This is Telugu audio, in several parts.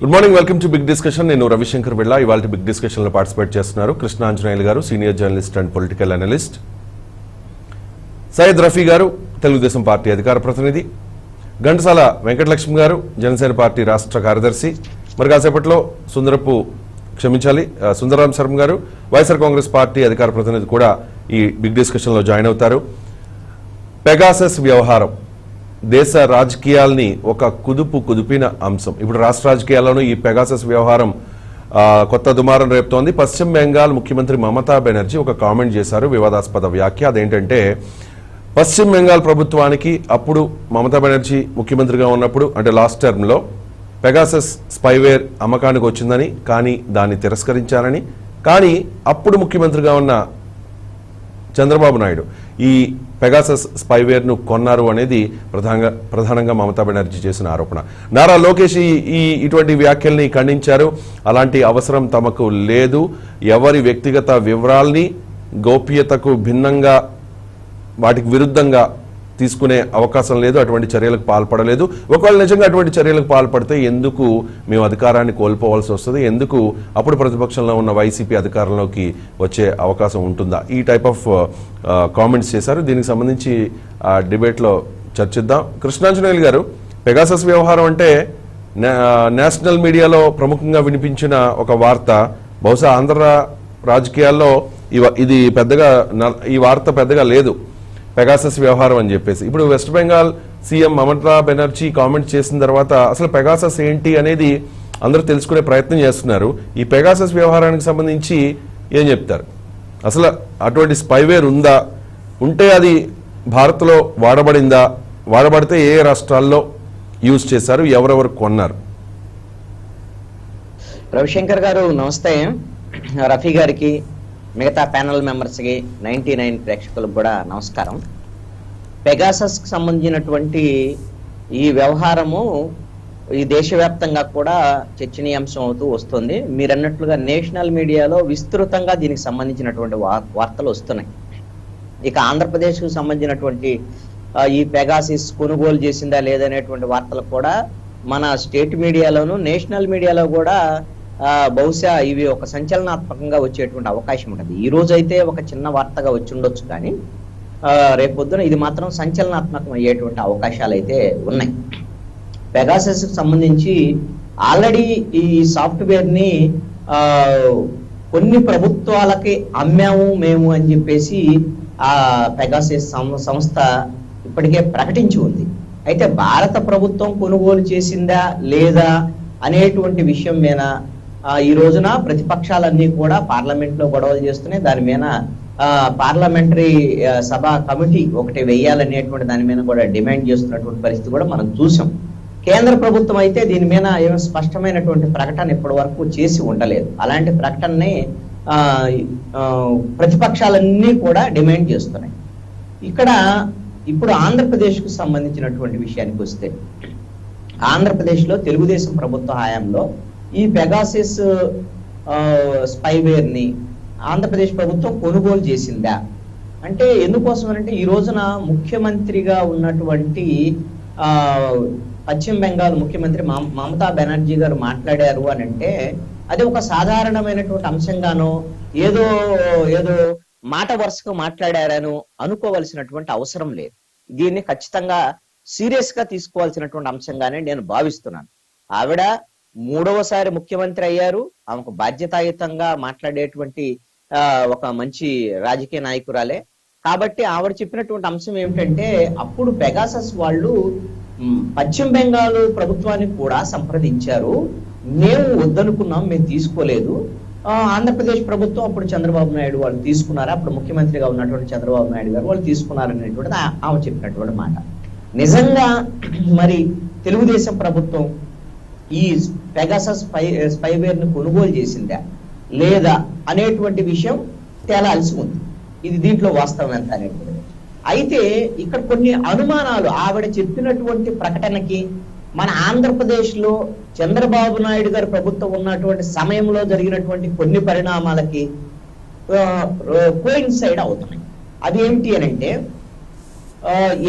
Good morning, welcome to big discussion. నేను రవిశంకర్ బిళ్ళ. ఇవాళ బిగ్ డిస్కషన్ లో పార్టిసిపేట్ చేస్తున్నారు కృష్ణాంజనేయులు గారు, senior journalist and political analyst. Syed Rafi గారు, తెలుగుదేశం పార్టీ అధికార ప్రతినిధి. ఘంటసాల వెంకటలక్ష్మి గారు, జనసేన పార్టీ రాష్ట్ర కార్యదర్శి. మరి కాసేపట్లో సుందరరాం శర్మ గారు, వైఎస్ఆర్ కాంగ్రెస్ పార్టీ అధికార ప్రతినిధి కూడా ఈ బిగ్ డిస్కషన్ లో జాయిన్ అవుతారు. పెగాసస్ వ్యవహారం దేశ రాజకీయాల్ని ఒక కుదిపిన అంశం. ఇప్పుడు రాష్ట్ర రాజకీయాల్లోనూ ఈ పెగాసస్ వ్యవహారం కొత్త దుమారం రేపుతోంది. పశ్చిమ బెంగాల్ ముఖ్యమంత్రి మమతా బెనర్జీ ఒక కామెంట్ చేశారు, వివాదాస్పద వ్యాఖ్య. అదేంటంటే, పశ్చిమ బెంగాల్ ప్రభుత్వానికి అప్పుడు మమతా బెనర్జీ ముఖ్యమంత్రిగా ఉన్నప్పుడు, అంటే లాస్ట్ టర్మ్లో పెగాసస్ స్పైవేర్ అమ్మకానికి వచ్చిందని, కానీ దాన్ని తిరస్కరించారని, కానీ అప్పుడు ముఖ్యమంత్రిగా ఉన్న చంద్రబాబు నాయుడు ఈ పెగాసస్ స్పైవేర్ ను కొన్నారు అనేది ప్రధానంగా మమతా బెనర్జీ చేసిన ఆరోపణ. నారా లోకేష్ ఇటువంటి వ్యాఖ్యల్ని ఖండించారు. అలాంటి అవసరం తమకు లేదు, ఎవరి వ్యక్తిగత వివరాల్ని గోప్యతకు భిన్నంగా వాటికి విరుద్ధంగా తీసుకునే అవకాశం లేదు, అటువంటి చర్యలకు పాల్పడలేదు. ఒకవేళ నిజంగా అటువంటి చర్యలకు పాల్పడితే ఎందుకు మేము అధికారాన్ని కోల్పోవాల్సి వస్తుంది, ఎందుకు అప్పుడు ప్రతిపక్షంలో ఉన్న వైసీపీ అధికారంలోకి వచ్చే అవకాశం ఉంటుందా, ఈ టైప్ ఆఫ్ కామెంట్స్ చేశారు. దీనికి సంబంధించి డిబేట్లో చర్చిద్దాం. కృష్ణాంజనేయులు గారు, పెగాసస్ వ్యవహారం అంటే నేషనల్ మీడియాలో ప్రముఖంగా వినిపించిన ఒక వార్త. బహుశా ఆంధ్ర రాజకీయాల్లో ఇది ఈ వార్త పెద్దగా లేదు, పెగాసస్ వ్యవహారం అని చెప్పేసి. ఇప్పుడు west Bengal CM Mamata Banerjee comment చేసిన తర్వాత అసలు పెగాసస్ ఏంటి అనేది అందరూ తెలుసుకునే ప్రయత్నం చేస్తున్నారు. ఈ పెగాసస్ వ్యవహారానికి సంబంధించి ఏం చెప్తారు? అసలు అటువంటి స్పైవేర్ ఉందా, ఉంటే అది భారత్లో వాడబడిందా, వాడబడితే ఏ రాష్ట్రాల్లో యూజ్ చేశారు, ఎవరెవరు కొన్నారు? రవిశంకర్ గారు నమస్తే. రఫీ గారికి, మిగతా ప్యానల్ మెంబర్స్కి, 99 ప్రేక్షకులకు కూడా నమస్కారం. పెగాసస్కి సంబంధించినటువంటి ఈ వ్యవహారము ఈ దేశవ్యాప్తంగా కూడా చర్చనీయాంశం అవుతూ వస్తుంది. మీరు అన్నట్లుగా నేషనల్ మీడియాలో విస్తృతంగా దీనికి సంబంధించినటువంటి వార్తలు వస్తున్నాయి. ఇక ఆంధ్రప్రదేశ్కు సంబంధించినటువంటి ఈ పెగాసిస్ కొనుగోలు చేసిందా లేదనేటువంటి వార్తలు కూడా మన స్టేట్ మీడియాలోను నేషనల్ మీడియాలో కూడా బహుశా ఇవి ఒక సంచలనాత్మకంగా వచ్చేటువంటి అవకాశం ఉంటుంది. ఈ రోజు అయితే ఒక చిన్న వార్తగా వచ్చి ఉండొచ్చు, కానీ రేపొద్దున ఇది మాత్రం సంచలనాత్మకం అయ్యేటువంటి అవకాశాలు అయితే ఉన్నాయి. పెగాసస్ కి సంబంధించి ఆల్రెడీ ఈ సాఫ్ట్వేర్ ని కొన్ని ప్రభుత్వాలకి అమ్మాము మేము అని చెప్పేసి ఆ పెగాసస్ సంస్థ ఇప్పటికే ప్రకటించి ఉంది. అయితే భారత ప్రభుత్వం కొనుగోలు చేసిందా లేదా అనేటువంటి విషయం మీద ఈ రోజున ప్రతిపక్షాలన్నీ కూడా పార్లమెంట్ లో గొడవలు చేస్తున్నాయి. దాని మీద పార్లమెంటరీ సభ కమిటీ ఒకటి వేయాలనేటువంటి దాని మీద కూడా డిమాండ్ చేస్తున్నటువంటి పరిస్థితి కూడా మనం చూసాం. కేంద్ర ప్రభుత్వం అయితే దీని మీద ఏమో స్పష్టమైనటువంటి ప్రకటన ఇప్పటి వరకు చేసి ఉండలేదు. అలాంటి ప్రకటనని ప్రతిపక్షాలన్నీ కూడా డిమాండ్ చేస్తున్నాయి. ఇక్కడ ఇప్పుడు ఆంధ్రప్రదేశ్కు సంబంధించినటువంటి విషయానికి వస్తే, ఆంధ్రప్రదేశ్లో తెలుగుదేశం ప్రభుత్వ హయాంలో ఈ పెగాసస్ స్పైవేర్ ని ఆంధ్రప్రదేశ్ ప్రభుత్వం కొనుగోలు చేసిందా అంటే ఎందుకోసం అంటే, ఈ రోజున ముఖ్యమంత్రిగా ఉన్నటువంటి పశ్చిమ బెంగాల్ ముఖ్యమంత్రి మమతా బెనర్జీ గారు మాట్లాడారు అని అంటే అది ఒక సాధారణమైనటువంటి అంశంగానో ఏదో మాట వరుసగా మాట్లాడారను అనుకోవలసినటువంటి అవసరం లేదు. దీన్ని ఖచ్చితంగా సీరియస్ గా తీసుకోవాల్సినటువంటి అంశంగానే నేను భావిస్తున్నాను. ఆవిడ 3వసారి ముఖ్యమంత్రి అయ్యారు. ఆమెకు బాధ్యతాయుతంగా మాట్లాడేటువంటి ఒక మంచి రాజకీయ నాయకురాలే. కాబట్టి ఆవిడ చెప్పినటువంటి అంశం ఏమిటంటే, అప్పుడు పెగాసస్ వాళ్ళు పశ్చిమ బెంగాల్ ప్రభుత్వానికి కూడా సంప్రదించారు, మేము వద్దనుకున్నాం, మేము తీసుకోలేదు. ఆంధ్రప్రదేశ్ ప్రభుత్వం అప్పుడు చంద్రబాబు నాయుడు వాళ్ళు తీసుకున్నారు, అప్పుడు ముఖ్యమంత్రిగా ఉన్నటువంటి చంద్రబాబు నాయుడు గారు వాళ్ళు తీసుకున్నారు అనేటువంటిది ఆమె చెప్పినటువంటి మాట. నిజంగా మరి తెలుగుదేశం ప్రభుత్వం ఈ పెగాసస్ స్పైవేర్ ను కొనుగోలు చేసిందా లేదా అనేటువంటి విషయం తేలాల్సి ఉంది. ఇది దీంట్లో వాస్తవం ఎంత అనేటువంటిది. అయితే ఇక్కడ కొన్ని అనుమానాలు ఆవిడ చెప్పినటువంటి ప్రకటనకి, మన ఆంధ్రప్రదేశ్ లో చంద్రబాబు నాయుడు గారి ప్రభుత్వం ఉన్నటువంటి సమయంలో జరిగినటువంటి కొన్ని పరిణామాలకి కోయిన్సైడ్ అవుతున్నాయి. అదేమిటి అని అంటే,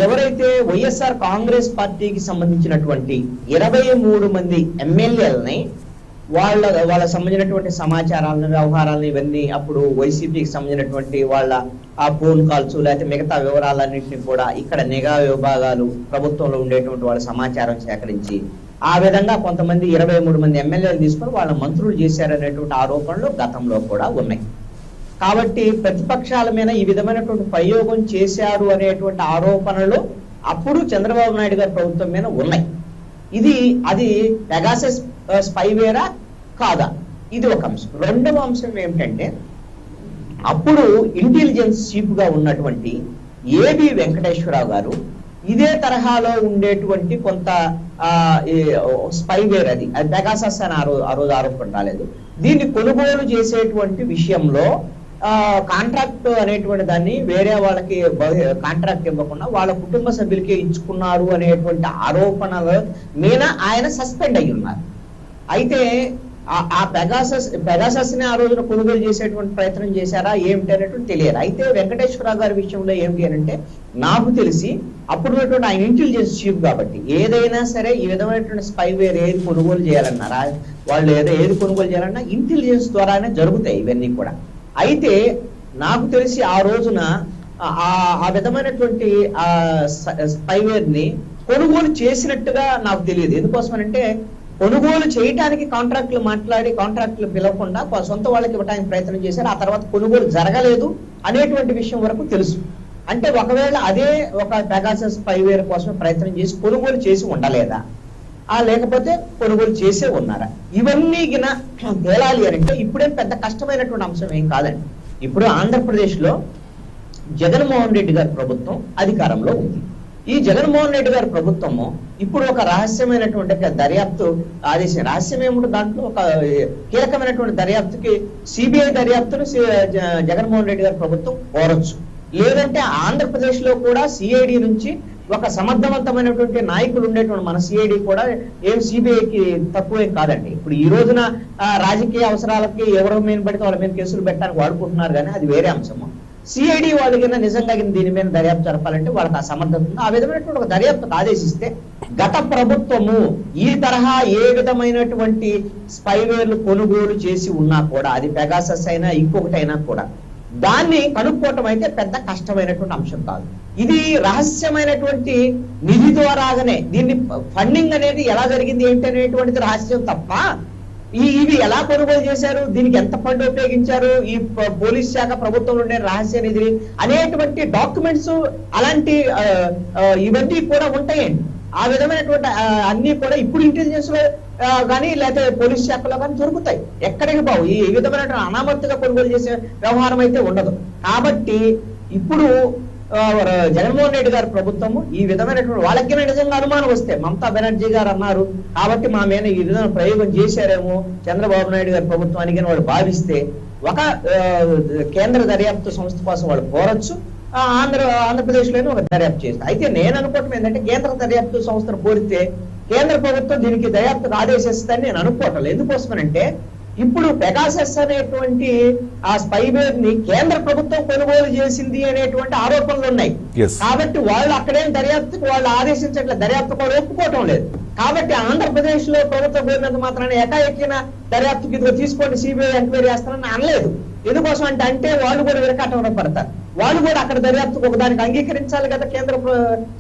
ఎవరైతే వైఎస్ఆర్ కాంగ్రెస్ పార్టీకి సంబంధించినటువంటి 23 మంది ఎమ్మెల్యేలని వాళ్ళ సంబంధించినటువంటి సమాచారాలను, వ్యవహారాలను ఇవన్నీ అప్పుడు వైసీపీకి సంబంధించినటువంటి వాళ్ళ ఆ ఫోన్ కాల్స్ లేకపోతే మిగతా వివరాలన్నింటినీ కూడా ఇక్కడ నిఘా విభాగాలు ప్రభుత్వంలో ఉండేటువంటి వాళ్ళ సమాచారం సేకరించి ఆ విధంగా కొంతమంది 23 మంది ఎమ్మెల్యేలు తీసుకొని వాళ్ళ మంత్రులు చేశారనేటువంటి ఆరోపణలు గతంలో కూడా ఉన్నాయి. కాబట్టి ప్రతిపక్షాల మీద ఈ విధమైనటువంటి ప్రయోగం చేశారు అనేటువంటి ఆరోపణలు అప్పుడు చంద్రబాబు నాయుడు గారి ప్రభుత్వం మీద ఉన్నాయి. అది పెగాసస్ స్పైవేరా కాదా, ఇది ఒక అంశం. రెండవ అంశం ఏమిటంటే అప్పుడు ఇంటెలిజెన్స్ చీఫ్ గా ఉన్నటువంటి ఏబి వెంకటేశ్వరరావు గారు ఇదే తరహాలో ఉండేటువంటి కొంత స్పైవేర్ అది పెగాసస్ అని ఆ రోజు ఆరోపణ రాలేదు. దీన్ని కొనుగోలు చేసేటువంటి విషయంలో కాంట్రాక్ట్ అనేటువంటి దాన్ని వేరే వాళ్ళకి కాంట్రాక్ట్ ఇవ్వకుండా వాళ్ళ కుటుంబ సభ్యులకే ఇచ్చుకున్నారు అనేటువంటి ఆరోపణల మీద ఆయన సస్పెండ్ అయ్యి ఉన్నారు. అయితే ఆ పెగాసస్ ని ఆ రోజున కొనుగోలు చేసేటువంటి ప్రయత్నం చేశారా ఏమిటి అనేటువంటి తెలియదు. అయితే వెంకటేశ్వరరావు గారి విషయంలో ఏమిటి అంటే నాకు తెలిసి అప్పుడు ఉన్నటువంటి ఆయన ఇంటెలిజెన్స్ చీఫ్ కాబట్టి ఏదైనా సరే ఈ విధమైనటువంటి స్పైవేర్ ఏది కొనుగోలు చేయాలన్నారా, వాళ్ళు ఏది కొనుగోలు చేయాలన్నా ఇంటెలిజెన్స్ ద్వారానే జరుగుతాయి ఇవన్నీ కూడా. అయితే నాకు తెలిసి ఆ రోజున ఆ విధమైనటువంటి ఆ స్పైవేర్ ని కొనుగోలు చేసినట్టుగా నాకు తెలియదు. ఎందుకోసమనంటే కొనుగోలు చేయడానికి కాంట్రాక్టులు మాట్లాడి కాంట్రాక్టులు పిలవకుండా సొంత వాళ్ళకి ఇవ్వడానికి ప్రయత్నం చేశారు. ఆ తర్వాత కొనుగోలు జరగలేదు అనేటువంటి విషయం వరకు తెలుసు. అంటే ఒకవేళ అదే ఒక పెగాసస్ స్పైవేర్ కోసం ప్రయత్నం చేసి కొనుగోలు చేసి ఉండలేదా, లేకపోతే కొనుగోలు చేసే ఉన్నారా, ఇవన్నీ గిన తేలాలి అంటే ఇప్పుడేం పెద్ద కష్టమైనటువంటి అంశం ఏం కాదండి. ఇప్పుడు ఆంధ్రప్రదేశ్ లో జగన్మోహన్ రెడ్డి గారి ప్రభుత్వం అధికారంలో ఉంది. ఈ జగన్మోహన్ రెడ్డి గారి ప్రభుత్వము ఇప్పుడు ఒక రహస్యమైనటువంటి దర్యాప్తు ఆదేశం, రహస్యం ఏముంటుంది దాంట్లో ఒక కీలకమైనటువంటి దర్యాప్తుకి సిబిఐ దర్యాప్తును జగన్మోహన్ రెడ్డి గారి ప్రభుత్వం కోరొచ్చు. లేదంటే ఆంధ్రప్రదేశ్ లో కూడా సిఐడి నుంచి ఒక సమర్థవంతమైనటువంటి నాయకులు ఉండేటువంటి మన సిఐడి కూడా ఏం సిబిఐకి తక్కువేం కాదండి. ఇప్పుడు ఈ రోజున రాజకీయ అవసరాలకి ఎవరి మీద పడితే వాళ్ళ మీద కేసులు పెట్టడానికి వాడుకుంటున్నారు, కానీ అది వేరే అంశము. సిఐడి వాళ్ళకి నిజంగా దీని మీద దర్యాప్తు జరపాలంటే వాళ్ళకి ఆ సమర్థత ఉంది. ఆ విధమైనటువంటి ఒక దర్యాప్తుకు ఆదేశిస్తే గత ప్రభుత్వము ఈ తరహా ఏ విధమైనటువంటి స్పైవేర్లు కొనుగోలు చేసి ఉన్నా కూడా, అది పెగాసస్ అయినా ఇంకొకటైనా కూడా, దాన్ని కనుక్కోవటం అయితే పెద్ద కష్టమైనటువంటి అంశం కాదు. ఇది రహస్యమైనటువంటి నిధి ద్వారాగానే దీన్ని ఫండింగ్ అనేది ఎలా జరిగింది ఏంటి అనేటువంటిది రహస్యం తప్ప ఇవి ఎలా కొనుగోలు చేశారు, దీనికి ఎంత ఫండ్ ఉపయోగించారు, ఈ పోలీస్ శాఖ ప్రభుత్వంలో ఉండే రహస్య నిధి అనేటువంటి డాక్యుమెంట్స్ అలాంటి ఇవన్నీ కూడా ఉంటాయండి. ఆ విధమైనటువంటి అన్ని కూడా ఇప్పుడు ఇంటెలిజెన్స్ లో కానీ లేకపోతే పోలీస్ శాఖలో కానీ దొరుకుతాయి. ఎక్కడికి బావు ఈ విధమైన అనామర్తిగా కొనుగోలు చేసే వ్యవహారం అయితే ఉండదు. కాబట్టి ఇప్పుడు జగన్మోహన్ రెడ్డి గారి ప్రభుత్వము ఈ విధమైనటువంటి వాళ్ళకి నిజంగా అనుమానం వస్తే మమతా బెనర్జీ గారు అన్నారు కాబట్టి మా మీద ఈ విధంగా ప్రయోగం చేశారేమో చంద్రబాబు నాయుడు గారి ప్రభుత్వానికి వాళ్ళు భావిస్తే ఒక కేంద్ర దర్యాప్తు సంస్థ కోసం వాళ్ళు కోరొచ్చు. ఆంధ్రప్రదేశ్ లోనే ఒక దర్యాప్తు చేస్తారు. అయితే నేను అనుకోవటం ఏంటంటే కేంద్ర దర్యాప్తు సంస్థను కోరితే కేంద్ర ప్రభుత్వం దీనికి దర్యాప్తుకు ఆదేశిస్తుందని నేను అనుకోవటం. ఎందుకోసమనంటే ఇప్పుడు పెగాసస్ అనేటువంటి ఆ స్పైవేర్ ని కేంద్ర ప్రభుత్వం కొనుగోలు చేసింది అనేటువంటి ఆరోపణలు ఉన్నాయి. కాబట్టి వాళ్ళు అక్కడేం దర్యాప్తుకు వాళ్ళు ఆదేశించట్లేదు, దర్యాప్తు కూడా ఒప్పుకోవటం లేదు. కాబట్టి ఆంధ్రప్రదేశ్ లో ప్రభుత్వం పోయినంత మాత్రాన్ని ఎకాఎక్కిన దర్యాప్తుకి ఇదిగో తీసుకోండి సిబిఐ ఎంక్వైరీ చేస్తారని అనలేదు. ఎందుకోసం అంటే వాళ్ళు కూడా విరకాటంలో పడతారు. వాళ్ళు కూడా అక్కడ దర్యాప్తుకు ఒకదానికి అంగీకరించాలి కదా కేంద్ర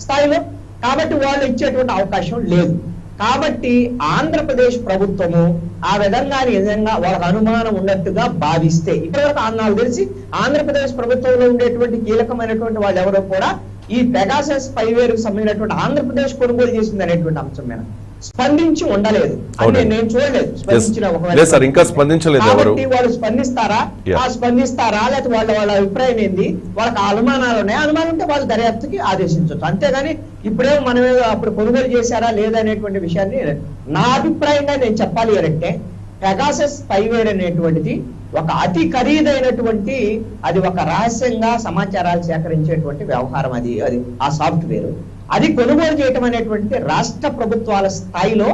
స్థాయిలో. కాబట్టి వాళ్ళు ఇచ్చేటువంటి అవకాశం లేదు. కాబట్టి ఆంధ్రప్రదేశ్ ప్రభుత్వము ఆ విధంగా నిజంగా వాళ్ళకి అనుమానం ఉన్నట్టుగా భావిస్తే ఇప్పటివరకు నాకు తెలిసి ఆంధ్రప్రదేశ్ ప్రభుత్వంలో ఉండేటువంటి కీలకమైనటువంటి వాళ్ళు ఎవరో కూడా ఈ పెగాసస్ స్పైవేర్ కు సంబంధించినటువంటి ఆంధ్రప్రదేశ్ కొనుగోలు చేసింది అనేటువంటి అంశం మీద స్పందించి ఉండలేదు. అంటే నేను చూడలేదు ఇంకా స్పందించలేదు. కాబట్టి వాళ్ళు స్పందిస్తారా లేకపోతే వాళ్ళ అభిప్రాయం ఏంది, వాళ్ళకి అనుమానాలు ఉన్నాయి, అనుమానం ఉంటే వాళ్ళు దర్యాప్తుకి ఆదేశించవచ్చు. అంతేగాని ఇప్పుడే మనం అప్పుడు కొనుగోలు చేశారా లేదా అనేటువంటి విషయాన్ని నా అభిప్రాయంగా నేను చెప్పాలి అంటే పెగాసస్ స్పైవేర్ అనేటువంటిది ఒక అతి ఖరీదైనటువంటి అది ఒక రహస్యంగా సమాచారాలు సేకరించేటువంటి వ్యవహారం. అది ఆ సాఫ్ట్వేర్ అది కొనుగోలు చేయటం అనేటువంటి రాష్ట్ర ప్రభుత్వాల స్థాయిలో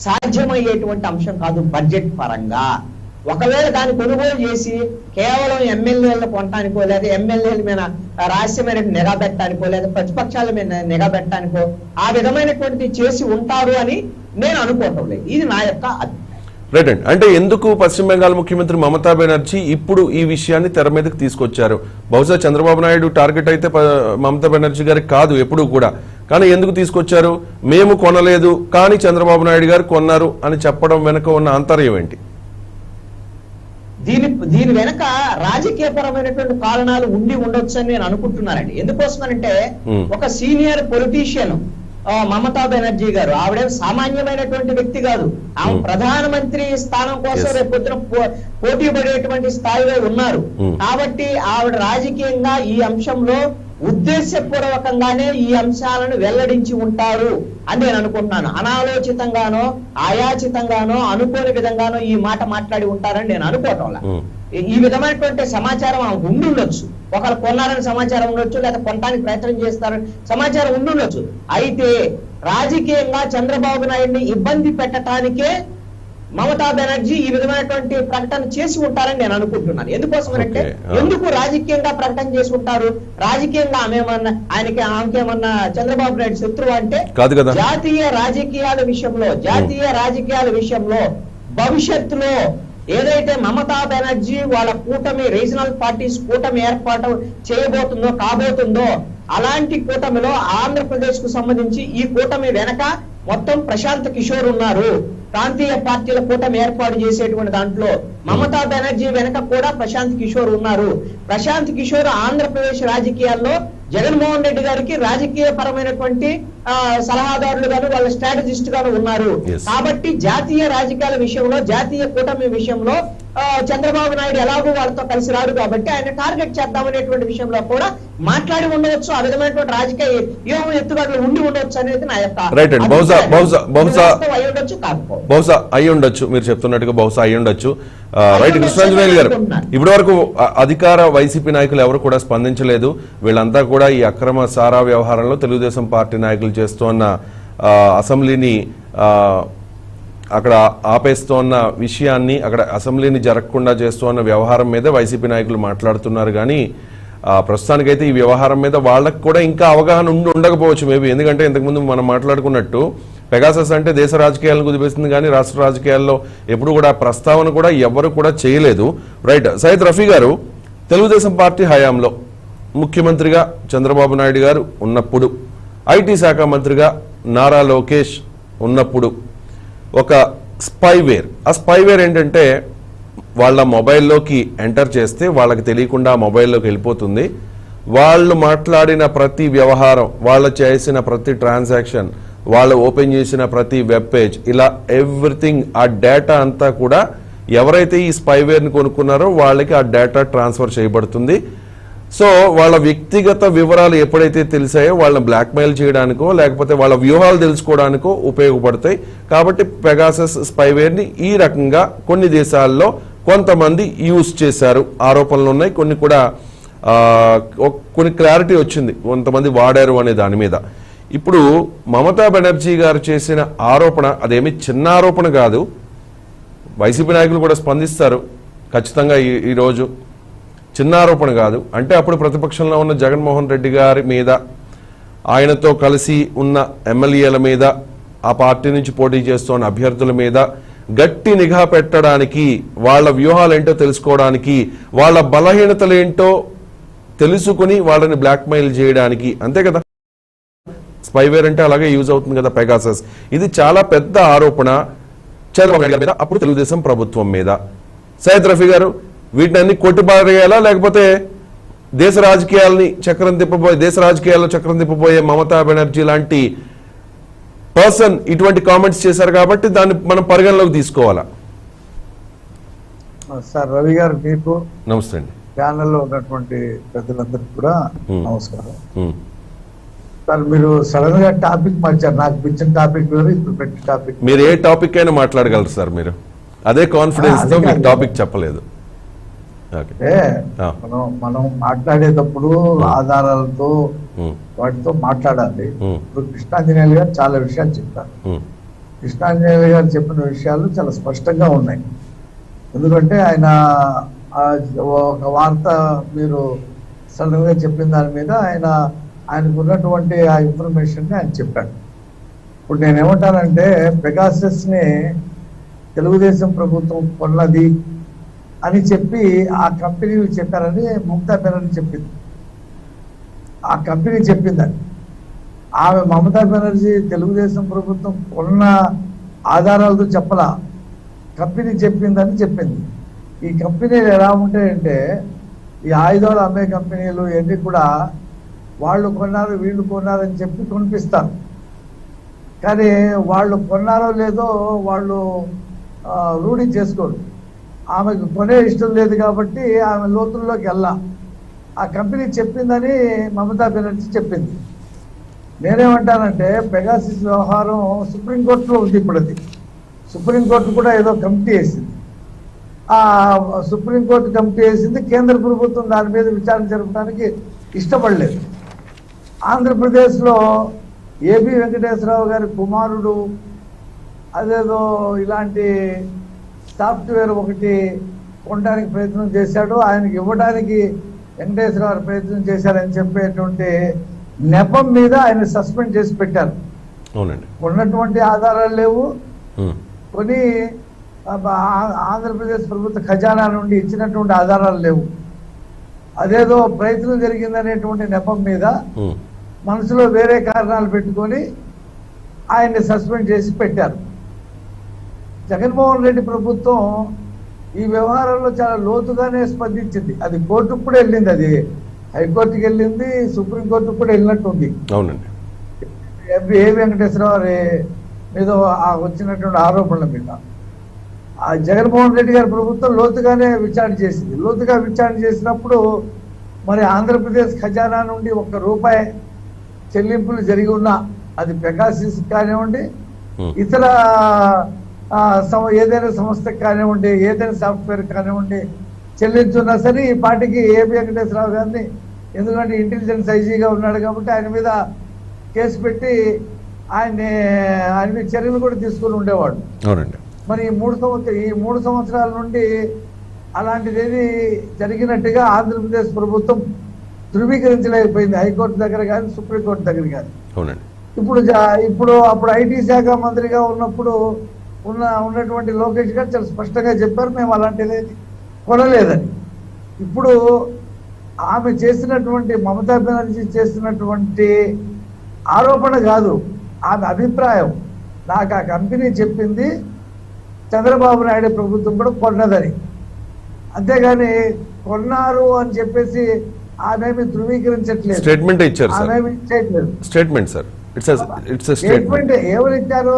సాధ్యమయ్యేటువంటి అంశం కాదు బడ్జెట్ పరంగా. ఒకవేళ దాన్ని కొనుగోలు చేసి కేవలం ఎమ్మెల్యేలను కొనటానికో లేదా ఎమ్మెల్యేల మీద రహస్యమైన నిఘా పెట్టడానికో లేదా ప్రతిపక్షాల మీద నిఘా పెట్టడానికో ఆ విధమైనటువంటి చేసి ఉంటారు అని నేను అనుకోవటం లేదు. ఇది నా యొక్క అభిప్రాయం. రైట్ అండి. అంటే ఎందుకు పశ్చిమ బెంగాల్ ముఖ్యమంత్రి మమతా బెనర్జీ ఇప్పుడు ఈ విషయాన్ని తెర మీదకి తీసుకొచ్చారు? బహుశా చంద్రబాబు నాయుడు టార్గెట్ అయితే మమతా బెనర్జీ గారికి కాదు ఎప్పుడూ కూడా, కానీ ఎందుకు తీసుకొచ్చారు? మేము కొనలేదు కానీ చంద్రబాబు నాయుడు గారు కొన్నారు అని చెప్పడం వెనుక ఉన్న ఆంతర్యం ఏంటి? దీని వెనక రాజకీయపరమైనటువంటి కారణాలు ఉండి ఉండొచ్చు అని నేను అనుకుంటున్నానండి. ఎందుకోసమనంటే ఒక సీనియర్ పొలిటీషియన్ మమతా బెనర్జీ గారు, ఆవిడ సామాన్యమైనటువంటి వ్యక్తి కాదు. ఆమె ప్రధానమంత్రి స్థానం కోసం రేపు పొద్దున పోటీ పడేటువంటి స్థాయిలో ఉన్నారు. కాబట్టి ఆవిడ రాజకీయంగా ఈ అంశంలో ఉద్దేశపూర్వకంగానే ఈ అంశాలను వెల్లడించి ఉంటారు అని నేను అనుకుంటున్నాను. అనాలోచితంగానో ఆయాచితంగానో అనుకోని విధంగానో ఈ మాట మాట్లాడి ఉంటారని నేను అనుకోవటంలా. ఈ విధమైనటువంటి సమాచారం ఉండి ఉండొచ్చు, ఒకరు కొన్నారని సమాచారం ఉండొచ్చు, లేదా కొనడానికి ప్రయత్నం చేస్తారని సమాచారం ఉండి ఉండొచ్చు. అయితే రాజకీయంగా చంద్రబాబు నాయుడిని ఇబ్బంది పెట్టడానికే మమతా బెనర్జీ ఈ విధమైనటువంటి ప్రకటన చేసి ఉంటారని నేను అనుకుంటున్నాను. ఎందుకోసమనంటే ఎందుకు రాజకీయంగా ప్రకటన చేసి ఉంటారు? రాజకీయంగా ఆమెకేమన్నా చంద్రబాబు నాయుడు శత్రువు అంటే జాతీయ రాజకీయాల విషయంలో భవిష్యత్తులో ఏదైతే మమతా బెనర్జీ వాళ్ళ కూటమి రీజనల్ పార్టీస్ కూటమి ఏర్పాటు కాబోతుందో అలాంటి కూటమిలో ఆంధ్రప్రదేశ్ కు సంబంధించి ఈ కూటమి వెనక మొత్తం ప్రశాంత్ కిషోర్ ఉన్నారు. ప్రాంతీయ పార్టీల కూటమి ఏర్పాటు చేసేటువంటి దాంట్లో మమతా బెనర్జీ వెనక కూడా ప్రశాంత్ కిషోర్ ఉన్నారు. ప్రశాంత్ కిషోర్ ఆంధ్రప్రదేశ్ రాజకీయాల్లో జగన్మోహన్ రెడ్డి గారికి రాజకీయ పరమైనటువంటి సలహాదారులు గాను వాళ్ళ స్ట్రాటజిస్ట్ గాను ఉన్నారు. కాబట్టి జాతీయ రాజకీయాల విషయంలో జాతీయ కూటమి విషయంలో చంద్రబాబు నాయుడు ఎలాగో వాళ్ళతో కలిసి రాడు కాబట్టి ఆయన టార్గెట్ చేద్దామనేటువంటి విషయంలో కూడా మాట్లాడి ఉండవచ్చు. ఆ విధమైనటువంటి రాజకీయ ఎత్తుగడలు ఉండి ఉండవచ్చు అనేది నా యొక్క బహుశా అయి ఉండొచ్చు. మీరు చెప్తున్నట్టుగా బహుశా అయి ఉండొచ్చు. రైట్. కృష్ణాంజనేయులు గారు, ఇప్పటి వరకు అధికార వైసీపీ నాయకులు ఎవరు కూడా స్పందించలేదు. వీళ్ళంతా కూడా ఈ అక్రమ సారా వ్యవహారంలో తెలుగుదేశం పార్టీ నాయకులు చేస్తున్న అసెంబ్లీని అక్కడ ఆపేస్తోన్న విషయాన్ని, అక్కడ అసెంబ్లీని జరగకుండా చేస్తున్న వ్యవహారం మీద వైసీపీ నాయకులు మాట్లాడుతున్నారు. కానీ ప్రస్తుతానికైతే ఈ వ్యవహారం మీద వాళ్ళకు కూడా ఇంకా అవగాహన ఉండకపోవచ్చు మేబీ. ఎందుకంటే ఇంతకుముందు మనం మాట్లాడుకున్నట్టు పెగాసస్ అంటే దేశ రాజకీయాలను కుదిపేస్తుంది కానీ రాష్ట్ర రాజకీయాల్లో ఎప్పుడు కూడా ప్రస్తావన కూడా ఎవరు కూడా చేయలేదు. రైట్. సయ్యద్ రఫీ గారు, తెలుగుదేశం పార్టీ హయాంలో ముఖ్యమంత్రిగా చంద్రబాబు నాయుడు గారు ఉన్నప్పుడు, ఐటీ శాఖ మంత్రిగా నారా లోకేష్ ఉన్నప్పుడు ఒక స్పైవేర్, ఆ స్పైవేర్ ఏంటంటే వాళ్ళ మొబైల్లోకి ఎంటర్ చేస్తే వాళ్ళకి తెలియకుండా మొబైల్లోకి వెళ్ళిపోతుంది. వాళ్ళు మాట్లాడిన ప్రతి వ్యవహారం, వాళ్ళు చేసిన ప్రతి ట్రాన్సాక్షన్, వాళ్ళు ఓపెన్ చేసిన ప్రతి వెబ్ పేజ్, ఇలా ఎవ్రీథింగ్, ఆ డేటా అంతా కూడా ఎవరైతే ఈ స్పైవేర్ని కొనుక్కున్నారో వాళ్ళకి ఆ డేటా ట్రాన్స్ఫర్ చేయబడుతుంది. సో వాళ్ళ వ్యక్తిగత వివరాలు ఎప్పుడైతే తెలిసాయో వాళ్ళని బ్లాక్మెయిల్ చేయడానికో లేకపోతే వాళ్ళ వ్యూహాలు తెలుసుకోవడానికో ఉపయోగపడతాయి. కాబట్టి పెగాసస్ స్పైవేర్ని ఈ రకంగా కొన్ని దేశాల్లో కొంతమంది యూజ్ చేశారు, ఆరోపణలు ఉన్నాయి. కొన్ని కూడా కొన్ని క్లారిటీ వచ్చింది, కొంతమంది వాడారు అనే దాని మీద. ఇప్పుడు మమతా బెనర్జీ గారు చేసిన ఆరోపణ అదేమి చిన్న ఆరోపణ కాదు. వైసీపీ నాయకులు కూడా స్పందిస్తారు ఖచ్చితంగా. ఈరోజు చిన్న ఆరోపణ కాదు. అంటే అప్పుడు ప్రతిపక్షంలో ఉన్న జగన్మోహన్ రెడ్డి గారి మీద, ఆయనతో కలిసి ఉన్న ఎమ్మెల్యేల మీద, ఆ పార్టీ నుంచి పోటీ చేస్తున్న అభ్యర్థుల మీద గట్టి నిఘా పెట్టడానికి, వాళ్ళ వ్యూహాలేంటో తెలుసుకోవడానికి, వాళ్ళ బలహీనతలేంటో తెలుసుకుని వాళ్ళని బ్లాక్మెయిల్ చేయడానికి, అంతే కదా స్పైవేర్ అంటే. అలాగే యూజ్ అవుతుంది కదా పెగాసస్. ఇది చాలా పెద్ద ఆరోపణ చంద్రబాబు నాయుడు మీద, అప్పుడు తెలుగుదేశం ప్రభుత్వం మీద. సయ్యద్ రఫీ గారు, వీటిని అన్ని కొట్టిపారేయాలా లేకపోతే దేశ రాజకీయాల్లో చక్రం తిప్పబోయే మమతా బెనర్జీ లాంటి పర్సన్ ఇటువంటి కామెంట్స్ చేశారు కాబట్టి దాన్ని మనం పరిగణలోకి తీసుకోవాలా? సార్ రవి గారు, మీకు నమస్తే అండి. ఛానల్లో ఉన్నటువంటి పెద్దలందరికీ కూడా నమస్కారం. సార్, మీరు సడన్ గా టాపిక్ మార్చారు. నాకు పిచ్చిన టాపిక్ వేరు, ఇప్పుడు పెట్టిన టాపిక్. మీరు ఏ టాపిక్ అయినా మాట్లాడగలరు సార్. మీరు అదే కాన్ఫిడెన్స్ తో మీకు టాపిక్ చెప్పలేదు. మనం మాట్లాడేటప్పుడు ఆధారాలతో వాటితో మాట్లాడాలి. ఇప్పుడు కృష్ణాంజనేయులు గారు చాలా విషయాలు చెప్పారు. కృష్ణాంజనేయులు గారు చెప్పిన విషయాలు చాలా స్పష్టంగా ఉన్నాయి. ఎందుకంటే ఆయన ఒక వార్త మీరు సడన్ గా చెప్పిన దాని మీద ఆయనకు ఉన్నటువంటి ఆ ఇన్ఫర్మేషన్ ని ఆయన చెప్పాడు. ఇప్పుడు నేనేమంటానంటే పెగాసస్ ని తెలుగుదేశం ప్రభుత్వం కొన్నది అని చెప్పి ఆ కంపెనీలు చెప్పారని మమతా బెనర్జీ చెప్పింది. ఆ కంపెనీ చెప్పిందని ఆమె మమతా బెనర్జీ తెలుగుదేశం ప్రభుత్వం కొన్న ఆధారాలతో చెప్పలా, కంపెనీ చెప్పిందని చెప్పింది. ఈ కంపెనీలు ఎలా ఉంటాయంటే ఈ ఆయుధాలు అమ్మే కంపెనీలు ఇవన్నీ కూడా వాళ్ళు కొన్నారు వీళ్ళు కొన్నారని చెప్పి కొనిపిస్తారు. కానీ వాళ్ళు కొన్నారో లేదో వాళ్ళు రూఢి చేసుకోరు. ఆమెకు కొనే ఇష్టం లేదు కాబట్టి ఆమె లోతుల్లోకి వెళ్ళా. ఆ కంపెనీ చెప్పిందని మమతా బెనర్జీ చెప్పింది. నేనేమంటానంటే పెగాసిస్ వ్యవహారం సుప్రీంకోర్టులో ఉంది. ఇప్పుడు అది సుప్రీంకోర్టు కూడా ఏదో కమిటీ వేసింది. ఆ సుప్రీంకోర్టు కమిటీ వేసింది, కేంద్ర ప్రభుత్వం దాని మీద విచారణ జరపడానికి ఇష్టపడలేదు. ఆంధ్రప్రదేశ్లో ఏబి వెంకటేశ్వరరావు గారి కుమారుడు అదేదో ఇలాంటి సాఫ్ట్వేర్ ఒకటి కొనడానికి ప్రయత్నం చేశాడు, ఆయనకి ఇవ్వడానికి వెంకటేశ్వర గారు ప్రయత్నం చేశారని చెప్పేటువంటి నెపం మీద ఆయన సస్పెండ్ చేసి పెట్టారు. ఉన్నటువంటి ఆధారాలు లేవు, కొన్ని ఆంధ్రప్రదేశ్ ప్రభుత్వ ఖజానా నుండి ఇచ్చినటువంటి ఆధారాలు లేవు. అదేదో ప్రయత్నం జరిగిందనేటువంటి నెపం మీద మనసులో వేరే కారణాలు పెట్టుకొని ఆయన్ని సస్పెండ్ చేసి పెట్టారు. జగన్మోహన్ రెడ్డి ప్రభుత్వం ఈ వ్యవహారంలో చాలా లోతుగానే స్పందించింది. అది కోర్టుకు కూడా వెళ్ళింది, అది హైకోర్టుకి వెళ్ళింది, సుప్రీంకోర్టుకు కూడా వెళ్ళినట్టుంది. అవునండి. ఏ వెంకటేశ్వరరావు మీద వచ్చినటువంటి ఆరోపణల మీద ఆ జగన్మోహన్ రెడ్డి గారి ప్రభుత్వం లోతుగానే విచారణ చేసింది. లోతుగా విచారణ చేసినప్పుడు మరి ఆంధ్రప్రదేశ్ ఖజానా నుండి ₹1 చెల్లింపులు జరిగి ఉన్నా, అది పెగాసిస్ కానివ్వండి, ఇతర ఏదైనా సంస్థకు కానివ్వండి, ఏదైనా సాఫ్ట్వేర్ కానివ్వండి చెల్లించున్నా సరే ఈ పార్టీకి ఏబి వెంకటేశ్వరరావు గారిని, ఎందుకంటే ఇంటెలిజెన్స్ ఐజీగా ఉన్నాడు కాబట్టి ఆయన మీద కేసు పెట్టి ఆయన మీద చర్యలు కూడా తీసుకుని ఉండేవాడు. మరి ఈ 3 సంవత్సరాల నుండి అలాంటిది ఏది జరిగినట్టుగా ఆంధ్రప్రదేశ్ ప్రభుత్వం ధృవీకరించలేకపోయింది, హైకోర్టు దగ్గర కానీ సుప్రీంకోర్టు దగ్గర కానీ. అప్పుడు ఐటీ శాఖ మంత్రిగా ఉన్నటువంటి లోకేష్ గారు చాలా స్పష్టంగా చెప్పారు, మేము అలాంటిది కొనలేదని. ఇప్పుడు ఆమె చేసినటువంటి మమతా బెనర్జీ చేసినటువంటి ఆరోపణ కాదు, ఆమె అభిప్రాయం. నాకు ఆ కంపెనీ చెప్పింది చంద్రబాబు నాయుడు ప్రభుత్వం కూడా కొన్నదని, అంతేగాని కొన్నారు అని చెప్పేసి ఆమెమి ధృవీకరించట్లేదు. స్టేట్మెంట్ ఇచ్చారు, స్టేట్మెంట్ సార్. స్టేట్మెంట్ ఎవరు ఇచ్చారు?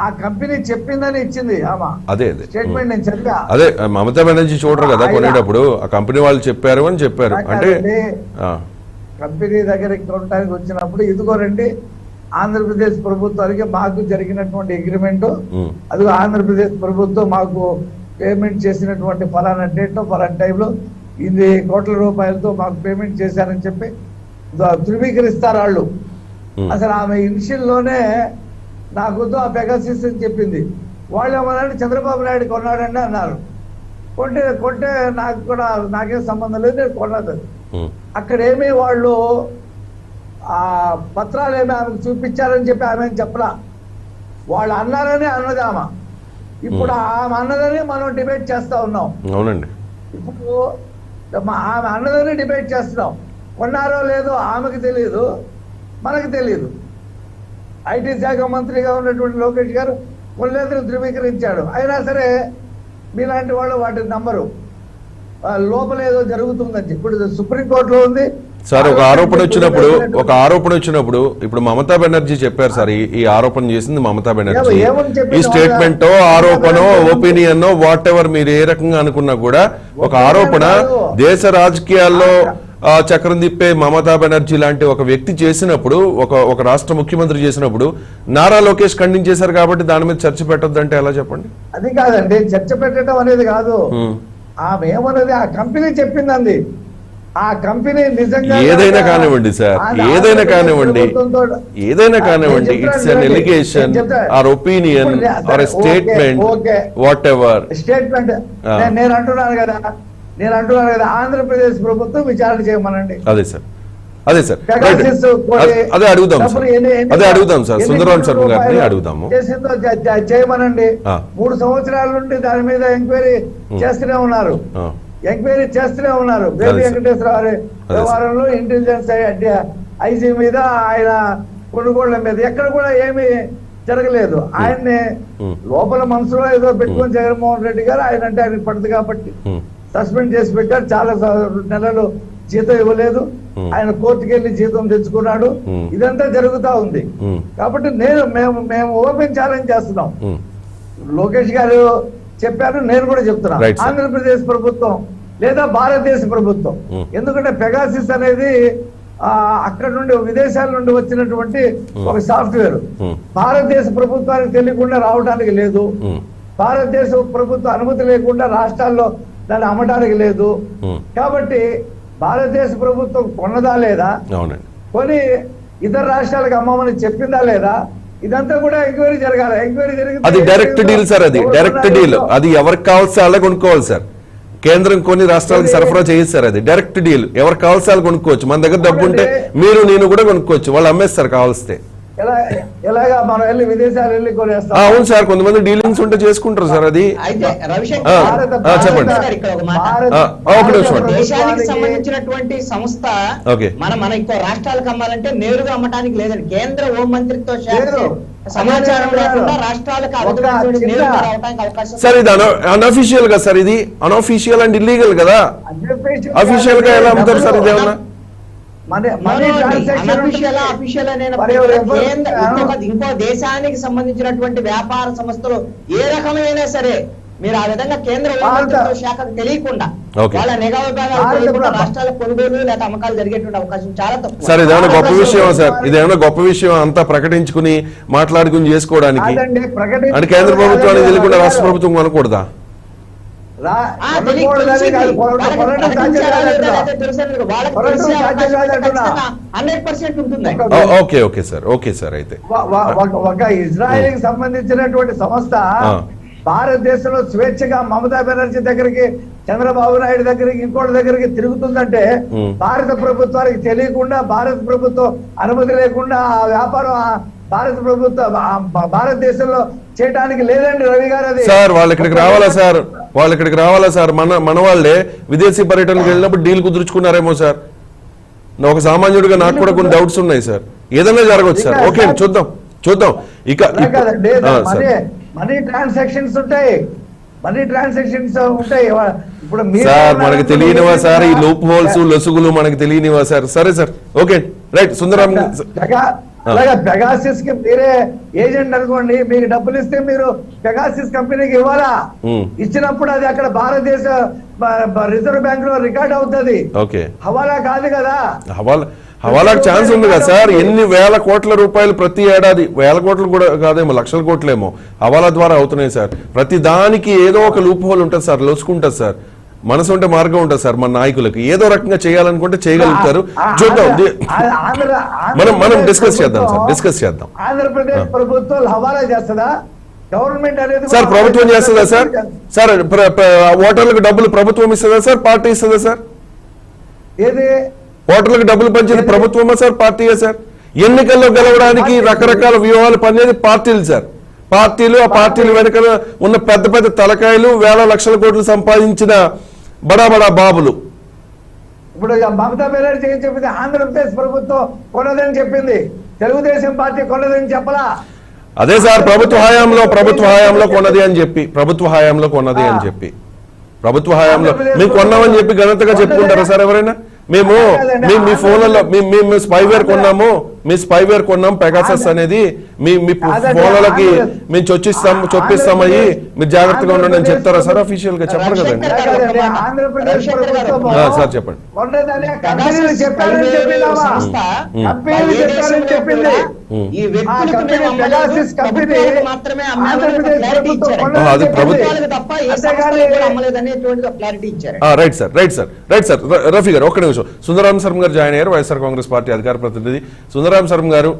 ఆ కంపెనీ చెప్పిందని ఇచ్చింది ఆమె. అదే స్టేట్మెంట్ నేను చదివా. అదే మమతా బెనర్జీ చూడరు కదా కొనేటప్పుడు, ఆ కంపెనీ వాళ్ళు చెప్పారు అని చెప్పారు. అంటే కంపెనీ దగ్గరికి కొనడానికి వచ్చినప్పుడు ఇదిగోరండి ఆంధ్రప్రదేశ్ ప్రభుత్వానికి మాకు జరిగినటువంటి అగ్రిమెంట్, అది ఆంధ్రప్రదేశ్ ప్రభుత్వం మాకు పేమెంట్ చేసినటువంటి ఫలానా డేట్లో ఫలానా టైంలో ఇన్ని కోట్ల రూపాయలతో మాకు పేమెంట్ చేశారని చెప్పి ధృవీకరిస్తారు వాళ్ళు. అసలు ఆమె ఇనిషియల్ లోనే నాకొద్దు ఆ పెగాసిస్ అని చెప్పింది. వాళ్ళు ఏమన్నారంటే చంద్రబాబు నాయుడు కొన్నాడండి అన్నారు. కొంటే నాకేం సంబంధం లేదు, నేను కొన్నది. అక్కడేమీ వాళ్ళు ఆ పత్రాలు ఏమి ఆమెకు చూపించారని చెప్పి ఆమె చెప్పలా, వాళ్ళు అన్నారని అన్నది ఆమె. ఇప్పుడు ఆమె అన్నదని మనం డిబేట్ చేస్తా ఉన్నాం. అవునండి. ఇప్పుడు ఆమె అన్నదని డిబేట్ చేస్తున్నాం. కొన్నారో లేదో ఆమెకు తెలియదు, మనకు తెలియదు. ఐటీ శాఖ మంత్రిగా ఉన్నటువంటి లోకేష్ గారు కొనలేదని ధృవీకరించాడు. అయినా సరే మీలాంటి వాళ్ళు వాటిని నమ్మరు, లోపల ఏదో జరుగుతుందని. ఇప్పుడు సుప్రీంకోర్టులో ఉంది సార్. ఒక ఆరోపణ వచ్చినప్పుడు ఇప్పుడు మమతా బెనర్జీ చెప్పారు సార్, ఈ ఆరోపణ చేసింది మమతా బెనర్జీ. ఈ స్టేట్మెంట్ ఆరోపణో ఒపీనియన్ వాట్ ఎవర్ మీరు ఏ రకంగా అనుకున్నా కూడా ఒక ఆరోపణ దేశ రాజకీయాల్లో చక్రం తిప్పే మమతా బెనర్జీ లాంటి ఒక వ్యక్తి చేసినప్పుడు, ఒక రాష్ట్ర ముఖ్యమంత్రి చేసినప్పుడు నారా లోకేష్ ఖండించేశారు కాబట్టి దాని మీద చర్చ పెట్టొద్దంటే ఎలా చెప్పండి? అది కాదండి, చర్చ పెట్టడం అనేది కాదు. ఆమె ఏమన్నది ఆ కంపెనీ చెప్పిందండి. ఆ కంపెనీ నిజంగా ఏదైనా కానివ్వండి సార్, ఏదైనా కానివ్వండి, ఏదైనా కానివ్వండి, it's an allegation or opinion or statement, whatever statement. నేను అంటున్నాను కదా ఆంధ్రప్రదేశ్ ప్రభుత్వం విచారణ చేయమనండి. అదే సార్, అదే సార్, అదే అడుగుదాం సార్, సుందరరాం శర్మ గారిని అడుగుదాము. చేసిందో చేయమనండి. 3 సంవత్సరాల నుండి దాని మీద ఎంక్వైరీ చేస్తూనే ఉన్నారు. బేబీ వెంకటేశ్వర వ్యవహారంలో ఇంటెలిజెన్స్ ఐజీ మీద, ఆయన కొనుగోళ్ల మీద ఎక్కడ కూడా ఏమీ జరగలేదు. ఆయన్ని లోపల మనసులో ఏదో పెట్టుకొని జగన్మోహన్ రెడ్డి గారు ఆయన అంటే ఆయనకు పడదు కాబట్టి సస్పెండ్ చేసి పెట్టారు. చాలా నెలలు జీతం ఇవ్వలేదు. ఆయన కోర్టుకు వెళ్లి జీతం తెచ్చుకున్నాడు. ఇదంతా జరుగుతా ఉంది. కాబట్టి మేము ఓపెన్ ఛాలెంజ్ చేస్తున్నాం. లోకేష్ గారు చెప్పారు, నేను కూడా చెప్తున్నాను. ఆంధ్రప్రదేశ్ ప్రభుత్వం లేదా భారతదేశ ప్రభుత్వం, ఎందుకంటే పెగాసిస్ అనేది అక్కడ నుండి విదేశాల నుండి వచ్చినటువంటి ఒక సాఫ్ట్వేర్ భారతదేశ ప్రభుత్వానికి తెలియకుండా రావడానికి లేదు. భారతదేశ ప్రభుత్వ అనుమతి లేకుండా రాష్ట్రాల్లో దాన్ని అమ్మడానికి లేదు. కాబట్టి భారతదేశ ప్రభుత్వం కొన్నదా లేదా, కొని ఇతర రాష్ట్రాలకు అమ్మమని చెప్పిందా లేదా, ఇదంతా కూడా ఎంక్వైరీ జరగాలి. ఎంక్వైరీ జరిగింది. అది డైరెక్ట్ డీల్ సార్, అది డైరెక్ట్ డీల్. అది ఎవరికి కావాల్సి అలా కొనుక్కోవాలి సార్. కేంద్రం కొన్ని రాష్ట్రాలకు సరఫరా చేయదు సార్. అది డైరెక్ట్ డీల్. ఎవరికి కావాల్సి వాళ్ళు కొనుక్కోవచ్చు. మన దగ్గర డబ్బు ఉంటే మీరు నేను కూడా కొనుక్కోవచ్చు. వాళ్ళు అమ్మేస్తారు కావాల్స్తే. ఎలాగా మనం వెళ్ళి విదేశాలు వెళ్ళి కొనేస్తాం. అవును సార్, కొంతమంది డీలింగ్స్ ఉంటే చేసుకుంటారు సార్. అది చెప్పండి. దేశానికి సంబంధించినటువంటి సంస్థ మన ఇంకో రాష్ట్రాలకు అమ్మాలంటే నేరుగా అమ్మటానికి లేదండి. కేంద్ర హోం మంత్రిత్వ శాఖ సమాచారం లేకుండా రాష్ట్రాలకు అవకాశం. సార్ ఇది అన్అఫీషియల్ గా సార్, ఇది అన్అఫీషియల్ అండ్ ఇల్లీగల్ కదా. అఫీషియల్ గా ఎలా అమ్ముతారు సార్? ఇది ఏమన్నా ఇంకో దేశానికి సంబంధించినటువంటి వ్యాపార సంస్థలు ఏ రకమైన సరే మీరు ఆ విధంగా కేంద్ర శాఖకు తెలియకుండా వాళ్ళ నిఘా విభాగాలు రాష్ట్రాల కొనుగోలు లేదా అమ్మకాలు జరిగేటువంటి అవకాశం చాలా తక్కువ. సార్ ఇదేమన్నా గొప్ప విషయం సార్? ఇదేమన్నా గొప్ప విషయం అంతా ప్రకటించుకుని మాట్లాడుకుని చేసుకోవడానికి? అంటే కేంద్ర ప్రభుత్వానికి తెలియకుండా రాష్ట్ర ప్రభుత్వం కొనకూడదా? Okay sir, okay sir. అయితే ఒక ఇజ్రాయెల్ కి సంబంధించినటువంటి సంస్థ భారతదేశంలో స్వేచ్ఛగా మమతా బెనర్జీ దగ్గరికి, చంద్రబాబు నాయుడు దగ్గరికి, ఇంకోటి దగ్గరికి తిరుగుతుందంటే భారత ప్రభుత్వానికి తెలియకుండా, భారత ప్రభుత్వం అనుమతి లేకుండా ఆ వ్యాపారం భారతదేశంలో చేయడానికి లేదండి రవి గారు. అది సార్ వాళ్ళు ఇక్కడికి రావాలా సార్? మన వాళ్ళే విదేశీ పర్యటనకు వెళ్ళినప్పుడు డీల్ కుదుర్చుకున్నారేమో సార్. ఒక సామాన్యుడిగా నాకు కూడా కొన్ని డౌట్స్ ఉన్నాయి సార్. ఏదైనా జరగవచ్చు సార్. ఓకే చూద్దాం. ఇక మనీ ట్రాన్సాక్షన్స్ ఉంటాయి. ఇప్పుడు సార్ మనకు తెలియనివా సార్ ఈ లూప్ హోల్స్, లొసుగులు మనకు తెలియనివా సార్? సరే సార్, ఓకే రైట్. సుందరం అలాగే పెగాసిస్ కి మీరే ఏజెంట్ అనుకోండి, మీకు డబ్బులు ఇస్తే మీరు పెగాసిస్ కంపెనీకి ఇవ్వాలా? ఇచ్చినప్పుడు అది అక్కడ భారతదేశ రిజర్వ్ బ్యాంక్ లో రికార్డ్ అవుతుంది. హవాలా కాదు కదా. హవాలాకు ఛాన్స్ ఉంది కదా సార్. ఎన్ని వేల కోట్ల రూపాయలు ప్రతి ఏడాది, వేల కోట్లు కూడా కాదేమో, లక్షల కోట్లేమో హవాలా ద్వారా అవుతున్నాయి సార్. ప్రతి దానికి ఏదో ఒక లూప్ హోల్ ఉంటుంది సార్, లొసుకుంటుంది సార్. మనసు ఉంటే మార్గం ఉంటుంది సార్. మన నాయకులకు ఏదో రకంగా చేయాలనుకుంటే చేయగలుగుతారు. చూద్దాం, మనం డిస్కస్ చేద్దాం సార్, డిస్కస్ చేద్దాం. ఆంధ్రప్రదేశ్ ప్రభుత్వం హవాలా చేస్తుందా? గవర్నమెంట్ అనేది సార్ ప్రభుత్వం చేస్తుందా సార్? సార్ ఓటర్లకు డబ్బులు ప్రభుత్వం ఇస్తుందా సార్, పార్టీ ఇస్తుందా సార్? ఏది ఓటర్లకు డబ్బులు పంచేది ప్రభుత్వమా సార్, పార్టీయా సార్? ఎన్నికల్లో గెలవడానికి రకరకాల వ్యూహాలు పనిచేది పార్టీలు సార్. పార్టీలు, ఆ పార్టీలు వెనుక ఉన్న పెద్ద పెద్ద తలకాయలు, వేల లక్షల కోట్లు సంపాదించిన బడా బాబులు. ఇప్పుడు మమతా బెనర్జీ ఏం చెప్పింది? ఆంధ్రప్రదేశ్ ప్రభుత్వం కొన్నదని చెప్పింది, తెలుగుదేశం పార్టీ కొన్నదని చెప్పలా. అదే సార్, ప్రభుత్వ హయాంలో కొన్నది అని చెప్పి, ప్రభుత్వ హయాంలో మేము కొన్నామని చెప్పి ఘనతగా చెప్పుకుంటారా సార్ ఎవరైనా? మేము మీ ఫోన్లలో మేము స్పైవేర్ కొన్నాము, మీ స్పైవేర్ కొన్నాం పెగాసస్ అనేది మీ మీ ఫోన్లకి మేము చొప్పిస్తామయ్యి మీరు జాగ్రత్తగా ఉండండి అని చెప్తారా సార్ అఫీషియల్ గా? చెప్పరు కదండి. సార్ చెప్పండి. అది right sir, right sir, right sir. Rafi గారు ఒక్క నిమిషం. సుందరరాం శర్మ గారు జాయిన్ అయ్యారు, వైఎస్ఆర్ కాంగ్రెస్ పార్టీ అధికార ప్రతినిధి. సుందరరాం శర్మ గారు,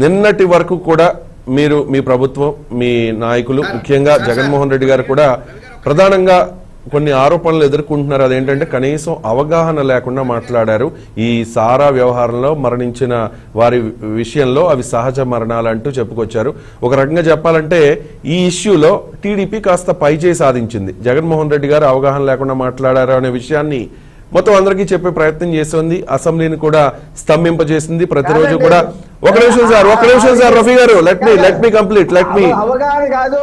నిన్నటి వరకు కూడా మీరు, మీ ప్రభుత్వం, మీ నాయకులు, ముఖ్యంగా జగన్మోహన్ రెడ్డి గారు కూడా ప్రధానంగా కొన్ని ఆరోపణలు ఎదుర్కొంటున్నారు. అదేంటంటే కనీసం అవగాహన లేకుండా మాట్లాడారు. ఈ సారా వ్యవహారంలో మరణించిన వారి విషయంలో అవి సహజ మరణాలు అంటూ చెప్పుకొచ్చారు. ఒక రకంగా చెప్పాలంటే ఈ ఇష్యూలో టీడీపీ కాస్త పైచేయి సాధించింది. జగన్మోహన్ రెడ్డి గారు అవగాహన లేకుండా మాట్లాడారు అనే విషయాన్ని మొత్తం అందరికీ చెప్పే ప్రయత్నం చేస్తుంది. అసెంబ్లీని కూడా స్తంభింపజేసింది. ప్రతిరోజు కూడా ఒక నిమిషం సార్ రఫీ గారు, లెట్ మీ కంప్లీట్. అవగాహన కాదు,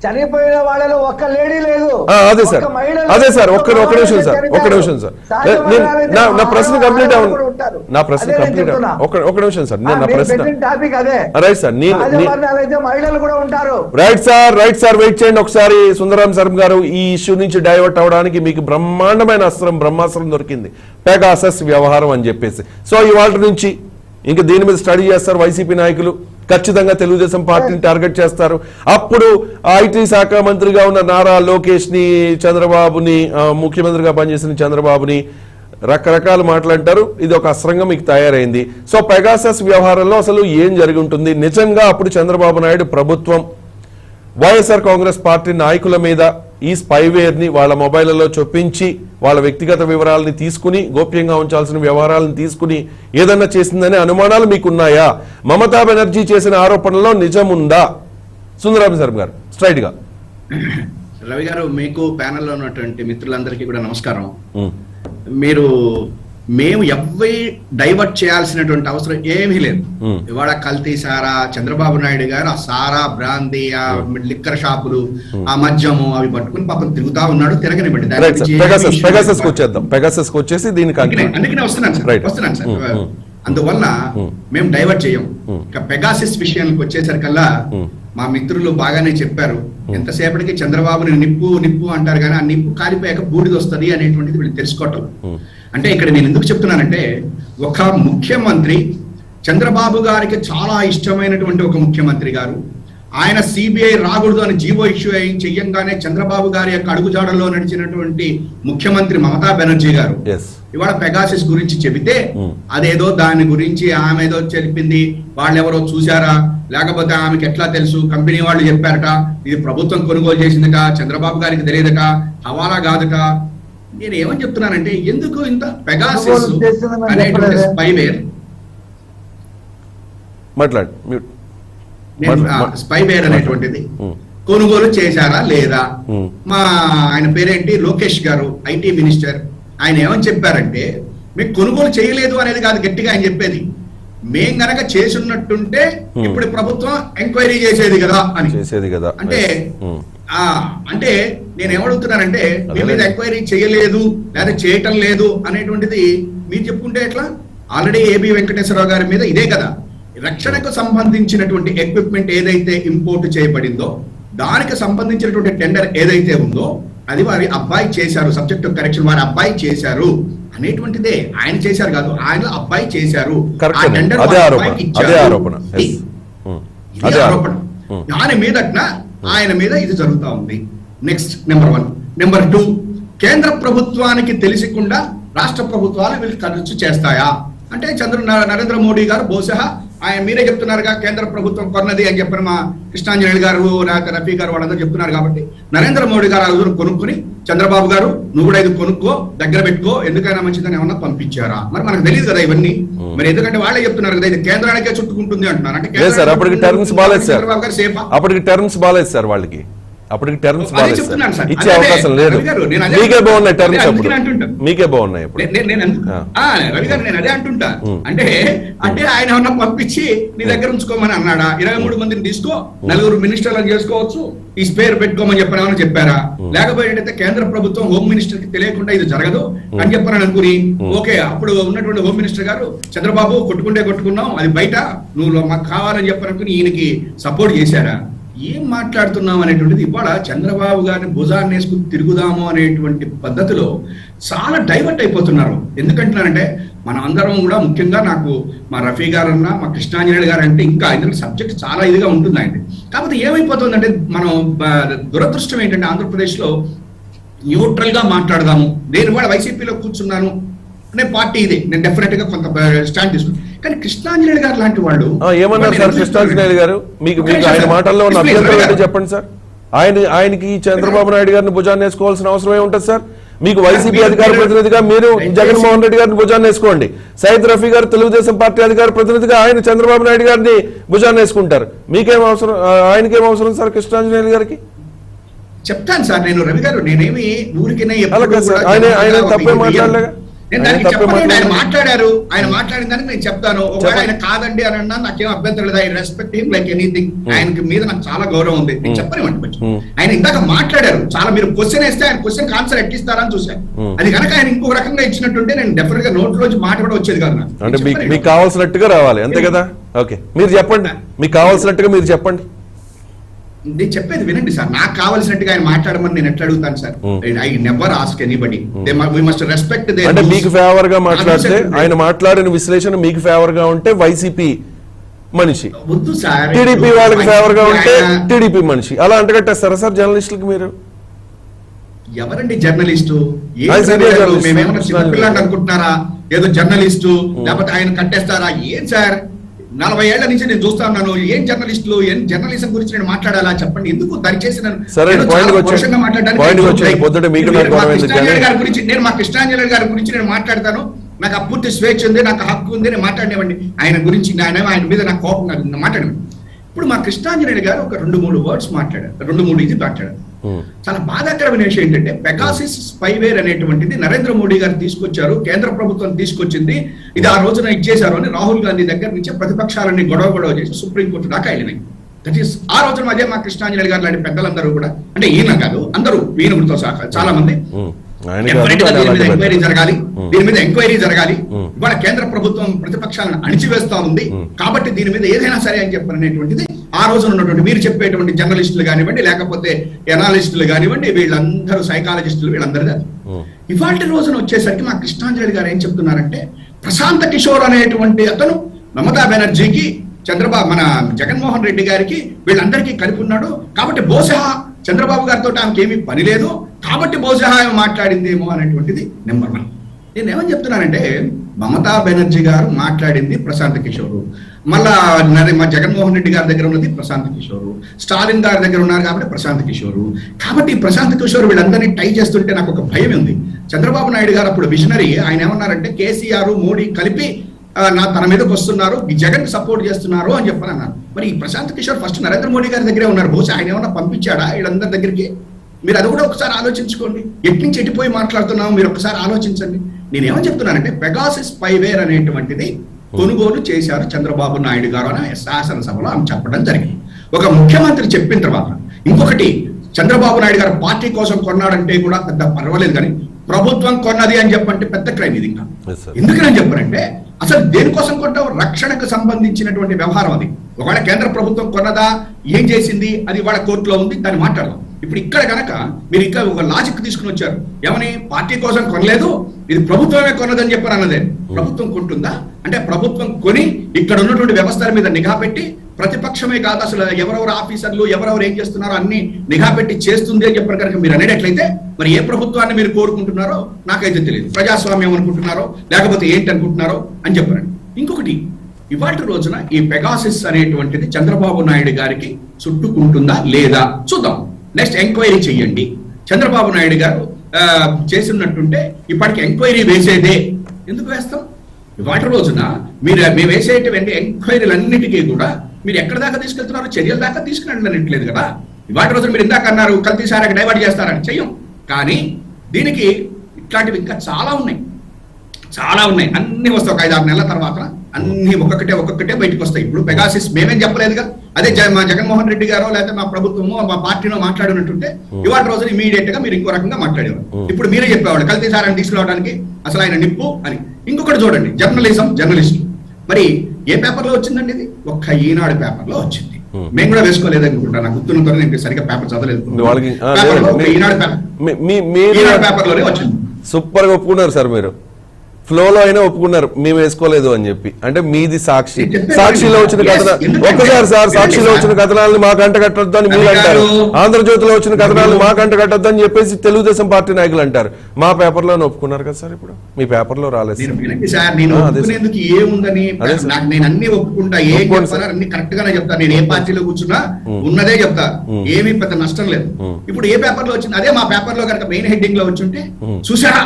చనిపోయిన వాళ్ళలో ఒక్క లేడీ లేదు. అదే సార్, అదే సార్. ఒక్క నిమిషం సార్. నా ప్రశ్న కంప్లీట్ అవ్వండి. ఒక్క నిమిషం సార్. నా ప్రశ్న రైట్ సార్. మహిళలు కూడా ఉంటారు. రైట్ సార్ వెయిట్ చేయండి ఒకసారి. సుందరరాం శర్మ గారు, ఈ ఇష్యూ నుంచి డైవర్ట్ అవడానికి మీకు బ్రహ్మాండమైన బ్రహ్మాస్త్రం దొరికింది, పెగాసస్ వ్యవహారం అని చెప్పేసి. సో ఇవాళ నుంచి ఇంకా దీని మీద స్టడీ చేస్తారు వైసీపీ నాయకులు. ఖచ్చితంగా తెలుగుదేశం పార్టీని టార్గెట్ చేస్తారు. అప్పుడు ఐటీ శాఖ మంత్రిగా ఉన్న నారా లోకేష్ ని, చంద్రబాబుని, ముఖ్యమంత్రిగా పనిచేసిన చంద్రబాబుని రకరకాలు మాట్లాడతారు. ఇది ఒక అస్త్రంగా మీకు తయారైంది. సో పెగాసస్ వ్యవహారంలో అసలు ఏం జరిగి ఉంటుంది? నిజంగా అప్పుడు చంద్రబాబు నాయుడు ప్రభుత్వం వైఎస్ఆర్ కాంగ్రెస్ పార్టీ నాయకుల మీద ఈ స్పైవేర్ ని వాళ్ళ మొబైళ్లలో చొప్పించి వాళ్ళ వ్యక్తిగత వివరాలని తీసుకుని, గోప్యంగా ఉంచాల్సిన వ్యవహారాలను తీసుకుని ఏదన్నా చేసిందనే అనుమానాలు మీకున్నాయా? మమతా బెనర్జీ చేసిన ఆరోపణలో నిజముందా? సుందరరాం శర్మ గారు స్ట్రైట్ గా. రవి గారు, మీకు ప్యానెల్లో ఉన్నటువంటి మిత్రులందరికీ కూడా నమస్కారం. మేము ఎవ్వరి డైవర్ట్ చేయాల్సినటువంటి అవసరం ఏమీ లేదు. ఇవాళ కల్తీ సారా, చంద్రబాబు నాయుడు గారు ఆ సారా, బ్రాందీ, ఆ లిక్కర్ షాపులు, ఆ మద్యము అవి పట్టుకుని పాపం తిరుగుతా ఉన్నాడు. తిరగనివ్వండి. అందుకనే వస్తున్నాను సార్. అందువల్ల మేము డైవర్ట్ చేయం. ఇక పెగాసిస్ విషయానికి వచ్చేసరికల్లా మా మిత్రులు బాగానే చెప్పారు. ఎంతసేపటికి చంద్రబాబుని నిప్పు అంటారు కానీ ఆ నిప్పు కాలిపోయాక బూడిద వస్తుంది అనేటువంటిది వీళ్ళు తెలుసుకోవటం. అంటే ఇక్కడ నేను ఎందుకు చెప్తున్నానంటే, ఒక ముఖ్యమంత్రి, చంద్రబాబు గారికి చాలా ఇష్టమైనటువంటి ఒక ముఖ్యమంత్రి గారు, ఆయన సిబిఐ రాకూడదు అని జీవో ఇష్యూ చెయ్యంగానే చంద్రబాబు గారి యొక్క అడుగుజాడల్లో నడిచినటువంటి ముఖ్యమంత్రి మమతా బెనర్జీ గారు ఇవాళ పెగాసిస్ గురించి చెబితే అదేదో దాని గురించి ఆమె ఏదో చెప్పింది, వాళ్ళెవరో చూసారా, లేకపోతే ఆమెకి ఎట్లా తెలుసు, కంపెనీ వాళ్ళు చెప్పారట, ఇది ప్రభుత్వం కొనుగోలు చేసిందట, చంద్రబాబు గారికి తెలియదట, హవాలా కాదట. నేను ఏమని చెప్తున్నానంటే, ఎందుకు ఇంత పెగాసిస్ అనేటువంటి స్పైవేర్ అనేటువంటిది కొనుగోలు చేశారా లేదా? మా ఆయన పేరేంటి, లోకేష్ గారు, ఐటీ మినిస్టర్, ఆయన ఏమని చెప్పారంటే, మీకు కొనుగోలు చేయలేదు అనేది కాదు గట్టిగా ఆయన చెప్పేది, మేం గనక చేసున్నట్టుంటే ఇప్పుడు ప్రభుత్వం ఎంక్వైరీ చేసేది కదా అని. అంటే నేను ఏమడుగుతున్నానంటే, మీ మీద ఎంక్వైరీ చేయలేదు లేదా చేయటం లేదు అనేటువంటిది మీరు చెప్పుకుంటే ఎట్లా? ఆల్రెడీ ఏబి వెంకటేశ్వరరావు గారి మీద ఇదే కదా, రక్షణకు సంబంధించినటువంటి ఎక్విప్మెంట్ ఏదైతే ఇంపోర్ట్ చేయబడిందో దానికి సంబంధించినటువంటి టెండర్ ఏదైతే ఉందో అది వారి అబ్బాయి చేశారు, సబ్జెక్ట్ కరెక్షన్ వారి అబ్బాయి చేశారు అనేటువంటిదే. ఆయన చేశారు కాదు, ఆయన అబ్బాయి చేశారు. దాని మీదట్న ఆయన మీద ఇది జరుగుతా ఉంది. Next number 1. నెంబర్ 2, కేంద్ర ప్రభుత్వానికి తెలియకుండా రాష్ట్ర ప్రభుత్వాలు వీళ్ళు ఖర్చు చేస్తాయా అంటే, నరేంద్ర మోడీ గారు బహుశా ఆయన మీరే చెప్తున్నారుగా, కేంద్ర ప్రభుత్వం కొన్నది అని చెప్పిన మా కృష్ణాంజలి గారు, లేకపోతే రఫీ గారు వాళ్ళందరూ చెప్తున్నారు కాబట్టి నరేంద్ర మోడీ గారు ఆ రోజు కొనుక్కుని చంద్రబాబు గారు నువ్వు కూడా ఇది కొనుక్కో, దగ్గర పెట్టుకో, ఎందుకైనా మంచిదని ఏమన్నా పంపించారా? మరి మనకు తెలియదు కదా ఇవన్నీ. మరి ఎందుకంటే వాళ్ళే చెప్తున్నారు కదా ఇది కేంద్రానికే చుట్టుకుంటుంది అంటున్నారు. అంటే అప్పటికి టర్మ్స్ బాలేదు సార్ వాళ్ళకి. అప్పటికి టర్మ్స్ అదే బాగాలేదు చెప్తున్నాను సార్, సార్. ఇచ్చే అదే, అవకాశం లేదు. రవి గారు, నేను అదే మీకే బాగున్నాయి టర్మ్స్, అదే అప్పుడు అందుకనే అంటుంటాను. మీకే బాగున్నాయి అప్పుడు. రవి గారు నేను అదే అంటుంటా. అంటే ఆయన ఏమన్నా పంపించి నీ దగ్గర ఉంచుకోమని అన్నాడా? 23 మందిని తీసుకో, 4 మినిస్టర్లను చేసుకోవచ్చు, ఈ స్పేర్ పెట్టుకోమని చెప్పని ఏమన్నా చెప్పారా? లేకపోతే కేంద్ర ప్రభుత్వం హోమ్ మినిస్టర్ కి తెలియకుండా ఇది జరగదు అని చెప్పని అనుకుని ఓకే, అప్పుడు ఉన్నటువంటి హోమ్ మినిస్టర్ గారు చంద్రబాబు కొట్టుకున్నాం, అది బయట, నువ్వు మాకు కావాలని చెప్పనుకుని ఈయనకి సపోర్ట్ చేశారా? ఏం మాట్లాడుతున్నాం అనేటువంటిది ఇవాళ చంద్రబాబు గారిని భుజాన్ని వేసుకుని తిరుగుదాము అనేటువంటి పద్ధతిలో చాలా డైవర్ట్ అయిపోతున్నారు. ఎందుకంటున్నారంటే మనం అందరం కూడా, ముఖ్యంగా నాకు మా రఫీ గారు అన్నా, మా కృష్ణాంజనేయులు గారు అంటే ఇంకా ఎందుకంటే సబ్జెక్ట్ చాలా ఇదిగా ఉంటుంది ఆయన. కాకపోతే ఏమైపోతుందంటే మనం దురదృష్టం ఏంటంటే ఆంధ్రప్రదేశ్ లో న్యూట్రల్ గా మాట్లాడదాము, నేను కూడా వైసీపీలో కూర్చున్నాను అనే పార్టీ ఇది, నేను డెఫినెట్ గా కొంత స్టాండ్ తీసుకున్నాను. కానీ కృష్ణాంజనేయులు గారు లాంటి వాళ్ళు ఏమన్నారు సార్ కృష్ణాంజనేయులు గారు? మీకు ఆయన మాటల్లో ఉన్న అభ్యంతరం చెప్పండి సార్. ఆయనకి చంద్రబాబు నాయుడు గారిని భుజాన్ని వేసుకోవాల్సిన అవసరం ఏముంటుంది సార్? మీకు వైసీపీ అధికార ప్రతినిధిగా మీరు జగన్మోహన్ రెడ్డి గారిని భుజాన్ని వేసుకోండి, సయ్యద్ రఫీ గారు తెలుగుదేశం పార్టీ అధికార ప్రతినిధిగా ఆయన చంద్రబాబు నాయుడు గారిని భుజాన్ని వేసుకుంటారు. మీకేం అవసరం, ఆయనకేం అవసరం సార్ కృష్ణాంజనేయులు గారికి? చెప్తాను సార్ నేను, రవి గారు నేనేమి ఊరికినే ఆయన తప్పే మాట్లాడలేగా. ఆయన మాట్లాడారు, ఆయన మాట్లాడిన దానికి నేను చెప్తాను. ఒకవేళ ఆయన కాదండి అని అన్నా నాకేం అభ్యంతరం లేదు. I respect him like anything. ఆయనకి మీద నాకు చాలా గౌరవం ఉంది, నేను చెప్పనివ్వండి. ఆయన ఇందాక మాట్లాడారు చాలా, మీరు క్వశ్చన్ వేస్తే ఆయన క్వశ్చన్ ఆన్సర్ ఎట్టిస్తారని చూశాను. అది కనుక ఆయన ఇంకొక రకంగా ఇచ్చినట్టుంటే నేను డెఫినెట్ గా నోట్లోంచి మాట కూడా వచ్చేది కాదు నాకు. అంటే మీకు కావాల్సినట్టుగా రావాలి అంతే కదా? ఓకే, మీరు చెప్పండి, మీకు కావాల్సినట్టుగా మీరు చెప్పండి. నేను చెప్పేది వినండి సార్. నాకు కావాల్సినట్టుగా ఆయన మాట్లాడమని నేను ఎట్లా అడుగుతాను sir? I never ask anybody. We must respect their. అంటే మీకు ఫేవర్ గా మాట్లాడితే, ఆయన మాట్లాడిన విశ్లేషణ మీకు ఫేవర్ గా ఉంటే వైసీపీ మనిషి, వద్దు సార్. టీడీపీ వాళ్ళకి ఫేవర్ గా ఉంటే టీడీపీ మనిషి, అలా అంటగట్టేస్తారా సార్ జర్నలిస్టులకు మీరు? ఎవరండి జర్నలిస్టు? మేమేమన్నా చిన్నపిల్లాడు అనుకుంటున్నారా? ఏదో జర్నలిస్టు లేకపోతే ఆయన కట్టేస్తారా? ఏం సార్, 40 ఏళ్ల నుంచి నేను చూస్తా ఉన్నాను. ఏం జర్నలిస్టులు, ఏం జర్నలిజం గురించి నేను మాట్లాడాలా చెప్పండి? ఎందుకు దయచేసి నేను మా కృష్ణాంజనేయులు గారి గురించి నేను మాట్లాడతాను. నాకు ఆ పూర్తి స్వేచ్ఛ ఉంది, నాకు హక్కు ఉంది, నేను మాట్లాడేవండి. ఆయన గురించి ఆయన మీద నాకు కోపం మాట్లాడేవండి. ఇప్పుడు మా కృష్ణాంజనేయులు గారు ఒక 2-3 వర్డ్స్ మాట్లాడారు, 2-3 ఇది మాట్లాడారు. చాలా బాధాకరమైన విషయం ఏంటంటే పెగాసిస్ స్పైవేర్ అనేటువంటిది నరేంద్ర మోడీ గారు తీసుకొచ్చారు, కేంద్ర ప్రభుత్వం తీసుకొచ్చింది. ఇది ఆ రోజున ఇచ్చేశారు అని రాహుల్ గాంధీ దగ్గర నుంచి ప్రతిపక్షాలన్నీ గొడవ చేసి సుప్రీంకోర్టు దాకా వెళ్ళినాయి. దట్ ఈస్ ఆ రోజున అదే మా కృష్ణాంజనేయులు గారు లాంటి పెద్దలందరూ కూడా, అంటే ఈయన కాదు అందరూ, ఈయనతో సహా చాలా మంది ఎంక్వైరీ జరగాలి, దీని మీద ఎంక్వైరీ జరగాలి. ఇవాళ కేంద్ర ప్రభుత్వం ప్రతిపక్షాలను అణిచివేస్తా ఉంది కాబట్టి దీని మీద ఏదైనా సరే అని చెప్పనేటువంటిది ఆ రోజున ఉన్నటువంటి మీరు చెప్పేటువంటి జర్నలిస్టులు కానివ్వండి, లేకపోతే ఎనాలిస్టులు కానివ్వండి, వీళ్ళందరూ సైకాలజిస్టులు, వీళ్ళందరూ. ఇవాళ రోజున వచ్చేసరికి మా కృష్ణాంజనేయులు గారు ఏం చెప్తున్నారంటే, ప్రశాంత్ కిషోర్ అనేటువంటి అతను మమతా బెనర్జీకి, చంద్రబాబు మన జగన్మోహన్ రెడ్డి గారికి, వీళ్ళందరికీ కలిపి ఉన్నాడు కాబట్టి బహుశా చంద్రబాబు గారితో ఆమెకి ఏమీ పని లేదు కాబట్టి బహుశా మాట్లాడిందేమో అనేటువంటిది నెంబర్ 1. నేను ఏమని చెప్తున్నానంటే, మమతా బెనర్జీ గారు మాట్లాడింది ప్రశాంత్ కిషోర్, మళ్ళా మా జగన్మోహన్ రెడ్డి గారి దగ్గర ఉన్నది ప్రశాంత్ కిషోర్, స్టాలిన్ గారి దగ్గర ఉన్నారు కాబట్టి ప్రశాంత్ కిషోర్. కాబట్టి ప్రశాంత్ కిషోర్ వీళ్ళందరినీ టై చేస్తుంటే నాకు ఒక భయం ఉంది. చంద్రబాబు నాయుడు గారు అప్పుడు విజనరీ, ఆయన ఏమన్నారంటే కేసీఆర్ మోడీ కలిపి తన మీదకి వస్తున్నారు, జగన్ సపోర్ట్ చేస్తున్నారు అని చెప్పని అన్నారు. మరి ఈ ప్రశాంత్ కిషోర్ ఫస్ట్ నరేంద్ర మోడీ గారి దగ్గరే ఉన్నారు, బహుశా ఆయన ఏమన్నా పంపించాడా వీళ్ళందరి దగ్గరికి? మీరు అది కూడా ఒకసారి ఆలోచించుకోండి. ఎట్నుంచి ఎట్టిపోయి మాట్లాడుతున్నాము మీరు ఒకసారి ఆలోచించండి. నేనేమని చెప్తున్నానంటే, పెగాసిస్ స్పైవేర్ అనేటువంటిది కొనుగోలు చేశారు చంద్రబాబు నాయుడు గారు అని శాసనసభలో ఆమె చెప్పడం జరిగింది. ఒక ముఖ్యమంత్రి చెప్పిన తర్వాత ఇంకొకటి, చంద్రబాబు నాయుడు గారు పార్టీ కోసం కొన్నాడంటే కూడా పెద్ద పర్వాలేదు, కానీ ప్రభుత్వం కొన్నది అని చెప్పంటే పెద్ద క్రైమ్ ఇది. ఇంకా ఎందుకని చెప్పారంటే, అసలు దేనికోసం కొంటావు? రక్షణకు సంబంధించినటువంటి వ్యవహారం అది. ఒకవేళ కేంద్ర ప్రభుత్వం కొన్నదా, ఏం చేసింది, అది వాళ్ళ కోర్టులో ఉంది, దాన్ని మాట్లాడదాం. ఇప్పుడు ఇక్కడ కనుక మీరు ఇక్కడ ఒక లాజిక్ తీసుకుని వచ్చారు, ఏమని పార్టీ కోసం కొనలేదు, ఇది ప్రభుత్వమే కొన్నదని చెప్పారు అన్నదే. ప్రభుత్వం కొంటుందా అంటే, ప్రభుత్వం కొని ఇక్కడ ఉన్నటువంటి వ్యవస్థల మీద నిఘా పెట్టి, ప్రతిపక్షమే కాదు అసలు ఎవరెవరు ఆఫీసర్లు ఎవరెవరు ఏం చేస్తున్నారో అన్ని నిఘా పెట్టి చేస్తుంది అని చెప్పారు కనుక మీరు అనేటట్లయితే, మరి ఏ ప్రభుత్వాన్ని మీరు కోరుకుంటున్నారో నాకైతే తెలియదు. ప్రజాస్వామ్యం అనుకుంటున్నారో లేకపోతే ఏంటి అనుకుంటున్నారో అని చెప్పారండి. ఇంకొకటి, ఇవాటి రోజున ఈ పెగాసిస్ అనేటువంటిది చంద్రబాబు నాయుడు గారికి చుట్టుకుంటుందా లేదా చూద్దాం. నెక్స్ట్ ఎంక్వైరీ చెయ్యండి. చంద్రబాబు నాయుడు గారు చేసినట్టుంటే ఇప్పటికి ఎంక్వైరీ వేసేదే. ఎందుకు వేస్తాం? ఇవాటి రోజున మేము వేసేటువంటి ఎంక్వైరీలన్నిటికీ కూడా మీరు ఎక్కడ దాకా తీసుకెళ్తున్నారో చర్యల దాకా తీసుకునట్లేదు కదా. ఇవాటి రోజున మీరు ఇందాక అన్నారు కల్తీ సారాకి డైవర్ట్ చేస్తారని, చెయ్యం. కానీ దీనికి ఇట్లాంటివి ఇంకా చాలా ఉన్నాయి, అన్ని వస్తాయి. ఒక 5-6 నెలల తర్వాత అన్ని ఒక్కొక్కటే బయటకు వస్తాయి. ఇప్పుడు పెగాసిస్ మేమేం చెప్పలేదుగా, అదే మా జగన్మోహన్ రెడ్డి గారో లేకపోతే మా ప్రభుత్వమో మా పార్టీనో మాట్లాడినట్టుంటే ఇవాటి రోజున ఇమీడియట్ గా మీరు ఇంకో రకంగా మాట్లాడేవారు. ఇప్పుడు మీరే చెప్పేవాళ్ళు కల్తీ సారాన్ని తీసుకురావడానికి అసలు ఆయన నిప్పు అని. ఇంకొకటి చూడండి, జర్నలిస్టులు. మరి ఏ పేపర్లో వచ్చిందండి ఇది? ఒక్క ఈనాడు పేపర్లో వచ్చింది. మేము కూడా వేసుకోలేదు అనుకుంటా, నాకు గుర్తున్నంత నేను సరిగ్గా పేపర్ చదవలేదు. ఈనాడు పేపర్లోనే వచ్చింది. సూపర్ గా ఒప్పుకున్నారు సార్, మీరు ఫ్లోలో అయినా ఒప్పుకున్నారు మేము వేసుకోలేదు అని చెప్పి. అంటే మీది సాక్షిలో వచ్చిన కథ ఒక్కసారి సార్, సాక్షిలో వచ్చిన కథనాలను మాకు అంటగట్టొద్దు అని మీరు అంటారు, ఆంధ్రజ్యోతిలో వచ్చిన కథనాలను మాకు అంటగట్టొద్దు అని చెప్పేసి తెలుగుదేశం పార్టీ నాయకులు అంటారు. మా పేపర్ లోనే ఒప్పుకున్నారు కదా సార్, ఇప్పుడు మీ పేపర్ లో రాలేదు. నేను అన్ని ఒప్పుకుంటా, అన్ని కరెక్ట్ గానే చెప్తాను. నేను ఏ పార్టీలో కూర్చున్నా ఉన్నదే చెప్తా, ఏమీ పెద్ద నష్టం లేదు. ఇప్పుడు ఏ పేపర్ లో వచ్చింది? అదే మా పేపర్ లో కనుక మెయిన్ హెడ్డింగ్ లో వచ్చుంటే చూసారా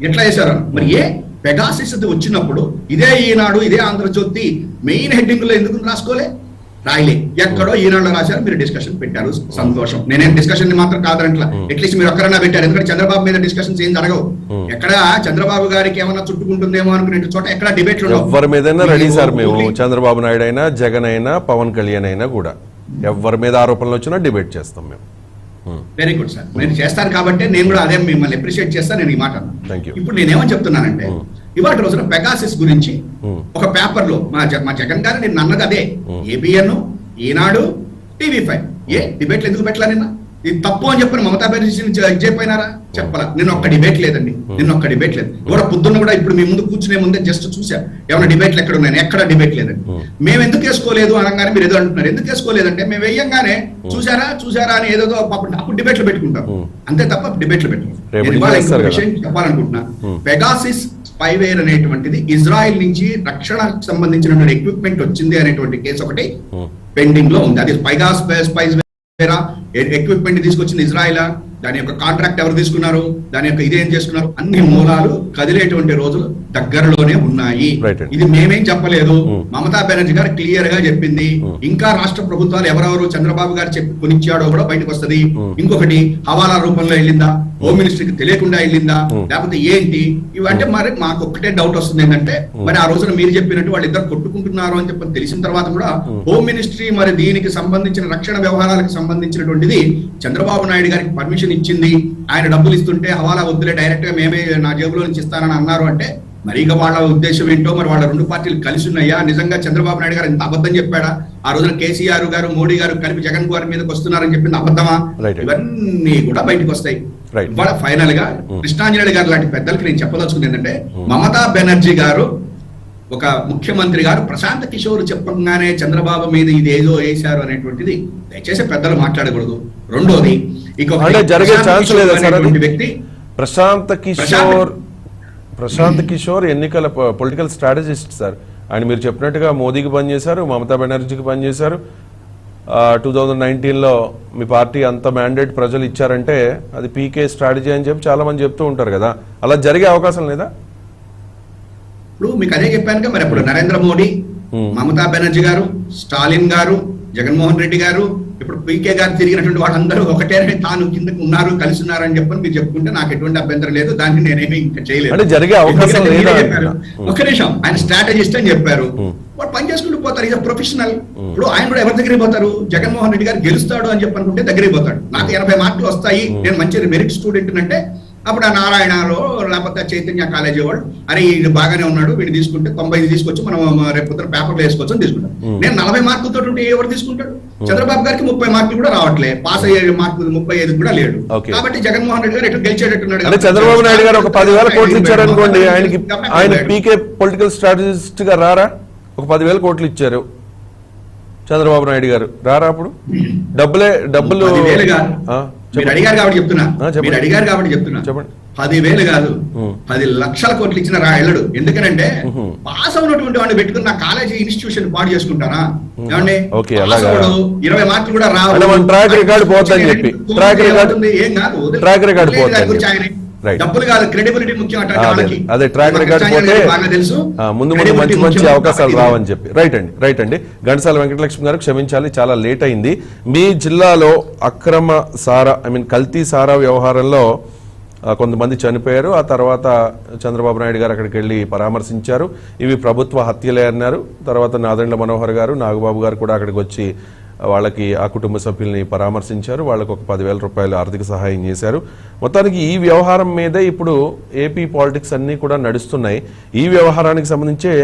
ఎట్లా చేశారు. మరి పెగాసిస్ వచ్చినప్పుడు ఇదే ఈనాడు, ఇదే ఆంధ్రజ్యోతి మెయిన్ హెడ్డింగ్ లో ఎందుకు రాయలే? ఎక్కడో ఈనాడులో రాశారు, మీరు డిస్కషన్ పెట్టారు, సంతోషం. నేనేం డిస్కషన్ మాత్రం కాదంట్లా, అట్లీస్ట్ మీరు ఒక్కరైనా పెట్టారు. ఎందుకంటే చంద్రబాబు మీద డిస్కషన్స్ ఏం జరగవు. ఎక్కడ చంద్రబాబు గారికి ఏమన్నా చుట్టుకుంటుందేమో అనుకునే చోట ఎక్కడ డిబేట్లు ఎవరి మీద రెడీ సార్ మేము. చంద్రబాబు నాయుడు అయినా, జగన్ అయినా, పవన్ కళ్యాణ్ అయినా కూడా ఎవరి మీద ఆరోపణలు వచ్చినా డిబేట్ చేస్తాం మేము. వెరీ గుడ్ సార్, నేను చేస్తాను కాబట్టి నేను కూడా అదే మిమ్మల్ని అప్రిషియేట్ చేస్తాను. నేను ఈ మాట ఇప్పుడు నేనేమని చెప్తున్నానంటే, ఇవాటి రోజున పెగాసిస్ గురించి ఒక పేపర్ లో మా జగన్ గారు నిన్న అన్నది అదే. ఏబిఎన్, ఈనాడు, టీవీ5 డిబేట్లు ఎందుకు పెట్టలా? నిన్న ఇది తప్పు అని చెప్పని మమతా బెనర్జీని చెప్పినారా? చెప్పలా. నిన్న ఒక్క డిబేట్ లేదండి, కూడా పొద్దున్న కూడా ఇప్పుడు మీ ముందు కూర్చునే ముందే జస్ట్ చూసా ఏమైనా డిబేట్లు ఎక్కడ ఉన్నాయి, ఎక్కడ డిబేట్ లేదండి. మేము ఎందుకు వేసుకోలేదు అనగానే మీరు ఏదో అంటున్నారు. ఎందుకు వేసుకోలేదంటే మేము వేయంగానే చూసారా అని ఏదో అప్పుడు డిబేట్లు పెట్టుకుంటాం, అంతే తప్ప డిబేట్లు పెట్టుకుంటాం. విషయం చెప్పాలనుకుంటున్నా, పెగాసిస్ స్పైవేర్ అనేటువంటిది ఇజ్రాయెల్ నుంచి రక్షణకు సంబంధించినటువంటి ఎక్విప్మెంట్ వచ్చింది అనేటువంటి కేసు ఒకటి పెండింగ్ లో ఉంది. అది స్పైవేర్ ఎక్విప్మెంట్ తీసుకొచ్చింది ఇజ్రాయెల్, దాని యొక్క కాంట్రాక్ట్ ఎవరు తీసుకున్నారు, దాని యొక్క ఇదేం చేసుకున్నారు, అన్ని మూలాలు కదిలేటువంటి రోజులు దగ్గరలోనే ఉన్నాయి. ఇది మేమేం చెప్పలేదు, మమతా బెనర్జీ గారు క్లియర్ గా చెప్పింది. ఇంకా రాష్ట్ర ప్రభుత్వాలు ఎవరెవరు చంద్రబాబు గారు చెప్పి కొనిచ్చాడో కూడా బయటకు వస్తుంది. ఇంకొకటి హవాలా రూపంలో వెళ్ళిందా, హోమ్ మినిస్ట్రీకి తెలియకుండా వెళ్ళిందా, లేకపోతే ఏంటి ఇవంటే మరి మాకు ఒక్కటే డౌట్ వస్తుంది. ఏంటంటే మరి ఆ రోజున మీరు చెప్పినట్టు వాళ్ళిద్దరు కొట్టుకుంటున్నారు అని చెప్పి తెలిసిన తర్వాత కూడా హోమ్ మినిస్ట్రీ మరి దీనికి సంబంధించిన రక్షణ వ్యవహారాలకు సంబంధించినటువంటిది చంద్రబాబు నాయుడు గారికి పర్మిషన్ ఇచ్చింది. ఆయన డబ్బులు ఇస్తుంటే హవాలా వద్దులే డైరెక్ట్ గా మేమే నా జేబులో నుంచి ఇస్తానని అన్నారు. అంటే మరి ఇక వాళ్ళ ఉద్దేశం ఏంటో, మరి వాళ్ళ రెండు పార్టీలు కలిసి ఉన్నాయా, నిజంగా చంద్రబాబు నాయుడు గారు ఎంత అబద్ధం చెప్పాడా? ఆ రోజున కేసీఆర్ గారు, మోడీ గారు కలిపి జగన్ గారి మీదకి వస్తున్నారని చెప్పింది అబద్ధమా? ఇవన్నీ కూడా బయటకు వస్తాయి. ఇవాళ ఫైనల్ గా కృష్ణాంజనేయులు గారు లాంటి పెద్దలకి నేను చెప్పదలుచుకుంది ఏంటంటే, మమతా బెనర్జీ గారు ఒక ముఖ్యమంత్రి గారు ప్రశాంత్ కిషోర్ చెప్పగానే చంద్రబాబు మీద ఇది ఏదో వేశారు అనేటువంటిది దయచేసి పెద్దలు మాట్లాడకూడదు. రెండోది జరిగే ఛాన్స్ లేదా వ్యక్తి ప్రశాంత్ కిషోర్ ఎన్నికల పొలిటికల్ స్ట్రాటజిస్ట్ సార్. ఆయన మీరు చెప్పినట్టుగా మోదీకి పనిచేశారు, మమతా బెనర్జీకి పనిచేశారు. 2019లో మీ పార్టీ అంత మ్యాండేట్ ప్రజలు ఇచ్చారంటే అది పీకే స్ట్రాటజీ అని చెప్పి చాలా మంది చెప్తూ ఉంటారు కదా, అలా జరిగే అవకాశం లేదా? ఇప్పుడు మీకు అదే చెప్పాను. మరి అప్పుడు నరేంద్ర మోడీ, మమతా బెనర్జీ గారు, స్టాలిన్ గారు, జగన్మోహన్ రెడ్డి గారు, ఇప్పుడు పీకే గారు తిరిగినటువంటి వాళ్ళందరూ ఒకటే తాను కిందకు ఉన్నారు, కలిసి ఉన్నారని చెప్పని మీరు చెప్పుకుంటే నాకు ఎటువంటి అభ్యంతరం లేదు. దాన్ని నేనేమి ఇంకా చేయలేదు. జరిగే అవకాశం ఒక నిమిషం, ఆయన స్ట్రాటజిస్ట్ అని చెప్పారు. వాడు పని చేసుకుంటూ పోతారు, ఇది ప్రొఫెషనల్. ఇప్పుడు ఆయన కూడా ఎవరి దగ్గరికి పోతారు? జగన్మోహన్ రెడ్డి గారు గెలుస్తాడు అని చెప్పనుకుంటే దగ్గరికి పోతాడు. నాకు 80 మార్కులు వస్తాయి, నేను మంచి మెరిట్ స్టూడెంట్ అంటే అప్పుడు ఆ నారాయణలో లేకపోతే చైతన్య కాలేజీ వాళ్ళు అరే ఇది బాగానే ఉన్నాడు, వీడు తీసుకుంటే 90 తీసుకొచ్చి మనం రేపు పొద్దున పేపర్లో వేసుకోవచ్చు అని తీసుకుంటాం. నేను 40 మార్కులతో ఉంటే ఎవరు తీసుకుంటాడు? చంద్రబాబు గారికి 30 మార్కులు కూడా రావట్లే, పాస్ అయ్యే మార్కులు 35 కూడా లేడు. కాబట్టి జగన్మోహన్ రెడ్డి గారు ఎటు గెలిచేటట్టున్నాడు. చంద్రబాబు నాయుడు గారు ఒక 10,000 కోట్లు ఇచ్చారనుకోండి, ఆయన పీకే పొలిటికల్ స్ట్రాటజిస్ట్ గా రారా? ఒక 10,000 కోట్లు ఇచ్చారు చంద్రబాబు నాయుడు గారు, రారా? అప్పుడు డబ్బులు మీరు అడిగారు కాబట్టి చెప్తున్నా, 10,000 కాదు 10 లక్షల కోట్లు ఇచ్చిన వెళ్ళడు. ఎందుకనంటే పాస్ అవునటువంటి వాడిని పెట్టుకుని నా కాలేజీ ఇన్స్టిట్యూషన్ పాడు చేసుకుంటారా? ఏమండి 20 మార్కులు కూడా రావు, ట్రాక్ రికార్డు పోతుందని చెప్పి ఏం కాదు. రైట్. డబ్బులు కాదు, క్రెడిబిలిటీ ముఖ్యం అట్లాంటి వాళ్ళకి. అదే ట్రాక్ రికార్డ్ పోతే బాగా తెలుసు, ముందు మంచి అవకాశాలు రావని చెప్పి. రైట్ అండి. ఘంటసాల వెంకటలక్ష్మి గారు క్షమించాలి, చాలా లేట్ అయింది. మీ జిల్లాలో అక్రమ సారా కల్తీ సారా వ్యవహారంలో కొంతమంది చనిపోయారు. ఆ తర్వాత చంద్రబాబు నాయుడు గారు అక్కడికి వెళ్ళి పరామర్శించారు. ఇవి ప్రభుత్వ హత్యలే అన్నారు. తర్వాత నాదెండ్ల మనోహర్ గారు, నాగబాబు గారు కూడా అక్కడికి వచ్చి వాళ్ళకి ఆ కుటుంబ సభ్యుల్ని పరామర్శించారు. వాళ్ళకు ఒక 10,000 రూపాయలు ఆర్థిక సహాయం చేశారు. మొత్తానికి ఈ వ్యవహారం మీదే ఇప్పుడు ఏపీ పాలిటిక్స్ అన్నీ కూడా నడుస్తున్నాయి. ఈ వ్యవహారానికి సంబంధించే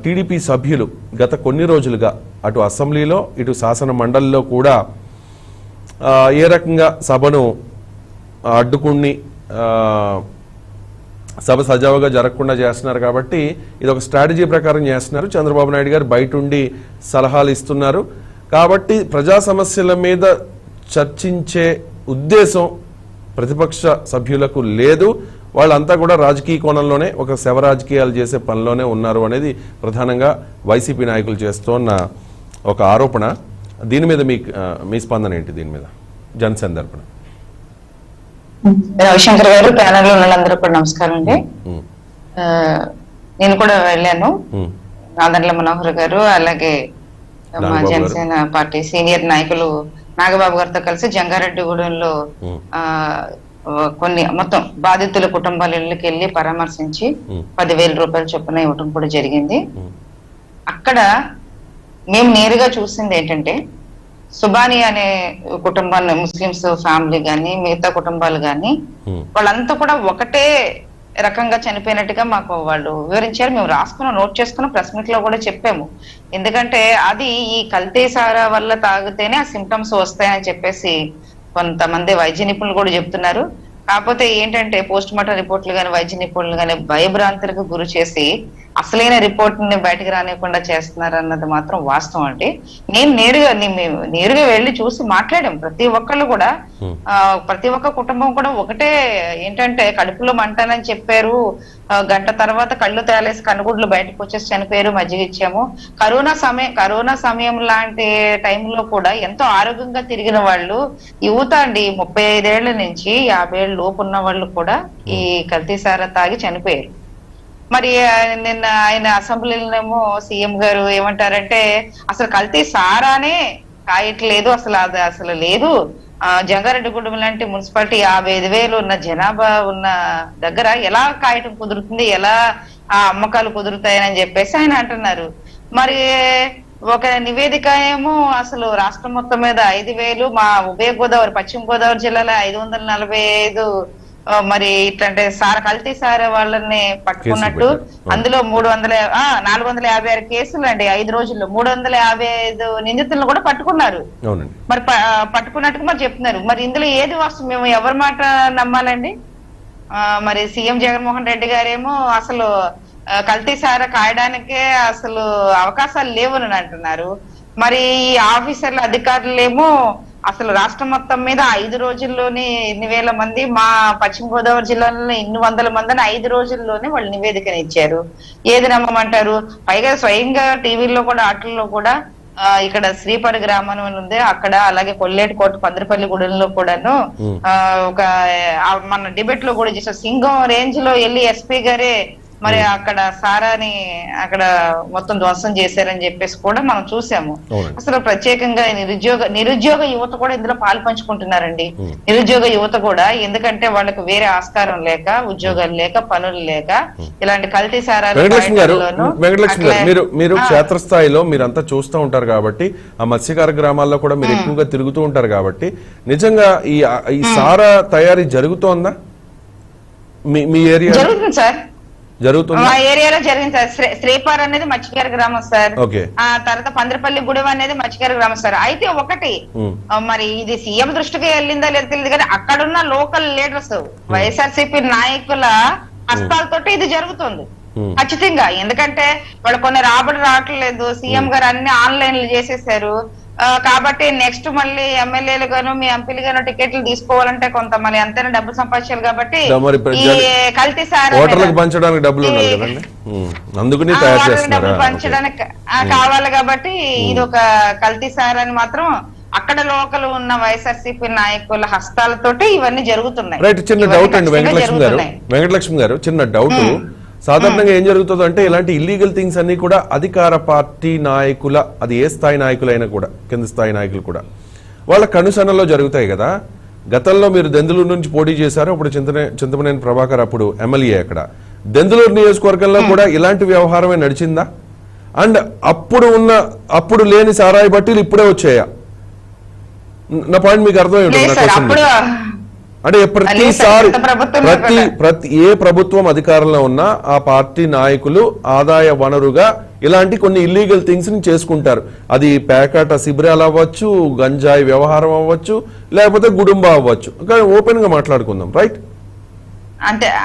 టీడీపీ సభ్యులు గత కొన్ని రోజులుగా అటు అసెంబ్లీలో ఇటు శాసన మండలిలో కూడా ఏ రకంగా సభను అడ్డుకుని సభ సజావుగా జరగకుండా చేస్తున్నారు. కాబట్టి ఇది ఒక స్ట్రాటజీ ప్రకారం చేస్తున్నారు. చంద్రబాబు నాయుడు గారు బయట ఉండి సలహాలు ఇస్తున్నారు. కాబట్టి ప్రజా సమస్యల మీద చర్చించే ఉద్దేశం ప్రతిపక్ష సభ్యులకు లేదు. వాళ్ళంతా కూడా రాజకీయ కోణంలోనే ఒక శవ రాజకీయాలు చేసే పనిలోనే ఉన్నారు అనేది ప్రధానంగా వైసీపీ నాయకులు చేస్తున్న ఒక ఆరోపణ. దీని మీద మీ స్పందన ఏంటి? దీని మీద జనసేన తరపున. రవిశంకర్ గారు, ప్యానెల్ లో ఉన్నందరూ కూడా నమస్కారం అండి. నేను కూడా వెళ్ళాను. నాదెండ్ల మనోహర్ గారు, అలాగే మా జనసేన పార్టీ సీనియర్ నాయకులు నాగబాబు గారితో కలిసి జంగారెడ్డిగూడెంలో కొన్ని మొత్తం బాధితుల కుటుంబాల ఇళ్ళకి వెళ్ళి పరామర్శించి 10,000 రూపాయలు చొప్పున ఇవ్వటం కూడా జరిగింది. అక్కడ మేము నేరుగా చూసింది ఏంటంటే, సుబాని అనే కుటుంబాన్ని, ముస్లిమ్స్ ఫ్యామిలీ గాని మిగతా కుటుంబాలు గాని వాళ్ళంతా కూడా ఒకటే రకంగా చనిపోయినట్టుగా మాకు వాళ్ళు వివరించారు. మేము రాసుకున్నాం, నోట్ చేసుకున్నాం, ప్రెస్ మీట్ లో కూడా చెప్పాము. ఎందుకంటే అది ఈ కల్తీ సారా వల్ల తాగితేనే ఆ సిమ్టమ్స్ వస్తాయని చెప్పేసి కొంతమంది వైద్య నిపుణులు కూడా చెప్తున్నారు. కాకపోతే ఏంటంటే పోస్ట్ మార్టం రిపోర్ట్లు కానీ వైద్య నిపుణులు కానీ భయభ్రాంతులకు గురి చేసి అసలైన రిపోర్ట్ ని బయటకు రానివ్వకుండా చేస్తున్నారు అన్నది మాత్రం వాస్తవం అండి. నేను నేరుగా వెళ్ళి చూసి మాట్లాడాం. ప్రతి ఒక్కళ్ళు కూడా ప్రతి ఒక్క కుటుంబం కూడా ఒకటే ఏంటంటే కడుపులో మంటనని చెప్పారు. గంట తర్వాత కళ్ళు తేలేసి కనుగుడ్లు బయటకు వచ్చేసి చనిపోయారు. మజ్జిగ ఇచ్చాము. కరోనా సమయం లాంటి టైంలో కూడా ఎంతో ఆరోగ్యంగా తిరిగిన వాళ్ళు యువత అండి, 35 ఏళ్ల నుంచి 50 ఏళ్ళ లోపు ఉన్న వాళ్ళు కూడా ఈ కల్తీ సారా తాగి చనిపోయారు. మరి నిన్న ఆయన అసెంబ్లీలోనేమో సీఎం గారు ఏమంటారంటే, అసలు కల్తీ సారానే కాయట్లేదు, అసలు లేదు. జంగారెడ్డిగూడెం లాంటి మున్సిపాలిటీ 55,000 ఉన్న జనాభా ఉన్న దగ్గర ఎలా కాయటం కుదురుతుంది, ఎలా ఆ అమ్మకాలు కుదురుతాయని చెప్పేసి ఆయన అంటున్నారు. మరి ఒక నివేదిక ఏమో అసలు రాష్ట్రం మొత్తం మీద 5,000, మా ఉభయ గోదావరి పశ్చిమ గోదావరి జిల్లాలో 545 మరి ఇట్లాంటి కల్తీ సారా వాళ్ళని పట్టుకున్నట్టు, అందులో 456 కేసులు అండి 5 రోజుల్లో 355 నిందితులను కూడా పట్టుకున్నారు. మరి పట్టుకున్నట్టుగా మరి చెప్తున్నారు. మరి ఇందులో ఏది వస్తుంది? మేము ఎవరి మాట నమ్మాలండి? మరి సీఎం జగన్మోహన్ రెడ్డి గారేమో అసలు కల్తీ సారా కాయడానికే అసలు అవకాశాలు లేవని అంటున్నారు. మరి ఈ ఆఫీసర్ల అధికారులేమో అసలు రాష్ట్రం మొత్తం మీద 5 రోజుల్లోనే ఇన్ని వేల మంది, మా పశ్చిమ గోదావరి జిల్లాలో ఇన్ని వందల మందిని 5 రోజుల్లోనే వాళ్ళు నివేదికను ఇచ్చారు. ఏది నమ్మమంటారు? పైగా స్వయంగా టీవీల్లో కూడా ఆటల్లో కూడా ఇక్కడ శ్రీపరి గ్రామం ఉంది, అక్కడ అలాగే కొల్లేటికోట పందిరిపల్లి గూడెంలో కూడాను ఒక మన డిబేట్ లో కూడా చేసారు. సింగం రేంజ్ లో వెళ్ళి ఎస్పీ గారే మరి అక్కడ సారాని అక్కడ మొత్తం ధ్వంసం చేశారని చెప్పేసి కూడా మనం చూసాము. అసలు ప్రత్యేకంగా నిరుద్యోగ యువత కూడా ఇందులో పాలు పంచుకుంటున్నారండి. నిరుద్యోగ యువత కూడా, ఎందుకంటే వాళ్ళకి వేరే ఆస్కారం లేక, ఉద్యోగాలు లేక, పనులు లేక ఇలాంటి కల్తీ సారాలు. వెంకటలక్ష్మి గారు, మీరు క్షేత్రస్థాయిలో మీరంతా చూస్తూ ఉంటారు కాబట్టి, ఆ మత్స్యకార గ్రామాల్లో కూడా మీరు ఎక్కువగా తిరుగుతూ ఉంటారు కాబట్టి, నిజంగా ఈ సారా తయారీ జరుగుతోందా మీ ఏరియా? జరుగుతుంది సార్, జరుగుతుంది. మా ఏరియాలో జరిగింది సార్. శ్రీపార్ అనేది మత్స్యకార గ్రామం సార్. ఆ తర్వాత పందిరిపల్లి గుడెం అనేది మత్స్యకార గ్రామం సార్. అయితే ఒకటి, మరి ఇది సీఎం దృష్టికి వెళ్ళిందా లేదా తెలియదు కానీ అక్కడున్న లోకల్ లీడర్స్, వైఎస్ఆర్సీపీ నాయకుల హస్తాలతోటి ఇది జరుగుతుంది ఖచ్చితంగా. ఎందుకంటే వాళ్ళు కొన్ని రాబడి రావట్లేదు, సీఎం గారు అన్ని ఆన్లైన్ చేసేసారు. కాబట్టి నెక్స్ట్ మళ్ళీ ఎమ్మెల్యేలు గాను మీ ఎంపీలు గాను టికెట్లు తీసుకోవాలంటే కొంత మళ్ళీ ఎంతైనా డబ్బులు సంపాదించాలి. కాబట్టి ఈ కల్తీ సారా పంచడానికి డబ్బులు పంచడానికి కావాలి. కాబట్టి ఇది ఒక కల్తీ సారాని మాత్రం అక్కడ లోకల్ ఉన్న వైఎస్ఆర్సీపీ నాయకుల హస్తాలతోటి ఇవన్నీ జరుగుతున్నాయి. రైట్, చిన్న డౌట్ అండి వెంకటలక్ష్మి గారు చిన్న డౌట్. సాధారణంగా ఏం జరుగుతుంది అంటే ఇలాంటి ఇల్లీగల్ థింగ్స్ అన్ని కూడా అధికార పార్టీ నాయకుల, అది ఏ స్థాయి నాయకులైనా కూడా, కింద స్థాయి నాయకులు కూడా వాళ్ళ కనుసనలో జరుగుతాయి కదా. గతంలో మీరు దెందులూరు నుంచి పోటీ చేశారు, అప్పుడు చింతమనేని ప్రభాకర్ అప్పుడు ఎమ్మెల్యే. అక్కడ దెందులూరు నియోజకవర్గంలో కూడా ఇలాంటి వ్యవహారమే నడిచిందా? అండ్ అప్పుడు లేని సారాయి బట్టీలు ఇప్పుడే వచ్చాయా? నా పాయింట్ మీకు అర్థమై ఉంటుంది. అంటే ప్రతిసారి ఏ ప్రభుత్వం అధికారంలో ఉన్నా ఆ పార్టీ నాయకులు ఆదాయ వనరుగా ఇలాంటి కొన్ని ఇల్లీగల్ థింగ్స్ ని చేసుకుంటారు. అది పేకాట శిబిరాలు అవ్వచ్చు, గంజాయి వ్యవహారం అవ్వచ్చు, లేకపోతే గుడుంబా అవ్వచ్చు. కానీ ఓపెన్ గా మాట్లాడుకుందాం. రైట్,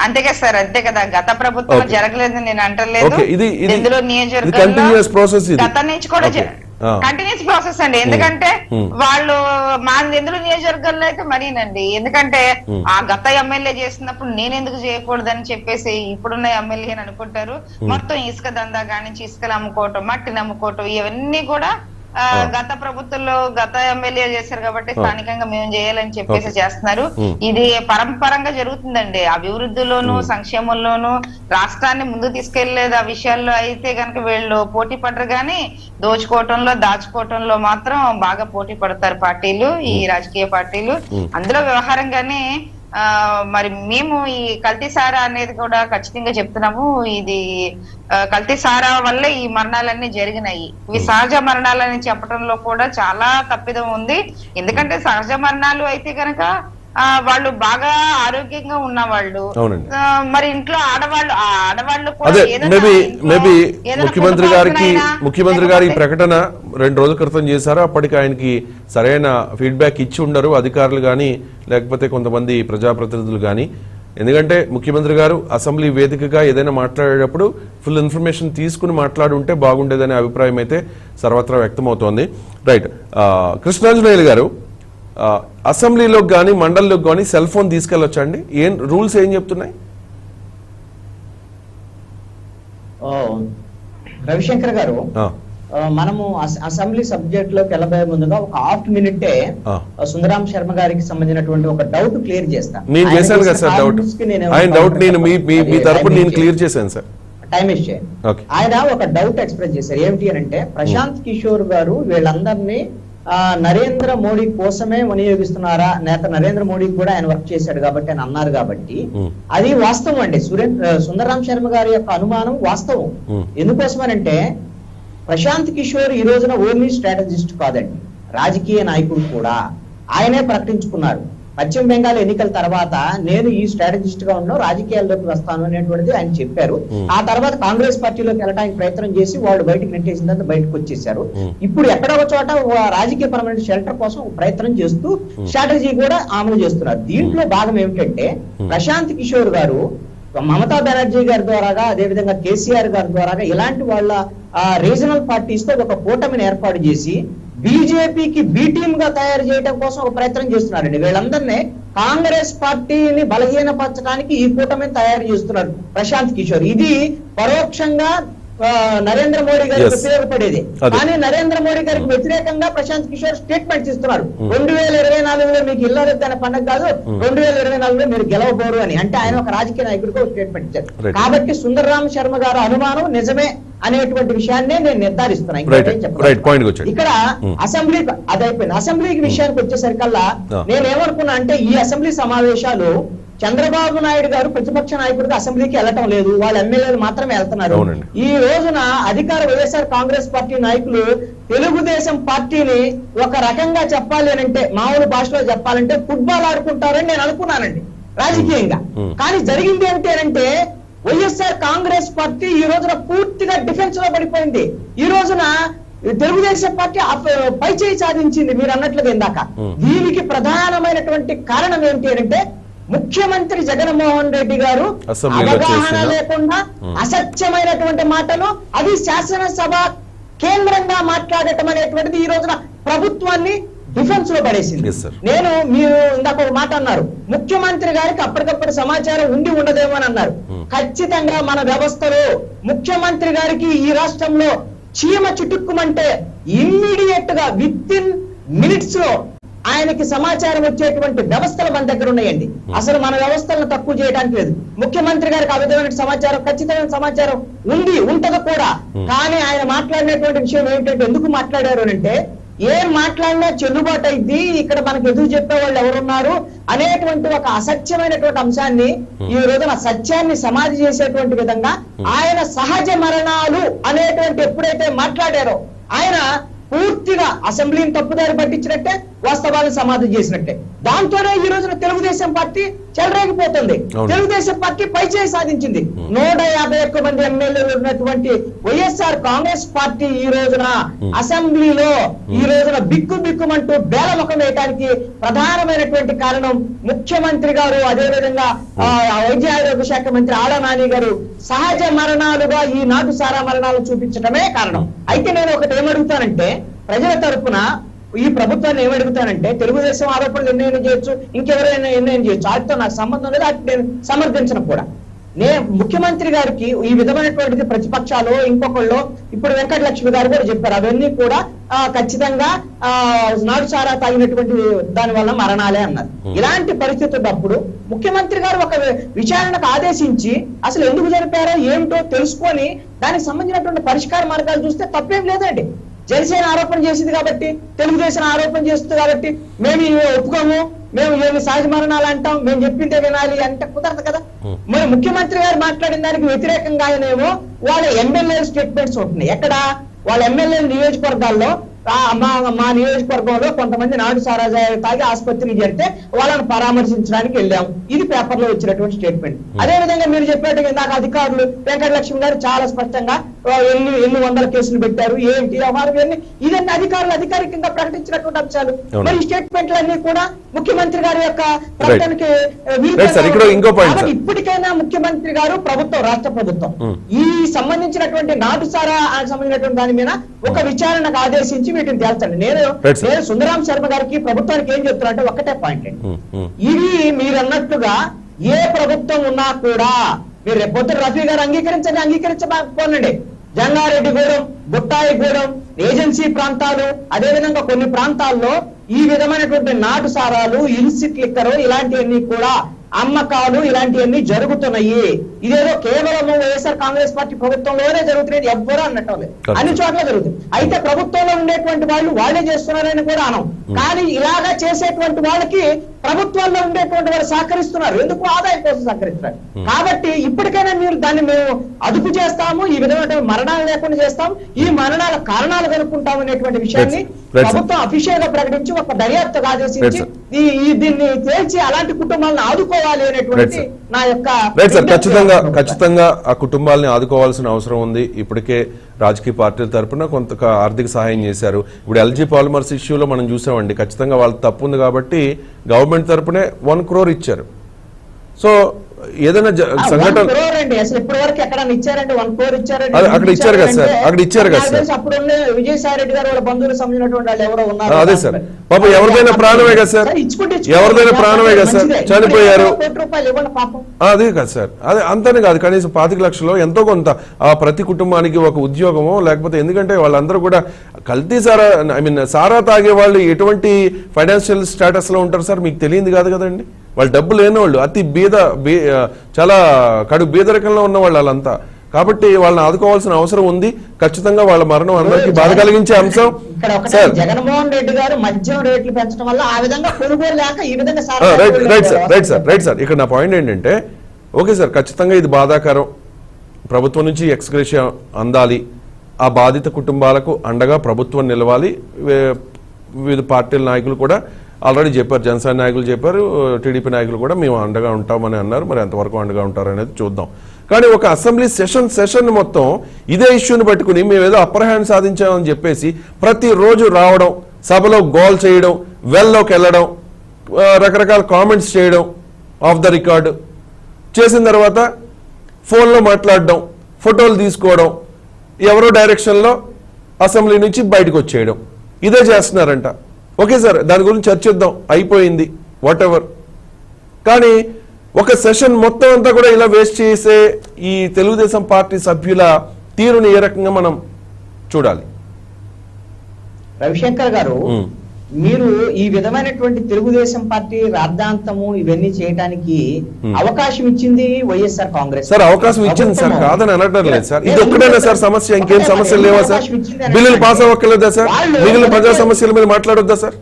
అంతే కదా సార్, అంతే కదా. గత ప్రభుత్వం జరగలేదు నేను అంటలేదు. ఇందులో కంటిన్యూస్ ప్రాసెస్, గత నుంచి కూడా కంటిన్యూస్ ప్రాసెస్ అండి. ఎందుకంటే వాళ్ళు మా ఎందులో నియోజకవర్గంలో అయితే మరీనండి. ఎందుకంటే ఆ గత ఎమ్మెల్యే చేసినప్పుడు నేను ఎందుకు చేయకూడదని చెప్పేసి ఇప్పుడున్న ఎమ్మెల్యే అని అనుకుంటారు. మొత్తం ఇసుక దందా కానించి ఇసుకలు అమ్ముకోవటం, మట్టిని అమ్ముకోవటం, ఇవన్నీ కూడా గత ప్రభుత్వంలో గత ఎమ్మెల్యే చేశారు కాబట్టి స్థానికంగా మేము చేయాలని చెప్పేసి చేస్తున్నారు. ఇది పరంపరంగా జరుగుతుందండి. అభివృద్ధిలోను సంక్షేమంలోను రాష్ట్రాన్ని ముందుకు తీసుకెళ్లేదు ఆ విషయాల్లో అయితే కనుక వీళ్ళు పోటీ పడరు, కానీ దోచుకోవటంలో దాచుకోవటంలో మాత్రం బాగా పోటీ పడతారు పార్టీలు, ఈ రాజకీయ పార్టీలు. అందులో వ్యవహారంగానే మరి మేము ఈ కల్తీ సారా అనేది కూడా ఖచ్చితంగా చెప్తున్నాము. ఇది కల్తీ సారా వల్లే ఈ మరణాలన్నీ జరిగినాయి. ఇవి సహజ మరణాలని చెప్పడంలో కూడా చాలా తప్పిదం ఉంది. ఎందుకంటే సహజ మరణాలు అయితే కనుక వాళ్ళు బాగా ఆరోగ్యంగా ఉన్నవాళ్ళు, మరి ఇంట్లో ఆడవాళ్ళు ముఖ్యమంత్రి గారి ప్రకటన 2 రోజుల క్రితం చేశారు. అప్పటికి ఆయనకి సరైన ఫీడ్బ్యాక్ ఇచ్చి ఉండరు అధికారులు గాని, లేకపోతే కొంతమంది ప్రజాప్రతినిధులు గాని. ఎందుకంటే ముఖ్యమంత్రి గారు అసెంబ్లీ వేదికగా ఏదైనా మాట్లాడేటప్పుడు ఫుల్ ఇన్ఫర్మేషన్ తీసుకుని మాట్లాడుంటే బాగుండేదనే అభిప్రాయం అయితే సర్వత్రా వ్యక్తమవుతోంది. రైట్, కృష్ణాంజనేయులు గారు, అసెంబ్లీలోకి కానీ మండలిలోకి కానీ సెల్ ఫోన్ తీసుకెళ్ళొచ్చండి? ఏం రూల్స్ ఏం చెప్తున్నాయి? రవిశంకర్ గారు, మనము అసెంబ్లీ సబ్జెక్ట్ లోకి వెళ్ళబోయే ముందుగా ఒక హాఫ్ మినిటే సుందరాం శర్మ గారికి సంబంధించినటువంటి ఒక డౌట్ క్లియర్ చేస్తాను. నేను చేశాను కదా సార్ డౌట్, ఆయన డౌట్ నేను మీ తరపున నేను క్లియర్ చేశాను సార్. టైం ఇచ్చే ఆయన ఒక డౌట్ ఎక్స్ప్రెస్ చేశారు. ఏమిటి అని అంటే, ప్రశాంత్ కిషోర్ గారు వీళ్ళందరినీ నరేంద్ర మోడీ కోసమే వినియోగిస్తున్నారా, నేత నరేంద్ర మోడీకి కూడా ఆయన వర్క్ చేశాడు కాబట్టి ఆయన అన్నారు కాబట్టి అది వాస్తవం అండి. సుందరరాం శర్మ గారి యొక్క అనుమానం వాస్తవం. ఎందుకోసమనంటే ప్రశాంత్ కిషోర్ ఈ రోజున ఓన్లీ స్ట్రాటజిస్ట్ కాదండి, రాజకీయ నాయకుడు కూడా. ఆయనే ప్రకటించుకున్నారు పశ్చిమ బెంగాల్ ఎన్నికల తర్వాత నేను ఈ స్ట్రాటజిస్ట్ గా ఉన్న రాజకీయాల్లోకి వస్తాను అనేటువంటిది ఆయన చెప్పారు. ఆ తర్వాత కాంగ్రెస్ పార్టీలోకి వెళ్ళడానికి ప్రయత్నం చేసి వాళ్ళు బయటకు నెట్టేసిన తర్వాత బయటకు వచ్చేసారు. ఇప్పుడు ఎక్కడో ఒక చోట రాజకీయ పరమైన షెల్టర్ కోసం ప్రయత్నం చేస్తూ స్ట్రాటజీ కూడా అమలు చేస్తున్నారు. దీంట్లో భాగం ఏమిటంటే, ప్రశాంత్ కిషోర్ గారు మమతా బెనర్జీ గారి ద్వారాగా, అదేవిధంగా కేసీఆర్ గారి ద్వారాగా ఇలాంటి వాళ్ళ రీజనల్ పార్టీస్ తో ఒక కూటమిని ఏర్పాటు చేసి బీజేపీకి బి టీమ్ గా తయారు చేయడం కోసం ఒక ప్రయత్నం చేస్తున్నారండి. వీళ్ళందరినీ కాంగ్రెస్ పార్టీని బలహీనపరచడానికి ఈ కూటమిని తయారు చేస్తున్నారు ప్రశాంత్ కిషోర్. ఇది పరోక్షంగా నరేంద్ర మోడీ గారికి ఉపయోగపడేది. కానీ నరేంద్ర మోడీ గారికి వ్యతిరేకంగా ప్రశాంత్ కిషోర్ స్టేట్మెంట్స్ ఇస్తున్నారు. 2024లో మీకు ఇల్లు అనే పండుగ కాదు, 2024లో మీరు గెలవబోరు అని. అంటే ఆయన ఒక రాజకీయ నాయకుడికి ఒక స్టేట్మెంట్ ఇచ్చారు. కాబట్టి సుందరరాం శర్మ గారు అనుమానం నిజమే అనేటువంటి విషయాన్ని నేను నిర్ధారిస్తున్నాను. ఇక్కడ అసెంబ్లీ అదైపోయింది. అసెంబ్లీ విషయానికి వచ్చేసరికల్లా నేనేమనుకున్నా అంటే, ఈ అసెంబ్లీ సమావేశాలు చంద్రబాబు నాయుడు గారు ప్రతిపక్ష నాయకుడిగా అసెంబ్లీకి వెళ్ళటం లేదు, వాళ్ళ ఎమ్మెల్యేలు మాత్రమే వెళ్తున్నారు. ఈ రోజున అధికార వైఎస్ఆర్ కాంగ్రెస్ పార్టీ నాయకులు తెలుగుదేశం పార్టీని ఒక రకంగా చెప్పాలి అంటే, మామూలు భాషలో చెప్పాలంటే ఫుట్బాల్ ఆడుకుంటారని నేను అనుకున్నానండి రాజకీయంగా. కానీ జరిగింది ఏంటంటే, వైఎస్ఆర్ కాంగ్రెస్ పార్టీ ఈ రోజున పూర్తిగా డిఫెన్స్ లో పడిపోయింది. ఈ రోజున తెలుగుదేశం పార్టీ పైచేయి సాధించింది మీరు అన్నట్లుగా ఇందాక. దీనికి ప్రధానమైనటువంటి కారణం ఏంటి అంటే, ముఖ్యమంత్రి జగన్మోహన్ రెడ్డి గారు అవగాహన లేకుండా అసత్యమైనటువంటి మాటలు, అది శాసనసభ కేంద్రంగా మాట్లాడటం అనేటువంటిది ఈ రోజున ప్రభుత్వాన్ని డిఫెన్స్ లో పడేసింది. నేను మీరు ఇందాక ఒక మాట అన్నారు, ముఖ్యమంత్రి గారికి అప్పటికప్పుడు సమాచారం ఉండి ఉండదేమో అని అన్నారు. ఖచ్చితంగా మన వ్యవస్థలో ముఖ్యమంత్రి గారికి ఈ రాష్ట్రంలో చీమ చుట్టుక్కుమంటే ఇమ్మీడియట్ గా విత్ ఇన్ మినిట్స్ లో ఆయనకి సమాచారం వచ్చేటువంటి వ్యవస్థలు మన దగ్గర ఉన్నాయండి. అసలు మన వ్యవస్థలను తక్కువ చేయడానికి లేదు. ముఖ్యమంత్రి గారికి ఆ విధమైన సమాచారం, ఖచ్చితమైన సమాచారం ఉంటది కూడా. కానీ ఆయన మాట్లాడినటువంటి విషయం ఏమిటంటే, ఎందుకు మాట్లాడారు అంటే, ఏం మాట్లాడినా చెల్లుబాటు అయింది, ఇక్కడ మనకు ఎదురు చెప్పే వాళ్ళు ఎవరున్నారు అనేటువంటి ఒక అసత్యమైనటువంటి అంశాన్ని ఈ రోజున సత్యాన్ని సమాధి చేసేటువంటి విధంగా ఆయన సహజ మరణాలు అనేటువంటి ఎప్పుడైతే మాట్లాడారో, ఆయన పూర్తిగా అసెంబ్లీని తప్పుదారి పట్టించినట్టే, వాస్తవాలను సమాధి చేసినట్టే. దాంతోనే ఈ రోజున తెలుగుదేశం పార్టీ చెలరేగిపోతుంది. తెలుగుదేశం పార్టీ పైచేయి సాధించింది. 151 మంది ఎమ్మెల్యేలు ఉన్నటువంటి వైఎస్ఆర్ కాంగ్రెస్ పార్టీ ఈ రోజున అసెంబ్లీలో ఈ రోజున బిక్కుమంటూ బేలముఖం వేయడానికి ప్రధానమైనటువంటి కారణం ముఖ్యమంత్రి గారు, అదేవిధంగా వైద్య ఆరోగ్య శాఖ మంత్రి ఆళ్ల నాని గారు సహజ మరణాలుగా ఈ నాటు సారా మరణాలు చూపించడమే కారణం. అయితే నేను ఒకటి ఏమడుగుతానంటే, ప్రజల తరపున ఈ ప్రభుత్వాన్ని ఏమడుగుతానంటే, తెలుగుదేశం ఆరోపణలు ఎన్నైనా చేయొచ్చు, ఇంకెవరైనా ఎన్నైనా చేయొచ్చు, వాటితో నాకు సంబంధం లేదు, వాటిని నేను సమర్థించను కూడా. ముఖ్యమంత్రి గారికి ఈ విధమైనటువంటిది ప్రతిపక్షాలు ఇంకొకళ్ళు, ఇప్పుడు వెంకటలక్ష్మి గారు కూడా చెప్పారు, అవన్నీ కూడా ఖచ్చితంగా నాడు సారా తాగినటువంటి దాని వల్ల మరణాలే అన్నారు. ఇలాంటి పరిస్థితున్నప్పుడు ముఖ్యమంత్రి గారు ఒక విచారణకు ఆదేశించి అసలు ఎందుకు జరిపారో ఏమిటో తెలుసుకొని దానికి సంబంధించినటువంటి పరిష్కార మార్గాలు చూస్తే తప్పేం లేదండి. జనసేన ఆరోపణ చేసింది కాబట్టి, తెలుగుదేశం ఆరోపణ చేస్తుంది కాబట్టి మేము ఒప్పుకోము, మేము ఏమి సహజ మరణాలు అంటాం, మేము చెప్పిందే వినాలి అంటే కుదరదు కదా. మరి ముఖ్యమంత్రి గారు మాట్లాడిన దానికి వ్యతిరేకంగా ఆయనేమో వాళ్ళ ఎమ్మెల్యే స్టేట్మెంట్స్ ఉంటున్నాయి. ఎక్కడ వాళ్ళ ఎమ్మెల్యే నియోజకవర్గాల్లో, మా నియోజకవర్గంలో కొంతమంది నాడు సారా తాగి ఆసుపత్రికి చేరితే వాళ్ళని పరామర్శించడానికి వెళ్ళాము, ఇది పేపర్ లో వచ్చినటువంటి స్టేట్మెంట్. అదే విధంగా మీరు చెప్పేట్టుగా నాకు అధికారులు వెంకటలక్ష్మి గారు చాలా స్పష్టంగా ఎన్ని వందల కేసులు పెట్టారు, ఏంటి వ్యవహారం, ఇదన్నీ అధికారులు అధికారికంగా ప్రకటించినటువంటి అంశాలు. మరి ఈ స్టేట్మెంట్లన్నీ కూడా ముఖ్యమంత్రి గారి యొక్క ప్రకటనకి ఇప్పటికైనా ముఖ్యమంత్రి గారు, ప్రభుత్వం, రాష్ట్ర ప్రభుత్వం ఈ సంబంధించినటువంటి నాటు సారా సంబంధించినటువంటి దాని మీద ఒక విచారణకు ఆదేశించి వీటిని తేల్చండి. నేను సుందరాం శర్మ గారికి, ప్రభుత్వానికి ఏం చెప్తున్నా అంటే ఒకటే పాయింట్ అండి, ఇది మీరు అన్నట్టుగా ఏ ప్రభుత్వం ఉన్నా కూడా మీరు రేపొద్దు రఫీ గారు అంగీకరించకపోనండి, జంగారెడ్డిగూడెం, బుట్టాయిగూడెం, ఏజెన్సీ ప్రాంతాలు, అదేవిధంగా కొన్ని ప్రాంతాల్లో ఈ విధమైనటువంటి నాటు సారాలు, ఇల్సిట్ లిక్కరు ఇలాంటివన్నీ కూడా అమ్మకాలు ఇలాంటివన్నీ జరుగుతున్నాయి. ఇదేదో కేవలం వైఎస్ఆర్ కాంగ్రెస్ పార్టీ ప్రభుత్వంలోనే జరుగుతున్నది ఎవ్వరూ అన్నట్టు లేదు, అన్ని చోట్ల జరుగుతుంది. అయితే ప్రభుత్వంలో ఉండేటువంటి వాళ్ళు వాళ్ళే చేస్తున్నారని కూడా అనం. కానీ ఇలాగా చేసేటువంటి వాళ్ళకి ప్రభుత్వాల్లో ఉండేటువంటి వారు సహకరిస్తున్నారు. ఎందుకు? ఆదాయం కోసం సహకరిస్తున్నారు. కాబట్టి ఇప్పటికైనా మీరు దాన్ని మేము అదుపు చేస్తాము, ఈ విధమైన మరణాలు లేకుండా చేస్తాము, ఈ మరణాల కారణాలు కనుక్కుంటాము అనేటువంటి విషయాన్ని ప్రభుత్వం అఫీషియల్ గా ప్రకటించి ఒక దర్యాప్తు ఆదేశించి దీన్ని తేల్చి అలాంటి కుటుంబాలను ఆదుకోవాలి అనేటువంటి నా యొక్క ఖచ్చితంగా ఆ కుటుంబాలని ఆదుకోవాల్సిన అవసరం ఉంది. ఇప్పటికే రాజకీయ పార్టీల తరఫున కొంత ఆర్థిక సహాయం చేశారు. ఇప్పుడు ఎల్జీ పాలిమర్స్ ఇష్యూలో మనం చూసామండి, ఖచ్చితంగా వాళ్ళకి తప్పు ఉంది కాబట్టి గవర్నమెంట్ తరఫునే 1 crore ఇచ్చారు. సో ఏదైనా సంఘటన అక్కడ ఇచ్చారు కదా సార్, అక్కడ ఇచ్చారు కదా సార్. అదే సార్, పాప ఎవరిదైనా ప్రాణమే కదా సార్, ఎవరిదైనా ప్రాణమే కదా సార్, చనిపోయారు. అదే కదా సార్, అదే అంతనే కాదు, కనీసం 25 లక్షలు ఎంతో కొంత ఆ ప్రతి కుటుంబానికి ఒక ఉద్యోగమో లేకపోతే, ఎందుకంటే వాళ్ళందరూ కూడా కల్తీ సారా, సారా తాగే వాళ్ళు ఎటువంటి ఫైనాన్షియల్ స్టేటస్ లో ఉంటారు సార్ మీకు తెలియదు కాదు కదండి. వాళ్ళు డబ్బు లేనివాళ్ళు, అతి చాలా కడు బీదరికంలో ఉన్న వాళ్ళు వాళ్ళంతా. కాబట్టి వాళ్ళని ఆదుకోవాల్సిన అవసరం ఉంది. ఖచ్చితంగా వాళ్ళ మరణం అందరికీ బాధ కలిగించే అంశం. జగన్మోహన్ రెడ్డి గారు మద్యం రేట్లు పెంచడం వల్ల ఆ విధంగా కొనుగోలు లేక ఈ విధంగా రైట్ సార్ ఇక్కడ నా పాయింట్ ఏంటంటే, ఓకే సార్, ఖచ్చితంగా ఇది బాధాకరం. ప్రభుత్వం నుంచి ఎక్స్గ్రేషియా అందాలి, ఆ బాధిత కుటుంబాలకు అండగా ప్రభుత్వం నిలవాలి. వివిధ పార్టీల నాయకులు కూడా ఆల్రెడీ చెప్పారు, జనసేన నాయకులు చెప్పారు, టీడీపీ నాయకులు కూడా మేము అండగా ఉంటామని అన్నారు. మరి ఎంతవరకు అండగా ఉంటారు అనేది చూద్దాం. కానీ ఒక అసెంబ్లీ సెషన్ మొత్తం ఇదే ఇష్యూని పట్టుకుని మేము ఏదో అప్పర్ హ్యాండ్ సాధించామని చెప్పేసి ప్రతిరోజు రావడం, సభలో గోల్ చేయడం, వెల్లోకి వెళ్ళడం, రకరకాల కామెంట్స్ చేయడం, ఆఫ్ ద రికార్డు చేసిన తర్వాత ఫోన్లో మాట్లాడడం, ఫోటోలు తీసుకోవడం, ఎవరో డైరెక్షన్లో అసెంబ్లీ నుంచి బయటకు వచ్చేయడం, ఇదే చేస్తున్నారంట. ఓకే సార్, దాని గురించి చర్చిద్దాం, అయిపోయింది, వాట్ ఎవర్. కానీ ఒక సెషన్ మొత్తం అంతా కూడా ఇలా వేస్ట్ చేసే ఈ తెలుగుదేశం పార్టీ సభ్యుల తీరుని ఏ రకంగా మనం చూడాలి? రవిశంకర్ గారు, మీరు ఈ విధమైనటువంటి తెలుగుదేశం పార్టీ రాద్ధాంతము ఇవన్నీ చేయడానికి అవకాశం ఇచ్చింది వైఎస్ఆర్ కాంగ్రెస్ సార్. అవకాశం ఇచ్చింది సార్, కాదని అనటం లేదు సార్. ఇది ఒక్కటేనా సార్ సమస్య? ఇంకేం సమస్యలు లేవా సార్? బిల్లులు పాస్ అవ్వక్కర్లేదా సార్? మిగిలిన ప్రజా సమస్యల మీద మాట్లాడొద్దా సార్?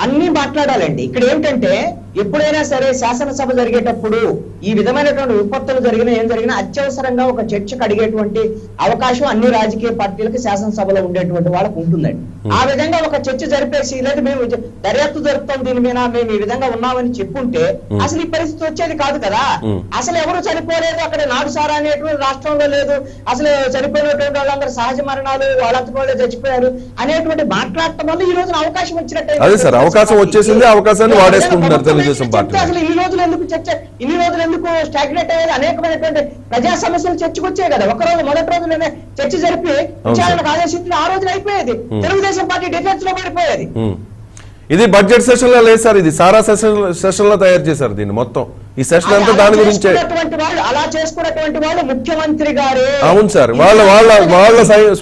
అన్ని మాట్లాడాలండి. ఇక్కడ ఏమిటంటే ఎప్పుడైనా సరే శాసనసభ జరిగేటప్పుడు ఈ విధమైనటువంటి విపత్తులు జరిగినా ఏం జరిగినా అత్యవసరంగా ఒక చర్చకు అడిగేటువంటి అవకాశం అన్ని రాజకీయ పార్టీలకు శాసనసభలో ఉండేటువంటి వాళ్ళకు ఉంటుందండి. ఆ విధంగా ఒక చర్చ జరిపేసి లేదు మేము దర్యాప్తు జరుపుతాం దీని మీద, మేము ఈ విధంగా ఉన్నామని చెప్పుంటే అసలు ఈ పరిస్థితి వచ్చేది కాదు కదా. అసలు ఎవరు చనిపోలేదు, అక్కడ నాడు సారా అనేటువంటి రాష్ట్రంలో లేదు, అసలు చనిపోయినటువంటి వాళ్ళందరూ సహజ మరణాలు, వాళ్ళంతా వాళ్ళే చచ్చిపోయారు అనేటువంటి మాట్లాడటం వల్ల ఈ రోజున అవకాశం వచ్చినట్టు. అదే సార్, అవకాశం వచ్చేసింది, అవకాశాన్ని వాడేసుకుంటున్నారు తెలుగుదేశం పార్టీ. అసలు ఈ రోజులు ఎందుకు చర్చ, ఇన్ని రోజులు ఎందుకు స్టాగ్నేట్ అయ్యేది? అనేకమైనటువంటి ప్రజా సమస్యలు చర్చకు వచ్చాయి కదా. ఒక రోజు మొదటి రోజులోనే చర్చ జరిపి విచారణకు ఆదేశించిన ఆ రోజున అయిపోయేది. తెలుగుదేశం పార్టీ డిఫెన్స్ లో పడిపోయేది. ఇది బడ్జెట్ సెషన్ లో లేదు సార్, ఇది సారా సెషన్ లో తయారు చేశారు దీన్ని మొత్తం. ఈ సెషన్ అంతా దాని గురించే. అలా చేసుకున్నటువంటి వాళ్ళు ముఖ్యమంత్రి గారే. అవును సార్, వాళ్ళ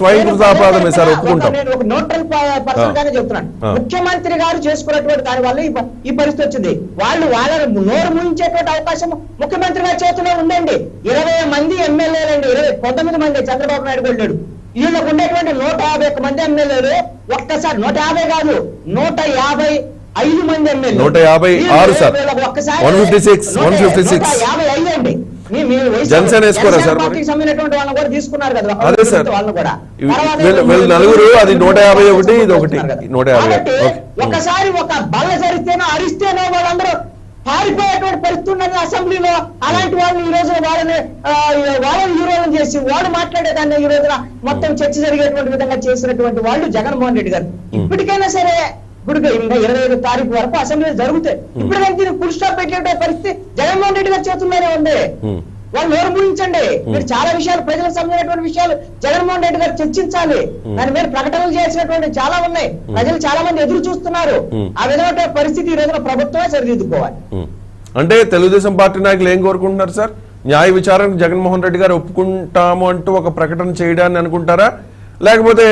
స్వయంకృత అపరాధమే సార్, ఒప్పుకుంటాం. నేను ఒక న్యూట్రల్ పర్సన్ గానే చెప్తున్నాను. ముఖ్యమంత్రి గారు చేసుకున్నటువంటి దాని వల్ల ఈ పరిస్థితి వచ్చింది. వాళ్ళ నోరు ముంచేటువంటి అవకాశం ముఖ్యమంత్రి గారి చేతిలో ఉందండి. 20 మంది ఎమ్మెల్యేలండి, 19 మంది చంద్రబాబు నాయుడు వెళ్ళాడు. వీళ్ళకు ఉండేటువంటి 151 మంది ఎమ్మెల్యేలు ఒక్కసారి 150 కాదు 155 మంది ఎమ్మెల్యేలు, 156 సార్, 156 అండి. జనసేన వేసుకోరా సార్? సంబంధించినటువంటి వాళ్ళని కూడా తీసుకున్నారు కదా. అదే సార్, వాళ్ళని కూడా నలుగురు, అది 151, ఇది ఒకటి 150. ఒకసారి ఒక బల్ల జరిగితేనో అరిస్తేనో వాళ్ళందరూ పారిపోయేటువంటి పరిస్థితి ఉన్నది అసెంబ్లీలో. అలాంటి వాళ్ళని ఈ రోజున వాళ్ళని హీరోలను చేసి వాళ్ళు మాట్లాడేదాన్ని ఈ రోజున మొత్తం చర్చ జరిగేటువంటి విధంగా చేసినటువంటి వాళ్ళు జగన్మోహన్ రెడ్డి గారు. ఇప్పటికైనా సరే ఇప్పుడు ఇంకా 25వ తారీఖు వరకు అసెంబ్లీ జరుగుతాయి. ఇప్పటికైనా దీన్ని ఫుల్ స్టాప్ పెట్టే పరిస్థితి జగన్మోహన్ రెడ్డి గారి చేతుల్లోనే ఉంది. వాళ్ళు నోరు ముగించండి. మీరు చాలా విషయాలు, ప్రజలకు సంబంధించినటువంటి విషయాలు జగన్మోహన్ రెడ్డి గారు చర్చించాలి. దాని మీద ప్రకటనలు చేసినటువంటి చాలా ఉన్నాయి. ప్రజలు చాలా మంది ఎదురు చూస్తున్నారు. ఆ విధమైన పరిస్థితి ఈ రోజున ప్రభుత్వమే సరిదిద్దుకోవాలి. అంటే తెలుగుదేశం పార్టీ నాయకులు ఏం కోరుకుంటున్నారు సార్? న్యాయ విచారణకు జగన్మోహన్ రెడ్డి గారు ఒప్పుకుంటాము అంటూ ఒక ప్రకటన చేయడాన్ని అనుకుంటారా, లేకపోతే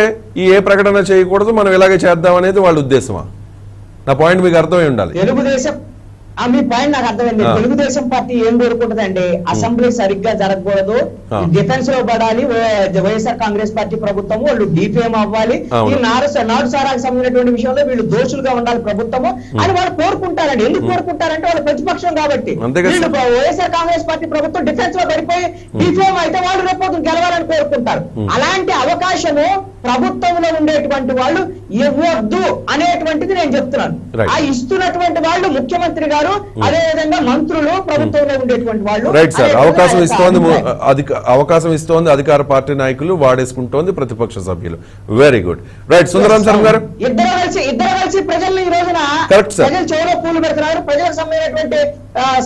ఏ ప్రకటన చేయకూడదు, మనం ఇలాగే చేద్దాం అనేది వాళ్ళ ఉద్దేశమా? నా పాయింట్ మీకు అర్థమై ఉండాలి. తెలుగుదేశం మీ పాయింట్ నాకు అర్థమైంది. తెలుగుదేశం పార్టీ ఏం కోరుకుంటుందండి? అసెంబ్లీ సరిగ్గా జరగకూడదు, డిఫెన్స్ లో పడాలి వైఎస్ఆర్ కాంగ్రెస్ పార్టీ ప్రభుత్వము, వాళ్ళు డిపిఎం అవ్వాలి, ఈ నాడు సారాకు సంబంధించినటువంటి విషయంలో వీళ్ళు దోషులుగా ఉండాలి ప్రభుత్వము అని వాళ్ళు కోరుకుంటారండి. ఎందుకు కోరుకుంటారంటే వాళ్ళు ప్రతిపక్షం కాబట్టి. వీళ్ళు వైఎస్ఆర్ కాంగ్రెస్ పార్టీ ప్రభుత్వం డిఫెన్స్ లో పడిపోయి డిపిఎం అయితే వాళ్ళు రేపు గెలవాలని కోరుకుంటారు. అలాంటి అవకాశము ప్రభుత్వంలో ఉండేటువంటి వాళ్ళు ఇవ్వద్దు అనేటువంటిది నేను చెప్తున్నాను. ఆ ఇస్తున్నటువంటి వాళ్ళు ముఖ్యమంత్రి గారు, అదే విధంగా మంత్రులు, ప్రభుత్వంలో ఉండేటువంటి వాళ్ళు. రైట్ సార్, అవకాశం ఇస్తోంది అధికార పార్టీ నాయకులు, వాడేసుకుంటోంది ప్రతిపక్ష సభ్యులు. Very good. రైట్, సుందరం శర్మ గారు. ఇద్దరు కలిసి ప్రజల్ని ఈ రోజున ప్రజల చెవులో పూలు పెడుతున్నారు. ప్రజలకు సంబంధించినటువంటి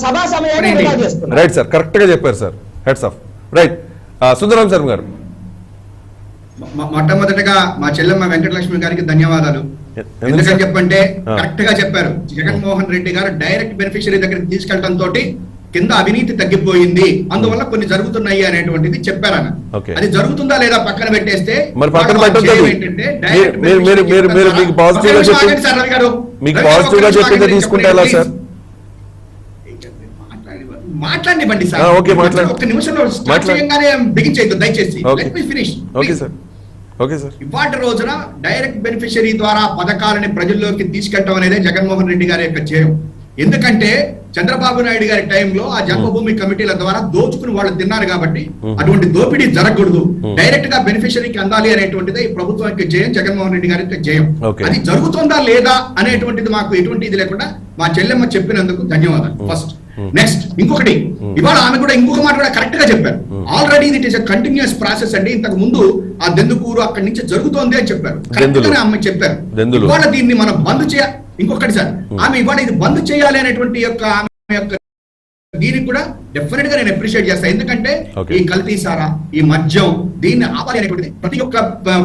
సభా సమయాన్ని వృధా చేస్తున్నారు. రైట్ సార్, కరెక్ట్ గా చెప్పారు సార్. Heads of. రైట్, సుందరం శర్మ గారు. మొట్టమొదటిగా మా చెల్లెమ్మ వెంకటలక్ష్మి గారికి ధన్యవాదాలు. ఎందుకని చెప్పంటే కరెక్ట్ గా చెప్పారు. జగన్మోహన్ రెడ్డి గారు డైరెక్ట్ బెనిఫిషియరీ దగ్గరికి తీసుకెళ్లడం తోటి కింద అవినీతి తగ్గిపోయింది, అందువల్ల కొన్ని జరుగుతున్నాయి అనేటువంటిది చెప్పారన్న. అది జరుగుతుందా లేదా పక్కన పెట్టేస్తే మరి పక్కన పెట్టండి. మీకు పాజిటివ్ గా చెప్పింది తీసుకుంటే ఎలా సార్? మాట్లాడండి సార్. ఒక్క నిమిషంలో బిగించేద్దు దయచేసి. Let me finish. ఇవాటి రోజున డైరెక్ట్ బెనిఫిషియరీ ద్వారా పథకాలని ప్రజల్లోకి తీసుకెళ్ళడం అనేది జగన్మోహన్ రెడ్డి గారి యొక్క ధ్యేయం. ఎందుకంటే చంద్రబాబు నాయుడు గారి టైంలో ఆ జన్మభూమి కమిటీల ద్వారా దోచుకుని వాళ్ళు తిన్నారు కాబట్టి అటువంటి దోపిడీ జరగకూడదు, డైరెక్ట్ గా బెనిఫిషియరీకి అందాలి అనేటువంటిది ఈ ప్రభుత్వం యొక్క ధ్యేయం, జగన్మోహన్ రెడ్డి గారి యొక్క ధ్యేయం. అది జరుగుతుందా లేదా అనేటువంటిది మాకు ఎటువంటి ఇది లేకుండా మా చెల్లెమ్మ చెప్పినందుకు ధన్యవాదాలు. ఫస్ట్ నెక్స్ట్ ఇంకొకటి, ఇవాళ ఆమె కూడా ఇంకొక మాట కూడా కరెక్ట్ గా చెప్పారు. Already it is a continuous process అండి. ఇంతకు ముందు ఆ దెందుకూరు అక్కడి నుంచి జరుగుతోంది అని చెప్పారు. కరెక్ట్ గానే ఆమె చెప్పారు. ఇవాళ దీన్ని మనం బంద్ చేయాలి. ఇంకొకటి సార్, ఆమె ఇవాళ ఇది బంద్ చేయాలి అనేటువంటి యొక్క ఆమె యొక్క దీనికి కూడా డెఫినెట్ గా నేను అప్రిషియేట్ చేస్తాను. ఎందుకంటే ఈ కల్తీ సారా, ఈ మద్యం, దీన్ని ఆపాలి అనేటువంటిది ప్రతి ఒక్క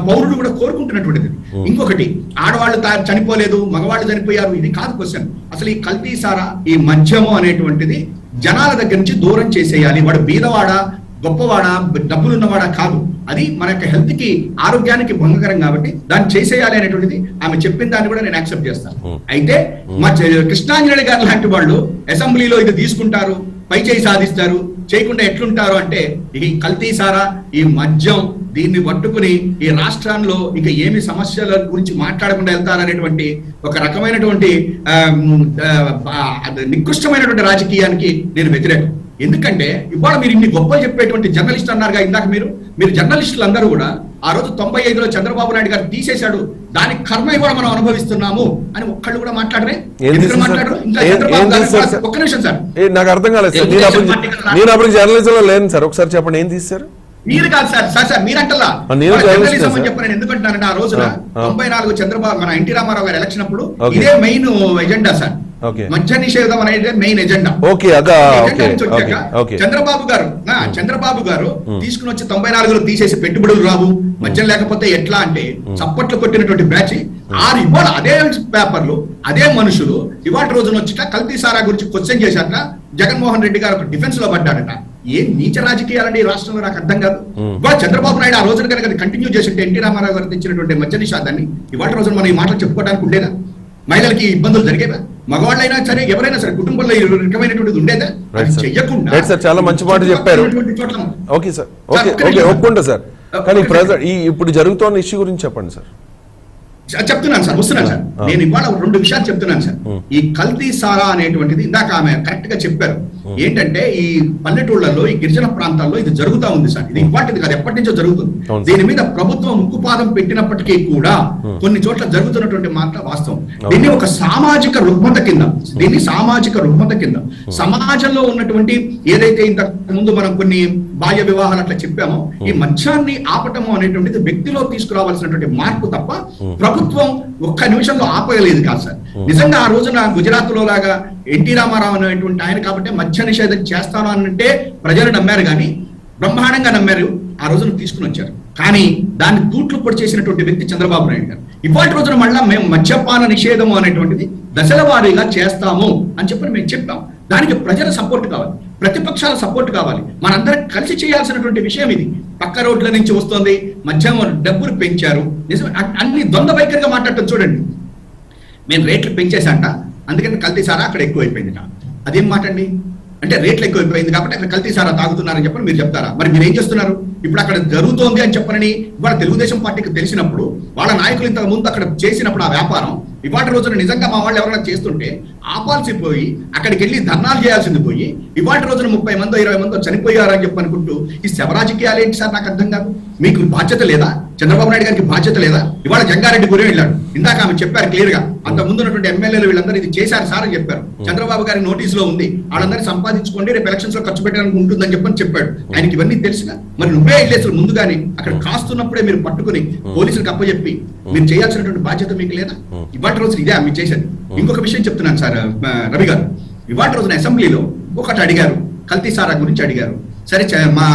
పౌరుడు కూడా కోరుకుంటున్నటువంటిది. ఇంకొకటి, ఆడవాళ్ళు చనిపోలేదు, మగవాళ్ళు చనిపోయారు, ఇది కాదు క్వశ్చన్. అసలు ఈ కల్తీ సారా, ఈ మద్యము అనేటువంటిది జనాల దగ్గర నుంచి దూరం చేసేయాలి. వాడు బీదవాడ గొప్పవాడా డబ్బులున్నవాడా కాదు, అది మన యొక్క హెల్త్ కి ఆరోగ్యానికి భంగకరం కాబట్టి దాన్ని చేసేయాలి అనేటువంటిది ఆమె చెప్పిన దాన్ని కూడా నేను యాక్సెప్ట్ చేస్తాను. అయితే మా కృష్ణాంజనేయులు గారు లాంటి వాళ్ళు అసెంబ్లీలో ఇది తీసుకుంటారు, పై చేయి సాధిస్తారు, చేయకుండా ఎట్లుంటారు అంటే ఈ కల్తీ సారా, ఈ మద్యం, దీన్ని పట్టుకుని ఈ రాష్ట్రంలో ఇక ఏమి సమస్యల గురించి మాట్లాడకుండా వెళ్తారనేటువంటి ఒక రకమైనటువంటి నికృష్టమైనటువంటి రాజకీయానికి నేను వ్యతిరేకం. ఎందుకంటే ఇవాళ మీరు ఇన్ని గొప్పలు చెప్పేటువంటి జర్నలిస్ట్ అన్నారుగా ఇందాక మీరు జర్నలిస్టులు అందరూ కూడా ఆ రోజు 95లో చంద్రబాబు నాయుడు గారు తీసేశాడు, దాని కర్మ ఇవాళ మనం అనుభవిస్తున్నాము అని ఒక్కళ్ళు కూడా మాట్లాడరే. మాట్లాడరు. ఒక్క నిమిషం సార్, నాకు అర్థం కాలేదు సార్. నేను అప్పుడు జర్నలిజంలో లేను సార్, ఒకసారి చెప్పండి ఏం తీశారు? మీరు కాదు సార్, సార్ మీరంటలా చెప్పాను. ఎందుకంటున్నారంటే ఆ రోజున 94 చంద్రబాబు మన ఎన్టీ రామారావు గారు ఎలక్షన్ అప్పుడు ఇదే మెయిన్ ఎజెండా సార్, మద్య నిషేధం అనేది మెయిన్ ఎజెండా. చంద్రబాబు గారు తీసుకుని వచ్చి 94లో తీసేసి పెట్టుబడులు రావు, మద్యం లేకపోతే ఎట్లా అంటే చప్పట్లు కొట్టినటువంటి బ్యాచ్ ఇవాళ అదే పేపర్లు అదే మనుషులు ఇవాళ రోజున వచ్చి కల్తీ సారా గురించి క్వశ్చన్ చేశాక జగన్మోహన్ రెడ్డి గారు ఒక డిఫెన్స్ లో పడ్డాడట. ఏం నీచ రాజకీయాలండి ఈ రాష్ట్రంలో, నాకు అర్థం కాదు. ఇవాళ చంద్రబాబు నాయుడు ఆ రోజున కనుక కంటిన్యూ చేసింటే ఎన్టీ రామారావు గారు తెచ్చినటువంటి మద్య నిషేధాన్ని ఇవాళ రోజున మనం ఈ మాటలు చెప్పుకోవడానికి ఉండేదా? మహిళలకి ఇబ్బందులు జరిగేవా? మగవాళ్ళైనా సరే ఎవరైనా సరే కుటుంబంలో ఈ రకమైనటువంటిది ఉండేదా? చెయ్యకుండా చాలా మంచి మాట చెప్పారు. ఓకే సార్, ఓకే ఒప్పుకుంటా సార్. కానీ ఇప్పుడు జరుగుతున్న ఇష్యూ గురించి చెప్పండి సార్. చెప్తున్నాను సార్, వస్తున్నాను సార్. నేను ఇవాళ 2 విషయాలు చెప్తున్నాను సార్. ఈ కల్తీ సారా అనేటువంటిది ఇందాక ఆమె కరెక్ట్ గా చెప్పారు. ఏంటంటే ఈ పల్లెటూళ్లలో, ఈ గిరిజన ప్రాంతాల్లో ఇది జరుగుతా ఉంది సార్. ఇది ఇవాటిది కాదు, ఎప్పటి నుంచో జరుగుతుంది. దీని మీద ప్రభుత్వం ఉక్కుపాదం పెట్టినప్పటికీ కూడా కొన్ని చోట్ల జరుగుతున్నటువంటి మాట వాస్తవం. దీన్ని ఒక సామాజిక రుగ్మత కింద సమాజంలో ఉన్నటువంటి ఏదైతే ఇంతకు ముందు మనం కొన్ని బాల్య వివాహాలు అట్లా చెప్పామో, ఈ మద్యాన్ని ఆపటము అనేటువంటిది వ్యక్తిలో తీసుకురావాల్సినటువంటి మార్పు తప్ప ప్రభుత్వం ఒక్క నిమిషంలో ఆపగలేదు కాదు సార్. నిజంగా ఆ రోజున గుజరాత్ లో లాగా ఎన్టీ రామారావు అనేటువంటి ఆయన కాబట్టి మద్య నిషేధం చేస్తాను అంటే ప్రజలు నమ్మారు, కానీ బ్రహ్మాండంగా నమ్మారు. ఆ రోజున తీసుకుని వచ్చారు. కానీ దాన్ని తూట్లు పొడి చేసినటువంటి వ్యక్తి చంద్రబాబు నాయుడు గారు. ఇవాటి రోజున మళ్ళా మేము మద్యపాన నిషేధము అనేటువంటిది దశల వారీగా చేస్తాము అని చెప్పి మేము చెప్పాం. దానికి ప్రజల సపోర్ట్ కావాలి, ప్రతిపక్షాల సపోర్ట్ కావాలి, మనందరం కలిసి చేయాల్సినటువంటి విషయం ఇది. పక్క రోడ్ల నుంచి వస్తుంది మద్యం, డబ్బులు పెంచారు, నిజం అన్ని ద్వంద్వ వైఖరిగా మాట్లాడటం చూడండి. మేము రేట్లు పెంచేసంట, అందుకని కల్తీ సారా అక్కడ ఎక్కువైపోయింది. అదేం మాట అండి? అంటే రేట్లు ఎక్కువైపోయింది కాబట్టి అక్కడ కల్తీ సారా తాగుతున్నారని చెప్పని మీరు చెప్తారా? మరి మీరు ఏం చేస్తున్నారు? ఇప్పుడు అక్కడ జరుగుతోంది అని చెప్పనని ఇవాళ తెలుగుదేశం పార్టీకి తెలిసినప్పుడు, వాళ్ళ నాయకులు ఇంతకు ముందు అక్కడ చేసినప్పుడు ఆ వ్యాపారం ఇవాటి రోజున నిజంగా మా వాళ్ళు ఎవరైనా చేస్తుంటే ఆపాల్సి పోయి అక్కడికి వెళ్ళి ధర్నాలు చేయాల్సింది పోయి ఇవాటి రోజున 30 మందో 20 మందో చనిపోయారని చెప్పి అనుకుంటూ ఈ శవరాజకీయాలు ఏంటి సార్? నాకు అర్థం కాదు. మీకు బాధ్యత లేదా? చంద్రబాబు నాయుడు గారికి బాధ్యత లేదా? ఇవాళ జంగారెడ్డి గురి వెళ్ళాడు, ఇందాక ఆమె చెప్పారు క్లియర్ గా. అంత ముందు ఉన్నటువంటి ఎమ్మెల్యేలు వీళ్ళందరూ ఇది చేశారు సార్ అని చెప్పారు. చంద్రబాబు గారి నోటీస్ లో ఉంది, వాళ్ళందరినీ సంపాదించుకోండి, రేపు ఎలక్షన్స్ లో ఖర్చు పెట్టడానికి ఉంటుందని చెప్పని చెప్పాడు. ఆయనకి ఇవన్నీ తెలుసుగా. మరి నువ్వే వెళ్ళేసి ముందుగానే అక్కడ కాస్తున్నప్పుడే మీరు పట్టుకుని పోలీసులకు అప్పచెప్పి మీరు చేయాల్సినటువంటి బాధ్యత మీకు లేదా? ఇవాటి రోజున ఇదే మీరు చేసేది. ఇంకొక విషయం చెప్తున్నాను సార్ రవి గారు. ఇవాటి రోజున అసెంబ్లీలో ఒకటి అడిగారు, కల్తీ సారా గురించి అడిగారు. సరే మా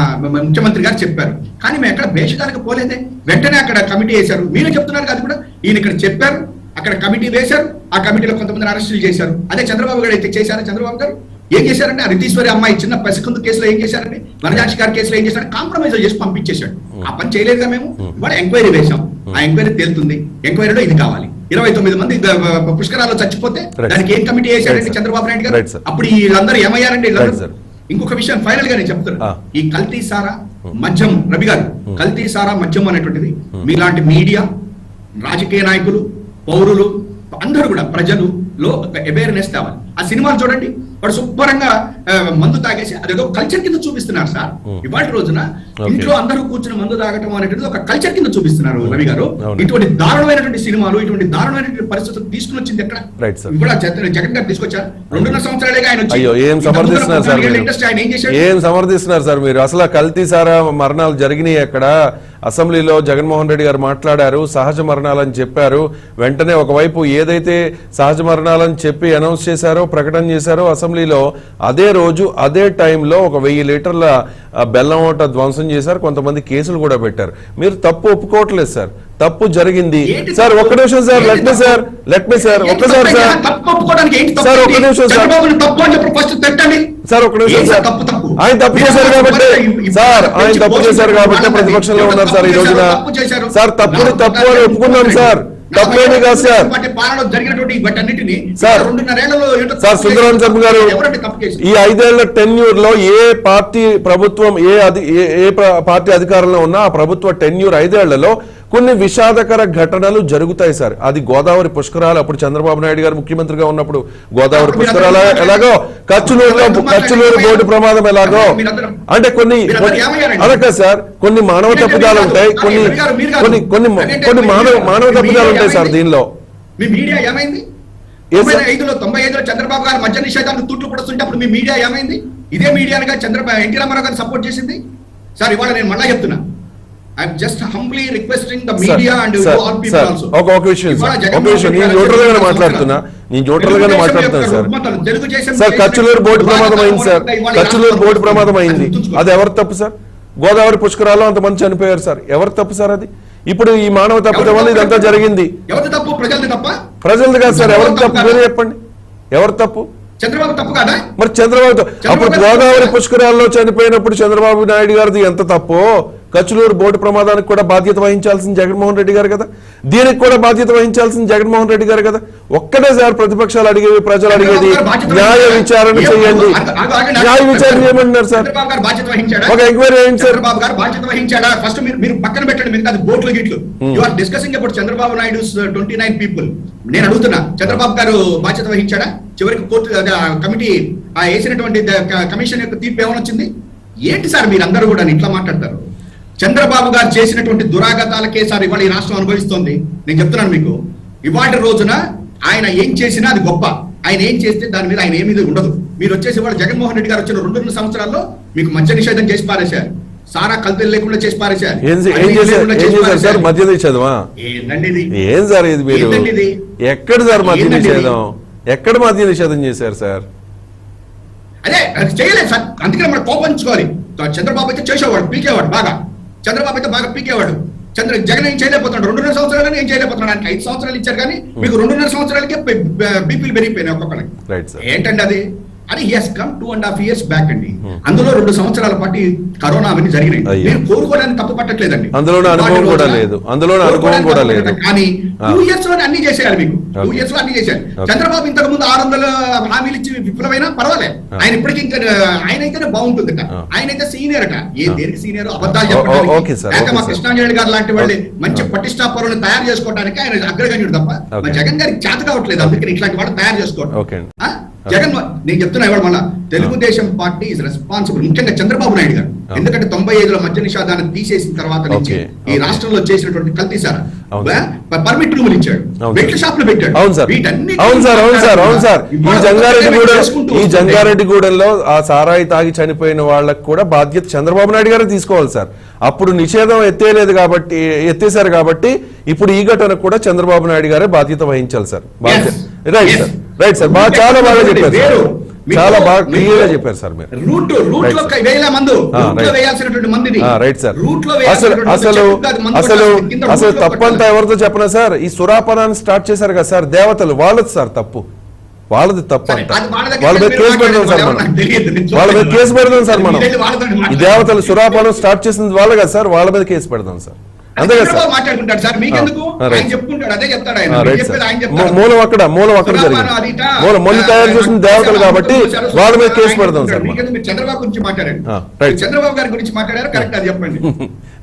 ముఖ్యమంత్రి గారు చెప్పారు, కానీ మేము ఎక్కడ భేషజాలకు పోలేదే. వెంటనే అక్కడ కమిటీ వేశారు. మీరే చెప్తున్నారు కాదు కూడా, ఈయన ఇక్కడ చెప్పారు, అక్కడ కమిటీ వేశారు, ఆ కమిటీలో కొంతమంది అరెస్టులు చేశారు. అదే చంద్రబాబు గారు అయితే చేశారు. చంద్రబాబు గారు ఏం చేశారంటే, ఆ రితీశ్వరి అమ్మాయి చిన్న పసికందు కేసులో ఏం చేశారంటే, వనజాక్షి గారి కేసులో ఏం చేశారు? కాంప్రమైజ్ చేసి పంపించేశాడు. ఆ పని చేయలేదుగా మేము. ఇవాళ ఎంక్వైరీ వేశాం, ఆ ఎంక్వైరీ తేలుతుంది. ఎంక్వైరీలో ఇది కావాలి. 29 మంది పుష్కరాల్లో చచ్చిపోతే దానికి ఏం కమిటీ వేశారంటే చంద్రబాబు నాయుడు గారు. అప్పుడు వీళ్ళందరూ ఏమయ్యారండి? ఇంకొక విషయం ఫైనల్ గా నేను చెప్తాను. ఈ కల్తీ సారా మద్యం, రవి గారు, కల్తీ సారా మద్యం అనేటువంటిది మీలాంటి మీడియా, రాజకీయ నాయకులు, పౌరులు అందరూ కూడా ప్రజలులో అవేర్నెస్ తేవాలి. ఆ సినిమాలు చూడండి, వాడు శుభ్రంగా మందు తాగేసి అదేదో కల్చర్ కింద చూపిస్తున్నారు సార్. ఇవాటి రోజున ఇంట్లో అందరూ కూర్చుని మందు తాగటం అనేటువంటి ఒక కల్చర్ కింద చూపిస్తున్నారు రవి గారు. ఇటువంటి దారుణమైనటువంటి సినిమాలు, ఇటువంటి దారుణమైనటువంటి పరిస్థితులు తీసుకుని వచ్చింది ఎక్కడ? ఇప్పుడు జగన్ గారు తీసుకొచ్చారు. 2.5 సంవత్సరాలుగా ఆయన వచ్చి ఏం సమర్థిస్తున్నారు సార్ మీరు? అసలు కల్తీ సారా మరణాలు జరిగినాయి అక్కడ. అసెంబ్లీలో జగన్మోహన్ రెడ్డి గారు మాట్లాడారు, సహజ మరణాలని చెప్పారు. వెంటనే ఒకవైపు ఏదైతే సహజ మరణాలని చెప్పి అనౌన్స్ చేశారో, ప్రకటన చేశారో అసెంబ్లీలో, అదే రోజు అదే టైంలో 1000 లీటర్ల బెల్లం ఓట ధ్వంసం చేశారు. కొంతమంది కేసులు కూడా పెట్టారు. మీరు తప్పు ఒప్పుకోవట్లేదు సార్, తప్పు జరిగింది సార్. ఒక్క నిమిషం సార్, లెట్ మీ సార్ ఒక్కసారి సార్, ఒక్క నిమిషం సార్, ఒక్క నిమిషం సార్, ఆయన తప్పు చేశారు కాబట్టి సార్, ఆయన తప్పు చేశారు కాబట్టి ప్రతిపక్షంలో ఉన్నారు సార్ ఈ రోజున. సార్ తప్పు అని ఒప్పుకున్నాం సార్, తప్పేమి కాదు సార్. సార్ సుందరరాం శర్మ గారు, ఈ 5 ఏళ్ల టెన్యూర్ లో ఏ పార్టీ ప్రభుత్వం ఏ పార్టీ అధికారంలో ఉన్నా ఆ ప్రభుత్వ టెన్యూర్ 5 ఏళ్లలో కొన్ని విషాదకర ఘటనలు జరుగుతాయి సార్. అది గోదావరి పుష్కరాలు, అప్పుడు చంద్రబాబు నాయుడు గారు ముఖ్యమంత్రిగా ఉన్నప్పుడు గోదావరి పుష్కరాలు ఎలాగో, కచ్చులూరు బోటు ప్రమాదం ఎలాగో, అంటే కొన్ని అలాగే సార్ కొన్ని మానవ తప్పిదాలు ఉంటాయి, కొన్ని మానవ తప్పిదాలు ఉంటాయి సార్ దీనిలో. మీ మీడియా ఏమైంది? 95లో చంద్రబాబు గారు మద్య నిషేధానికి తూట్లు పడుతుంటే అప్పుడు మీ మీడియా ఏమైంది? ఇదే మీడియాగా ఎన్టీ రామారావు గారిని సపోర్ట్ చేసింది సార్. ఇవాళ నేను మళ్ళా చెప్తున్నా, I'm just humbly requesting the media and all people also. ఒక విషయం నేను న్యూట్రల్ గానే మాట్లాడుతున్నా సార్. కచ్చులూరు బోటు ప్రమాదం అయింది సార్, కచ్చులూరు బోటు ప్రమాదం అయింది. అది ఎవరు తప్పు సార్? గోదావరి పుష్కరాల్లో అంతమంది చనిపోయారు సార్, ఎవరు తప్పు సార్ అది? ఇప్పుడు ఈ మానవ తప్పిదం వల్ల ఇదంతా జరిగింది. ఎవరి తప్పు? ప్రజలది తప్ప? ప్రజలది కాదు సార్. ఎవరు తప్పు మీరే చెప్పండి, ఎవరు తప్పు? చంద్రబాబు తప్పు కాదా? మరి చంద్రబాబు అప్పుడు గోదావరి పుష్కరాల్లో చనిపోయినప్పుడు చంద్రబాబు నాయుడు గారిది ఎంత తప్పు? కచ్చులూరు బోటు ప్రమాదానికి కూడా బాధ్యత వహించాల్సిన జగన్మోహన్ రెడ్డి గారు కదా, దీనికి కూడా బాధ్యత వహించాల్సిన జగన్మోహన్ రెడ్డి గారు కదా. ఒక్కటే సార్ ప్రతిపక్షాలు అడిగేవి, ప్రజలు అడిగేది న్యాయ విచారణ చేయండి. న్యాయ విచారణ చేయమంటున్నారు సార్, ఒక ఎంక్వైరీ చేయండి సార్. చంద్రబాబు గారు బాధ్యత వహించాడా? ఫస్ట్ మీరు పక్కన పెట్టండి, మీరు అది బోట్లు గిట్లు. You are discussing about Chandrababu Naidu 29 people. నేను అడుగుతున్నా, చంద్రబాబు గారు బాధ్యత వహించాడా? చివరికి కోర్టు కమిటీ వేసినటువంటి కమిషన్ యొక్క తీర్పు ఏమైనా వచ్చింది? ఏంటి సార్ మీరందరూ కూడా ఇట్లా మాట్లాడతారు? చంద్రబాబు గారు చేసినటువంటి దురాగతాలకే సార్ ఇవాళ ఈ రాష్ట్రం అనుభవిస్తోంది. నేను చెప్తున్నాను మీకు, ఇవాళ రోజున ఆయన ఏం చేసినా అది గొప్ప, ఆయన ఏం చేస్తే దాని మీద ఆయన ఏమీ ఉండదు. మీరు వచ్చేసి ఇవాళ జగన్మోహన్ రెడ్డి గారు వచ్చిన 2 సంవత్సరాల్లో మీకు మద్య నిషేధం చేసి పారేశారు, సారా కల్తీలు లేకుండా చేసి పారేశారు. ఏం సార్ ఇది? మీరు ఎక్కడ సార్ మద్య నిషేధం, ఎక్కడ మద్య నిషేధం చేశారు సార్? అదే చేయలేదు సార్, అందుకని మనం కోపించుకోవాలి. చంద్రబాబు అయితే చేసేవాడు, పీకేవాడు బాగా. చంద్రబాబు అయితే బాగా పీకేవాడు. జగన్ ఏం చేయలేకపోతున్నాడు. 2.5 సంవత్సరాలు ఏం చేయలేకపోతున్నాడు. ఆయనకి 5 సంవత్సరాలు ఇచ్చారు కానీ మీకు 2.5 సంవత్సరాలకే బీపీలు పెరిగిపోయినాయి ఒక్కొక్కరికి. ఏంటండి అది? అని he has come 2.5 years back అండి. అందులో 2 సంవత్సరాల పాటు కరోనా అవన్నీ జరిగినాయి. మీరు కోరుకోవడానికి తప్పు పట్టట్లేదండి, అందులో అనుభవం కూడా లేదు, కానీ 2 years లో అన్ని చేసేయాలి. మీకు 2 years లో అన్ని చేశారు. చంద్రబాబు ఇంతకు ముందు 600 హామీలు ఇచ్చి విఫలమైనా పర్వాలేదు, ఆయన ఇప్పటికీ ఇంకా ఆయన అయితేనే బాగుంటుంది. ఆయన అయితే సీనియర్ అట. దేనికి సీనియర్? అబద్ధాలు చెప్పడానికి. మా కృష్ణాంజలి గారు లాంటి వాళ్ళు మంచి పటిష్టా పౌరులను తయారు చేసుకోవడానికి ఆయన అగ్రగణ్యుడు తప్ప మా జగన్ గారికి చేత కావట్లేదు. అందుకని ఇట్లాంటి వాళ్ళు తయారు చేసుకోవడం. జగన్ నేను చెప్తున్నా ఇవాళ మళ్ళా తెలుగుదేశం పార్టీ ఇస్ రెస్పాన్సిబుల్, ముఖ్యంగా చంద్రబాబు నాయుడు గారు. ఎందుకంటే 95లో మద్య నిషేధాన్ని తీసేసిన తర్వాత నుంచి ఈ రాష్ట్రంలో చేసినటువంటి కల్తీసారా పర్మిట్ రూములు ఇచ్చాడు, బెల్ట్ షాపులు పెట్టాడు. ఈ జంగారెడ్డిగూడెంలో ఆ సారాయి తాగి చనిపోయిన వాళ్ళకు కూడా బాధ్యత చంద్రబాబు నాయుడు గారే తీసుకోవాలి సార్. అప్పుడు నిషేధం ఎత్తేసారు కాబట్టి ఇప్పుడు ఈ ఘటనకు కూడా చంద్రబాబు నాయుడు గారే బాధ్యత వహించాలి సార్. రైట్ సార్, చాలా బాగా చెప్పారు సార్, చాలా బాగా క్లియర్ గా చెప్పారు సార్ మీరు. Right sir. అసలు తప్పంతా ఎవరితో చెప్పనా సార్? ఈ సురాపానాన్ని స్టార్ట్ చేశారు కదా సార్ దేవతలు, వాళ్ళది సార్ తప్పు, వాళ్ళది తప్పు అంట. వాళ్ళ మీద కేసు పెడదాం సార్ మనం, వాళ్ళ మీద కేసు పెడదాం సార్ మనం. ఈ దేవతలు సురాపానం స్టార్ట్ చేసింది వాళ్ళు కదా సార్, వాళ్ళ మీద కేసు పెడదాం సార్. అంతే కదా సార్? మాట్లాడుకుంటాడు సార్, మీకెందుకు? ఆయన చెప్పుకుంటాడు, అదే చెప్తాడు ఆయన. మూలం అక్కడ జరిగింది. మొన్న తయారు చేసిన దేవతలు కాబట్టి వాళ్ళ మీద కేసు పెడదాం సార్. మీరు చంద్రబాబు గురించి మాట్లాడారు, చంద్రబాబు గారి గురించి మాట్లాడారు, కరెక్ట్ అది చెప్పండి.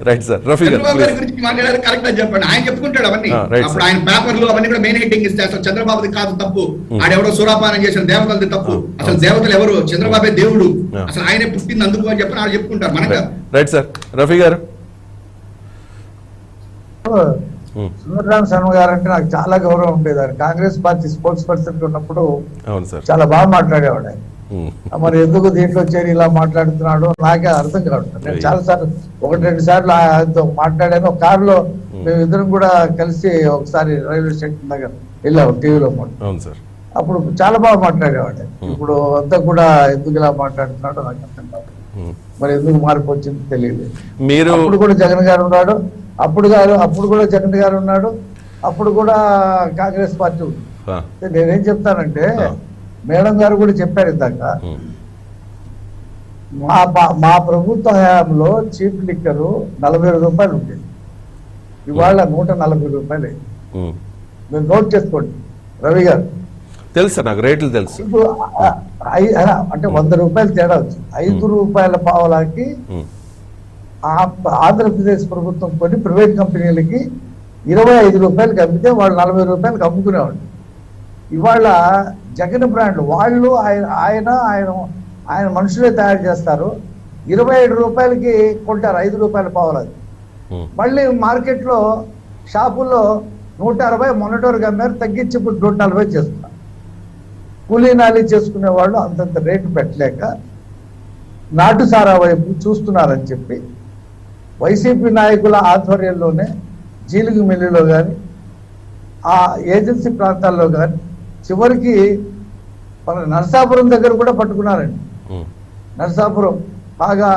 Right sir. చంద్రబాబు గారి గురించి మాట్లాడారు, కరెక్ట్ అది చెప్పండి. ఆయన చెప్పుకుంటాడు అవన్నీ. అప్పుడు ఆయన పేపర్లు అవన్నీ కూడా మెయిన్ హెడ్డింగ్ ఇస్తే అసలు చంద్రబాబుది కాదు తప్పు, ఆడెవడో సురాపానం చేసిన దేవతలది తప్పు, అసలు దేవతలు ఎవరు? చంద్రబాబే దేవుడు, అసలు ఆయనే పుట్టింది అందుకు అని చెప్పి ఆడు చెప్పుకుంటారు మనకు. Right sir. రఫీ గారు, సుందరరాం శర్మ గారు అంటే నాకు చాలా గౌరవం ఉండేది. ఆయన కాంగ్రెస్ పార్టీ స్పోర్ట్స్ పర్సన్ ఉన్నప్పుడు చాలా బాగా మాట్లాడేవాడు ఆయన. మరి ఎందుకు దీంట్లో చేరి ఇలా మాట్లాడుతున్నాడు నాకే అర్థం కావట్లేదు. నేను చాలా సార్లు 1-2 సార్లు ఆయనతో మాట్లాడాను. కారులో మేము ఇద్దరం కూడా కలిసి ఒకసారి రైల్వే స్టేషన్ దగ్గర వెళ్ళాము టీవీలో. అప్పుడు చాలా బాగా మాట్లాడేవాడు. ఇప్పుడు అంతా కూడా ఎందుకు ఇలా మాట్లాడుతున్నాడో నాకు అర్థం కాదు. మరి ఎందుకు మార్పు వచ్చింది తెలియదు. మీరు అప్పుడు కూడా జగన్ గారు ఉన్నాడు, అప్పుడు కూడా జగన్ గారు ఉన్నాడు, అప్పుడు కూడా కాంగ్రెస్ పార్టీ ఉంది. నేనేం చెప్తానంటే మేడం గారు కూడా చెప్పారు ఇందాక, మా ప్రభుత్వ హయాంలో చీప్ లిక్కర్ 47 రూపాయలు ఉండేది, ఇవాళ 140 రూపాయలు. మీరు నోట్ చేసుకోండి రవి గారు. తెలుసు నాకు రేట్లు తెలుసు. ఇప్పుడు అంటే 100 రూపాయలు తేడా వచ్చింది. 5 రూపాయల పావలాకి ఆంధ్రప్రదేశ్ ప్రభుత్వం కొన్ని ప్రైవేట్ కంపెనీలకి 25 రూపాయలకి అమ్మితే వాళ్ళు 40 రూపాయలకి అమ్ముకునేవాళ్ళు. ఇవాళ జగన్ బ్రాండ్ వాళ్ళు ఆయన మనుషులే తయారు చేస్తారు, 27 రూపాయలకి కొంటారు, 5 రూపాయల పావలాది. మళ్ళీ మార్కెట్లో షాపుల్లో 160 మొన్నటి అమ్మారు, తగ్గించి ఇప్పుడు 140 చేస్తున్నారు. కూలీ నాలి చేసుకునే వాళ్ళు అంతంత రేటు పెట్టలేక నాటు సారా వైపు చూస్తున్నారని చెప్పి వైసీపీ నాయకుల ఆధ్వర్యంలోనే జీలుగు మిల్లులో కానీ ఆ ఏజెన్సీ ప్రాంతాల్లో కానీ చివరికి మన నరసాపురం దగ్గర కూడా పట్టుకున్నారండి. నరసాపురం బాగా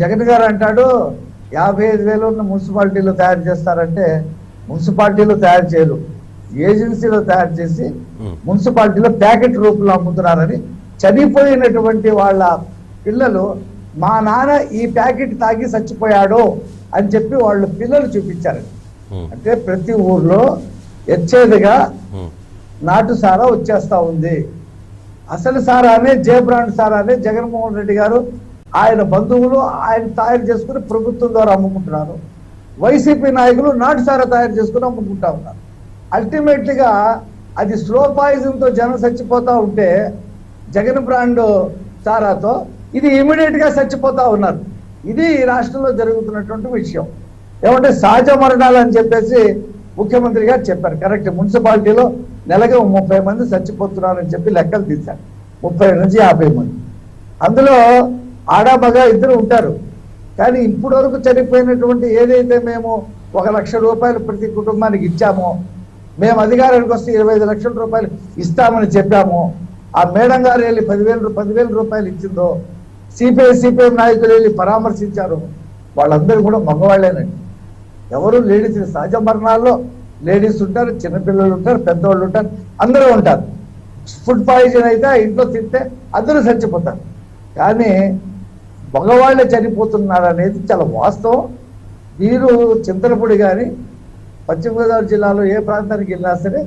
జగన్ గారు అంటాడు 55,000 ఉన్న మున్సిపాలిటీలో తయారు చేస్తారంటే మున్సిపాలిటీలో తయారు చేయరు, ఏజెన్సీలో తయారు చేసి మున్సిపాలిటీలో ప్యాకెట్ రూపంలో అమ్ముతున్నారని. చనిపోయినటువంటి వాళ్ళ పిల్లలు మా నాన్న ఈ ప్యాకెట్ తాగి చచ్చిపోయాడు అని చెప్పి వాళ్ళు పిల్లలు చూపించారు. అంటే ప్రతి ఊర్లో ఎచ్చేదిగా నాటు సారా వచ్చేస్తా ఉంది. అసలు సారానే జే బ్రాండ్ సారానే జగన్మోహన్ రెడ్డి గారు ఆయన బంధువులు ఆయన తయారు చేసుకుని ప్రభుత్వం ద్వారా అమ్ముకుంటున్నారు. వైసీపీ నాయకులు నాటు సారా తయారు చేసుకుని అమ్ముకుంటా ఉన్నారు. అల్టిమేట్లీగా అది స్లో పాయిజన్ తో జనం చచ్చిపోతా ఉంటే జగన్ బ్రాండ్ సారాతో ఇది ఇమీడియట్ గా చచ్చిపోతా ఉన్నారు. ఇది ఈ రాష్ట్రంలో జరుగుతున్నటువంటి విషయం. ఏమంటే సహజ మరణాలు అని చెప్పేసి ముఖ్యమంత్రి గారు చెప్పారు, కరెక్ట్. మున్సిపాలిటీలో నెలగా 30 మంది చచ్చిపోతున్నారని చెప్పి లెక్కలు తీశారు, 30 నుంచి 50 మంది. అందులో ఆడామగా ఇద్దరు ఉంటారు. కానీ ఇప్పటి వరకు చనిపోయినటువంటి ఏదైతే మేము 1 లక్ష రూపాయలు ప్రతి కుటుంబానికి ఇచ్చామో, మేము అధికారానికి వస్తే 25 లక్షల రూపాయలు ఇస్తామని చెప్పాము, ఆ మేడం గారు వెళ్ళి 10,000 రూపాయలు ఇచ్చిందో, సిపిఐ నాయకులు వెళ్ళి పరామర్శించారు, వాళ్ళందరూ కూడా మగవాళ్ళేనండి. ఎవరు లేడీస్ సహజ మరణాల్లో లేడీస్ ఉంటారు, చిన్నపిల్లలు ఉంటారు, పెద్దవాళ్ళు ఉంటారు, అందరూ ఉంటారు. ఫుడ్ పాయిజన్ అయితే ఇంట్లో తింటే అందరూ చచ్చిపోతారు. కానీ మగవాళ్ళే చనిపోతున్నారు అనేది చాలా వాస్తవం. మీరు చింతలపూడి కానీ పశ్చిమ గోదావరి జిల్లాలో ఏ ప్రాంతానికి వెళ్ళినా సరే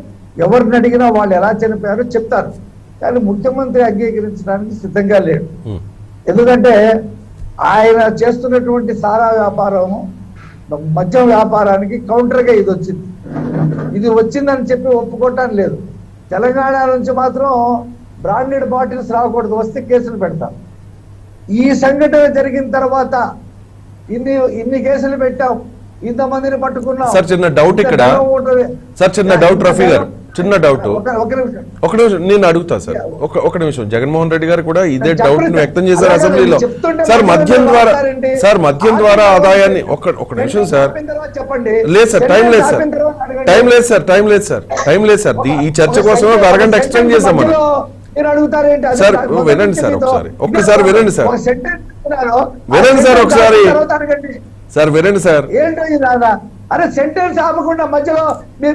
ఎవరిని అడిగినా వాళ్ళు ఎలా చనిపోయారో చెప్తారు. కానీ ముఖ్యమంత్రి అంగీకరించడానికి సిద్ధంగా లేడు. ఎందుకంటే ఆయన చేస్తున్నటువంటి సారా వ్యాపారం మద్యం వ్యాపారానికి కౌంటర్గా ఇది వచ్చింది. ఇది వచ్చిందని చెప్పి ఒప్పుకోవటం లేదు. తెలంగాణ నుంచి మాత్రం బ్రాండెడ్ బాటిల్స్ రాకూడదు, వస్తే కేసులు పెడతాం. ఈ సంఘటన జరిగిన తర్వాత ఇన్ని కేసులు పెట్టాం, ఇంతమందిని పట్టుకున్నాం. సార్ చిన్న డౌట్ ఇక్కడ, సార్ చిన్న డౌట్ రఫీ గారు, చిన్న డౌట్. ఒక నిమిషం నేను అడుగుతా సార్, ఒక నిమిషం. జగన్మోహన్ రెడ్డి గారు కూడా ఇదే డౌట్ ని వ్యక్తం చేశారు అసెంబ్లీలో. సార్ మద్యం ద్వారా ఆదాయాన్ని ఒక నిమిషం సార్. లేదు సార్, టైం లేదు సార్. ఈ చర్చ కోసం ఒక అరగంట ఎక్స్టెండ్ చేసాం మనం. సార్ వినండి సార్, ఒక్కసారి వినండి సార్, వినండి సార్. ఏంటో అరే సెంటెన్స్ ఆపకుండా మధ్యలో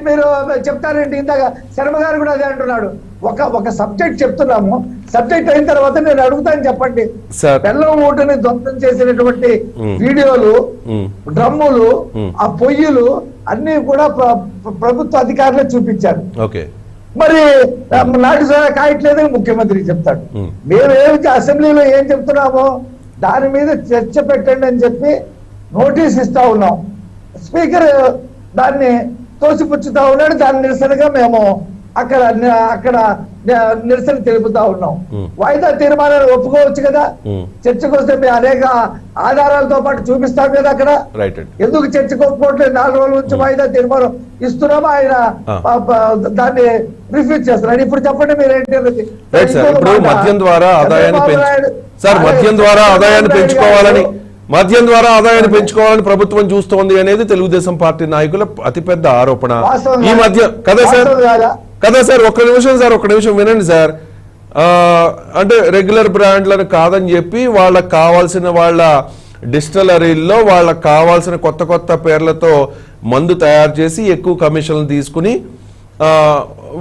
మీరు చెప్తారేంటి? ఇందాక శర్మ గారు కూడా అదే అంటున్నాడు. ఒక సబ్జెక్ట్ చెప్తున్నాము, సబ్జెక్ట్ అయిన తర్వాత నేను అడుగుతాను, చెప్పండి. బెల్లం ఓటుని ధ్వంసం చేసినటువంటి వీడియోలు, డ్రమ్ములు, ఆ పొయ్యిలు అన్ని కూడా ప్రభుత్వ అధికారులే చూపించారు. మరి నాటి కాయట్లేదని ముఖ్యమంత్రి చెప్తాడు. మేమేమి అసెంబ్లీలో ఏం చెప్తున్నామో దాని మీద చర్చ పెట్టండి అని చెప్పి నోటీస్ ఇస్తా ఉన్నాం. స్పీకర్ దాన్ని తోసిపుచ్చుతా ఉన్నాడు. దాని నిరసనగా మేము అక్కడ నిరసన తెలుపుతా ఉన్నాం. వాయిదా తీర్మానాలు ఒప్పుకోవచ్చు కదా, చర్చకు వస్తే మేము అనేక ఆధారాలతో పాటు చూపిస్తాం కదా అక్కడ. ఎందుకు చర్చకు ఒప్పుకోవట్లేదు? 4 రోజుల నుంచి వాయిదా తీర్మానం ఇస్తున్నామా, ఆయన దాన్ని రిఫ్యూజ్ చేస్తున్నారు. ఇప్పుడు చెప్పండి మీరేంటి? మద్యం ద్వారా ఆదాయాన్ని పెంచుకోవాలని ప్రభుత్వం చూస్తోంది అనేది తెలుగుదేశం పార్టీ నాయకుల అతిపెద్ద ఆరోపణ ఈ మధ్య. కదా సార్ ఒక్క నిమిషం వినండి సార్. అంటే రెగ్యులర్ బ్రాండ్లను కాదని చెప్పి వాళ్ళకి కావాల్సిన వాళ్ళ డిస్టిలరీల్లో వాళ్ళకి కావాల్సిన కొత్త పేర్లతో మందు తయారు చేసి ఎక్కువ కమిషన్లు తీసుకుని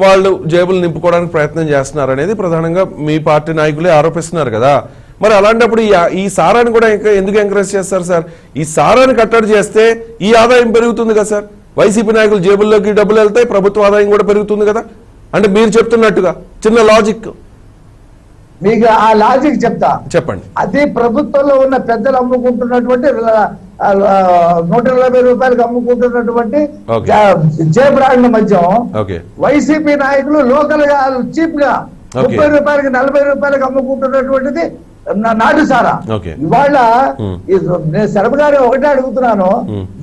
వాళ్ళు జేబులు నింపుకోవడానికి ప్రయత్నం చేస్తున్నారు అనేది ప్రధానంగా మీ పార్టీ నాయకులే ఆరోపిస్తున్నారు కదా. మరి అలాంటప్పుడు ఈ సారాన్ని కూడా ఎందుకు ఎంకరేజ్ చేస్తారు సార్? ఈ సారాన్ని కట్టడి చేస్తే ఈ ఆదాయం పెరుగుతుంది కదా సార్. వైసీపీ నాయకులు జేబుల్లోకి డబ్బులు వెళ్తాయి, ప్రభుత్వ ఆదాయం కూడా పెరుగుతుంది కదా. అంటే మీరు చెప్తున్నట్టుగా చిన్న లాజిక్ మీకు ఆ లాజిక్ చెప్తా, చెప్పండి. అది ప్రభుత్వంలో ఉన్న పెద్దలు అమ్ముకుంటున్నటువంటి 120 రూపాయలకు అమ్ముకుంటున్నటువంటి జే బ్రాండ్ మద్యం వైసీపీ నాయకులు లోకల్ గా చీప్ గా 30 రూపాయలకి 40 రూపాయలకు అమ్ముకుంటున్నటువంటిది నాటు సారా. ఇవాళ నేను శరభ గారు ఒకటే అడుగుతున్నాను,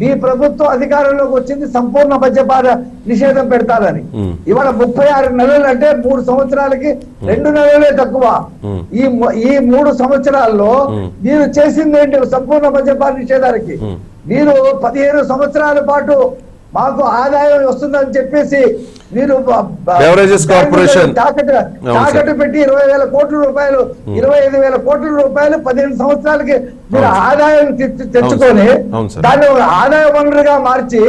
మీ ప్రభుత్వం అధికారంలోకి వచ్చింది సంపూర్ణ మద్యపాన నిషేధం పెడతారని. ఇవాళ 36 నెలలు అంటే 3 సంవత్సరాలకి 2 నెలలే తక్కువ. ఈ 3 సంవత్సరాల్లో మీరు చేసింది ఏంటి? సంపూర్ణ మద్యపాన నిషేధానికి మీరు 15 సంవత్సరాల పాటు మాకు ఆదాయం వస్తుందని చెప్పేసి మీరు తాకట్టు పెట్టి 20,000 కోట్ల రూపాయలు 25,000 కోట్ల రూపాయలు 15 సంవత్సరాలకి మీరు ఆదాయం తెచ్చుకొని దాన్ని ఒక ఆదాయ వనరుగా మార్చి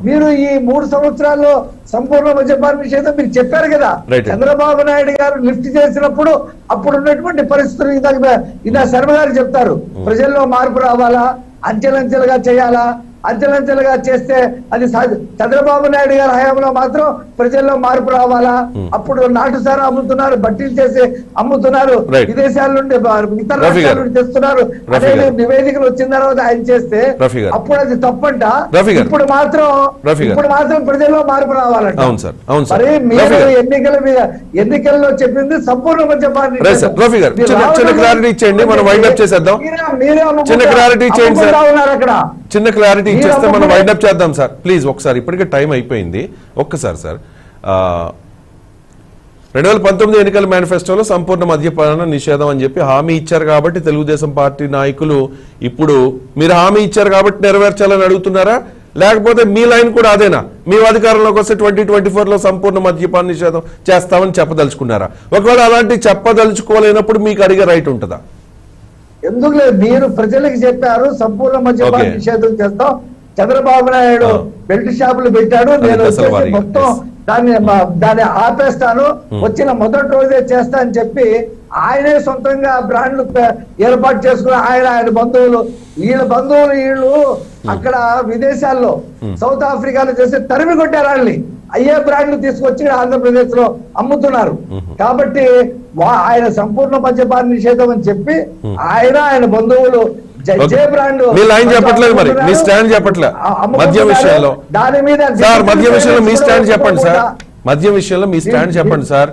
మీరు ఈ 3 సంవత్సరాల్లో సంపూర్ణ మద్యపాన నిషేధం మీరు చెప్పారు కదా. చంద్రబాబు నాయుడు గారు లిఫ్ట్ చేసినప్పుడు అప్పుడు ఉన్నటువంటి పరిస్థితులు ఇందా శర్మ గారు చెప్తారు, ప్రజల్లో మార్పు రావాలా, అంచెలంచెలుగా చేయాలా, అంచెలంచెలుగా చేస్తే అది చంద్రబాబు నాయుడు గారి హయాంలో మాత్రం ప్రజల్లో మార్పు రావాలా. అప్పుడు నాటు సారా అమ్ముతున్నారు, బట్టీలు చేసి అమ్ముతున్నారు, విదేశాల నుండి ఇతర రాష్ట్రాల నుండి తెస్తున్నారు అనేది నివేదికలు వచ్చిన తర్వాత ఆయన చేస్తే అప్పుడు అది తప్పంట. ఇప్పుడు మాత్రం ప్రజల్లో మార్పు రావాలంట. మరి మీరు ఎన్నికల్లో చెప్పింది సంపూర్ణ మద్యపాన ఉన్నారు అక్కడ. చిన్న క్లారిటీ ఇచ్చేస్తే మనం వైండప్ చేద్దాం సార్ ప్లీజ్. ఒకసారి ఇప్పటికే టైం అయిపోయింది. ఒక్కసారి సార్ 2019 ఎన్నికల మేనిఫెస్టోలో సంపూర్ణ మద్యపాన నిషేధం అని చెప్పి హామీ ఇచ్చారు కాబట్టి తెలుగుదేశం పార్టీ నాయకులు ఇప్పుడు మీరు హామీ ఇచ్చారు కాబట్టి నెరవేర్చాలని అడుగుతున్నారా, లేకపోతే మీ లైన్ కూడా అదేనా? మీ అధికారంలోకి వస్తే 2024లో సంపూర్ణ మద్యపాన నిషేధం చేస్తామని చెప్పదలుచుకున్నారా? ఒకవేళ అలాంటి చెప్పదలుచుకోలేనప్పుడు మీకు అడిగే రైట్ ఉంటుందా? ఎందుకు లేదు, మీరు ప్రజలకు చెప్పారు సంపూర్ణ మద్యపాన నిషేధం చేస్తాం. చంద్రబాబు నాయుడు బెల్ట్ షాపులు పెట్టాడు, నేను మొత్తం దాన్ని ఆపేస్తాను, వచ్చిన మొదటి రోజే చేస్తా అని చెప్పి ఆయనే సొంతంగా బ్రాండ్లు ఏర్పాటు చేసుకుని ఆయన బంధువులు వీళ్ళు అక్కడ విదేశాల్లో సౌత్ ఆఫ్రికాలో చేసి తరిమి కొట్టారు. వాళ్ళని అయ్యే బ్రాండ్లు తీసుకొచ్చి ఆంధ్రప్రదేశ్ లో అమ్ముతున్నారు. కాబట్టి ఆయన సంపూర్ణ మద్యపాన నిషేధం అని చెప్పి ఆయన బంధువులు మీ లైన్ చెప్పట్లేదు, మరి మీ స్టాండ్ చెప్పట్లేదు మద్యం విషయంలో. దాని మీద సార్ మద్యం విషయంలో మీ స్టాండ్ చెప్పండి సార్. మద్యం విషయంలో మీ స్టాండ్ చెప్పండి సార్.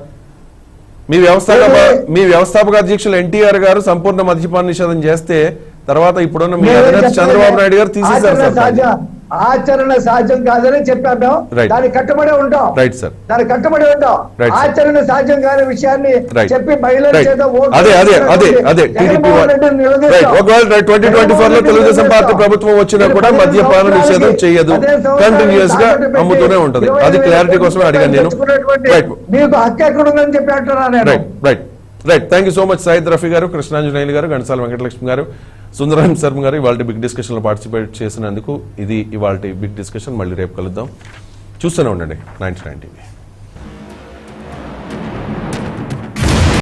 మీ వ్యవస్థాపక అధ్యక్షులు ఎన్టీఆర్ గారు సంపూర్ణ మద్యపాన నిషేధం చేస్తే తర్వాత ఇప్పుడున్న మీ అధినేత చంద్రబాబు నాయుడు గారు తీసేశారు సార్. ఆచరణ సాధ్యం కాదని చెప్పాము, దానికి కట్టుబడి ఉంటాం. రైట్ సార్, దానికి కట్టుబడి ఉంటాం. ఆచరణ సాధ్యం కాని విషయాన్ని చెప్పి మహిళల చేత ఒకవేళ 2024లో తెలుగుదేశం పార్టీ ప్రభుత్వం వచ్చినా కూడా మద్యపాన నిషేధం చేయదు, కంటిన్యూస్ గా అమ్ముతూనే ఉంటది. అది క్లారిటీ కోసమే అడిగాను నేను. మీకు హక్కు ఎక్కడ ఉందని చెప్పి అంటున్నాను. Right thank you so much Saeed Rafi గారు, కృష్ణాంజనేయులు గారు, ఘంటసాల వెంకటలక్ష్మి గారు, సుందరం శర్మ గారు ఇవాళ బిగ్ డిస్కషన్ లో పార్టిసిపేట్ చేసినందుకు. ఇది ఇవాళ బిగ్ డిస్కషన్. మళ్ళీ రేపు కలుద్దాం. చూస్తూనే ఉండండి 99 టీవీ.